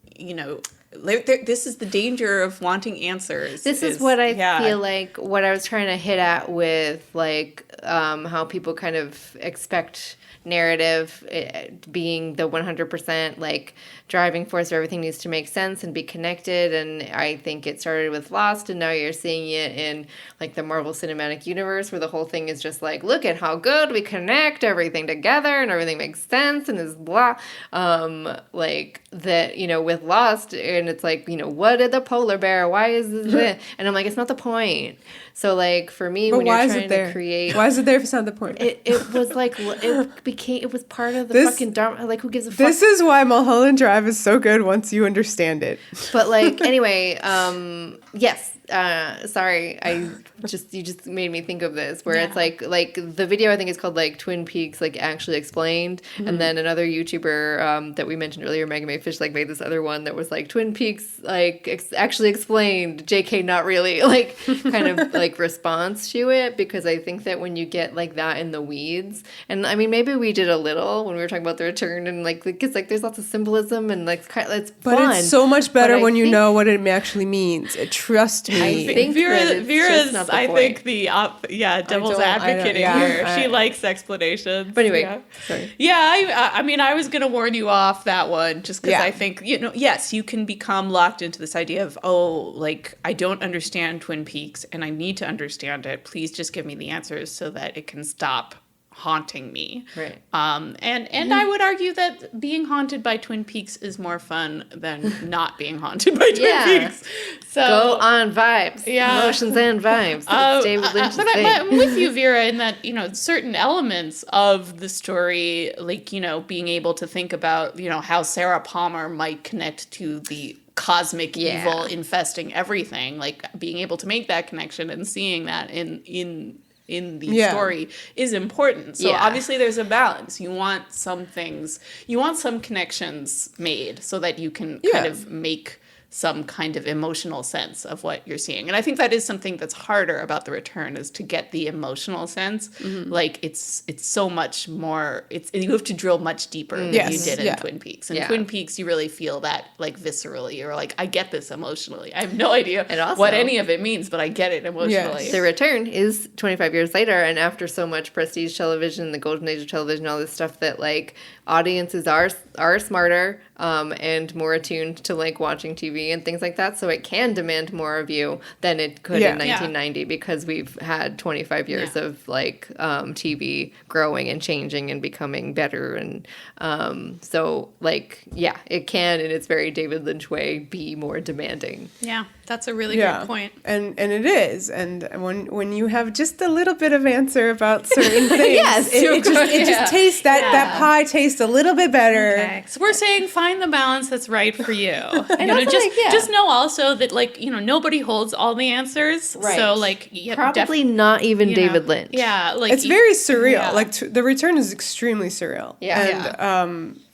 this is the danger of wanting answers. This is what I feel like what I was trying to hit at with like how people kind of expect narrative being the 100% like driving force where everything needs to make sense and be connected. And I think it started with Lost, and now you're seeing it in like the Marvel Cinematic Universe, where the whole thing is just like, look at how good we connect everything together and everything makes sense and is blah. Like that, with Lost, and it's like, what did the polar bear? Why is this? And I'm like, it's not the point. So like for me, But when why you're is trying it there? to create, Why is it there if it's not the point? it was like it was part of the This- fucking Dharma. Like who gives a fuck? This is why Mulholland Drive is so good once you understand it. But like anyway, yes. Sorry, you just made me think of this where it's like the video I think is called like Twin Peaks like Actually Explained, and then another YouTuber that we mentioned earlier, Megan May Fish, like made this other one that was like Twin Peaks like Actually Explained, JK not really, like kind of like response to it, because I think that when you get like that in the weeds, and I mean maybe we did a little when we were talking about The Return, and like because like there's lots of symbolism and like it's But fun. it's so much better But I when you think- know what it actually means. Trust me. I think that it's Vera's, just not the I point. think the devil's advocate here. She likes explanations. But anyway, Sorry. Yeah, I mean, I was going to warn you off that one just because Yeah. I think, yes, you can become locked into this idea of, like, I don't understand Twin Peaks and I need to understand it. Please just give me the answers so that it can stop haunting me. Right. And I would argue that being haunted by Twin Peaks is more fun than not being haunted by Twin Peaks. So Go on vibes. Yeah. Emotions and vibes. That's David Lynch's but thing. I'm with you, Vera, in that, certain elements of the story, like, being able to think about, how Sarah Palmer might connect to the cosmic evil infesting everything, like being able to make that connection and seeing that in in the story is important. So obviously there's a balance. You want some connections made so that you can kind of make some kind of emotional sense of what you're seeing. And I think that is something that's harder about The Return, is to get the emotional sense. Like it's so much more, you have to drill much deeper than you did in Twin Peaks. In Twin Peaks, you really feel that like viscerally. You're like, I get this emotionally. I have no idea what any of it means, but I get it emotionally. The Return is 25 years later, and after so much prestige television, the golden age of television, all this stuff that like audiences are smarter and more attuned to like watching TV and things like that, so it can demand more of you than it could in 1990 because we've had 25 years of like TV growing and changing and becoming better, and so like it can, in its very David Lynch way, be more demanding. Yeah, that's a really good point. And it is, and when you have just a little bit of answer about certain things, it just tastes that pie tastes a little bit better. Okay. So we're saying find the balance that's right for you. Just know also that like nobody holds all the ansers. Right. So like probably not even David Lynch. Yeah, like it's very surreal. Yeah. Like The Return is extremely surreal. Yeah.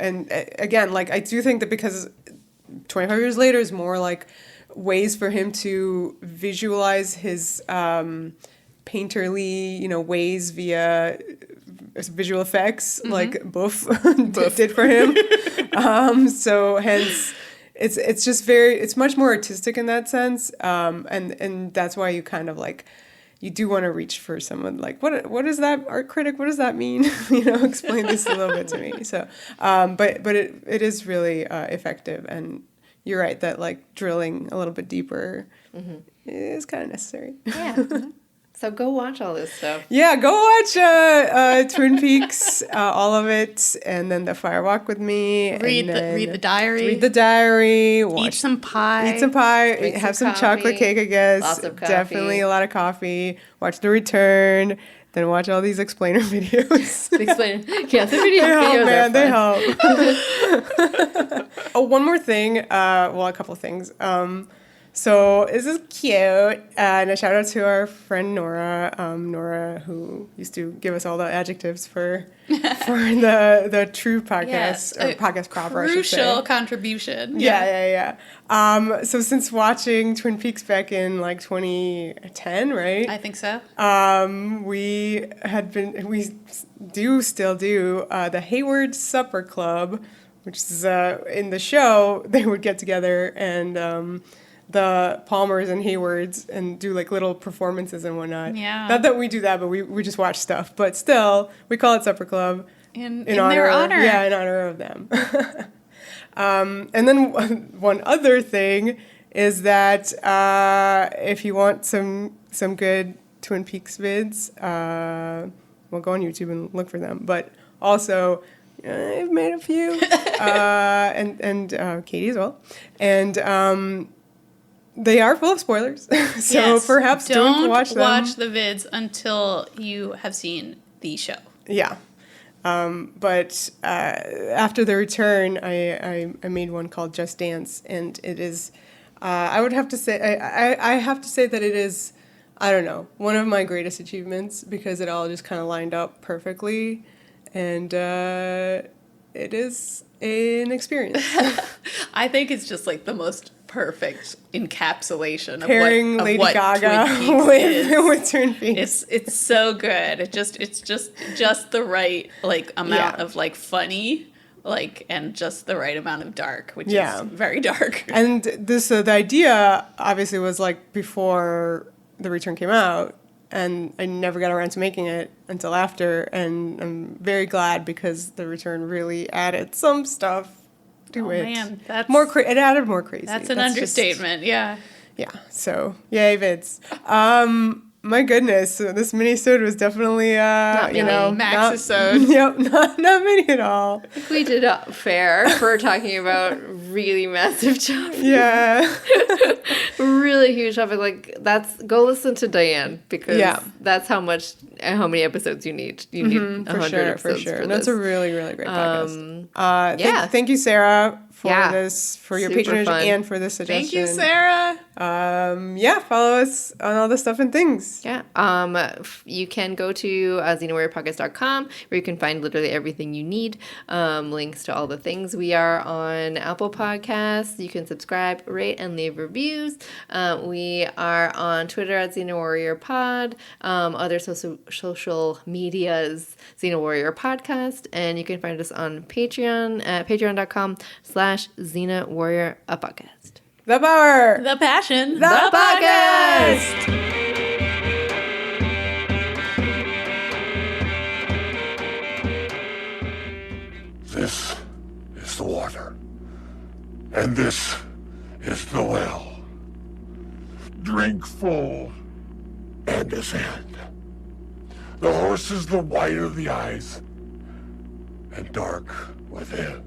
And again, like I do think that because 25 years later is more like ways for him to visualize his painterly, ways via visual effects, like Boof did for him. So hence, it's just it's much more artistic in that sense, and that's why you kind of like, you do want to reach for someone like, what is that, art critic? What does that mean? Explain this a little bit to me. So, but it is really effective, and you're right that like drilling a little bit deeper is kind of necessary. Yeah. So go watch all this stuff. Yeah, go watch Twin Peaks, all of it, and then The Fire Walk with Me. Read the diary. Read the diary. Eat some pie. Have some chocolate cake, I guess. Lots of coffee. Definitely a lot of coffee. Watch The Return. Then watch all these explainer videos. The videos they help. Oh, one more thing. A couple of things. So this is cute, and a shout out to our friend Nora, who used to give us all the adjectives for the True podcast, or podcast proper, I should say. Crucial contribution. Yeah. So since watching Twin Peaks back in like 2010, right? I think so. We still do the Hayward Supper Club, which is in the show they would get together and. The Palmers and Haywards and do like little performances and whatnot. Yeah. Not that we do that, but we just watch stuff. But still, we call it Supper Club in their honor. Yeah, in honor of them. And then one other thing is that if you want some good Twin Peaks vids, well, go on YouTube and look for them. But also, I've made a few, and Katie as well, and. They are full of spoilers, so perhaps don't watch them. Watch the vids until you have seen the show. Yeah, but after The Return, I made one called Just Dance, and it is, I would have to say, I have to say that it is, I don't know, one of my greatest achievements because it all just kind of lined up perfectly, and it is an experience. I think it's just like the most perfect encapsulation pairing of Lady what Gaga with Twin Peaks. It's so good. It's just the right like amount of like funny, like, and just the right amount of dark, which is very dark. And this the idea obviously was like before The Return came out, and I never got around to making it until after, and I'm very glad because The Return really added some stuff to it. Man, that's it added more crazy. That's an understatement. Yeah. So yay vids. My goodness, so this Minisode was definitely Maxisode. Not many at all. I think we did fair for talking about really massive topics. Yeah. Really huge topic. Like go listen to Diane because that's how many episodes you need. You need 100 episodes for sure. And that's a really, really great podcast. Yeah. Thank you, Sarah, for Yeah. this, for your Super patronage fun. and for this suggestion. Thank you, Sarah. Follow us on all the stuff and things. Yeah. You can go to xenawarriorpodcast.com where you can find literally everything you need. Links to all the things. We are on Apple Podcasts. You can subscribe, rate, and leave reviews. We are on Twitter at Xena Warrior Pod. Other social medias, Xena Warrior Podcast. And you can find us on Patreon at patreon.com/Xena Warrior Podcast. The power. The passion. The podcast. This is the water, and this is the well. Drink full and ascend. The horse is the white of the eyes, and dark within.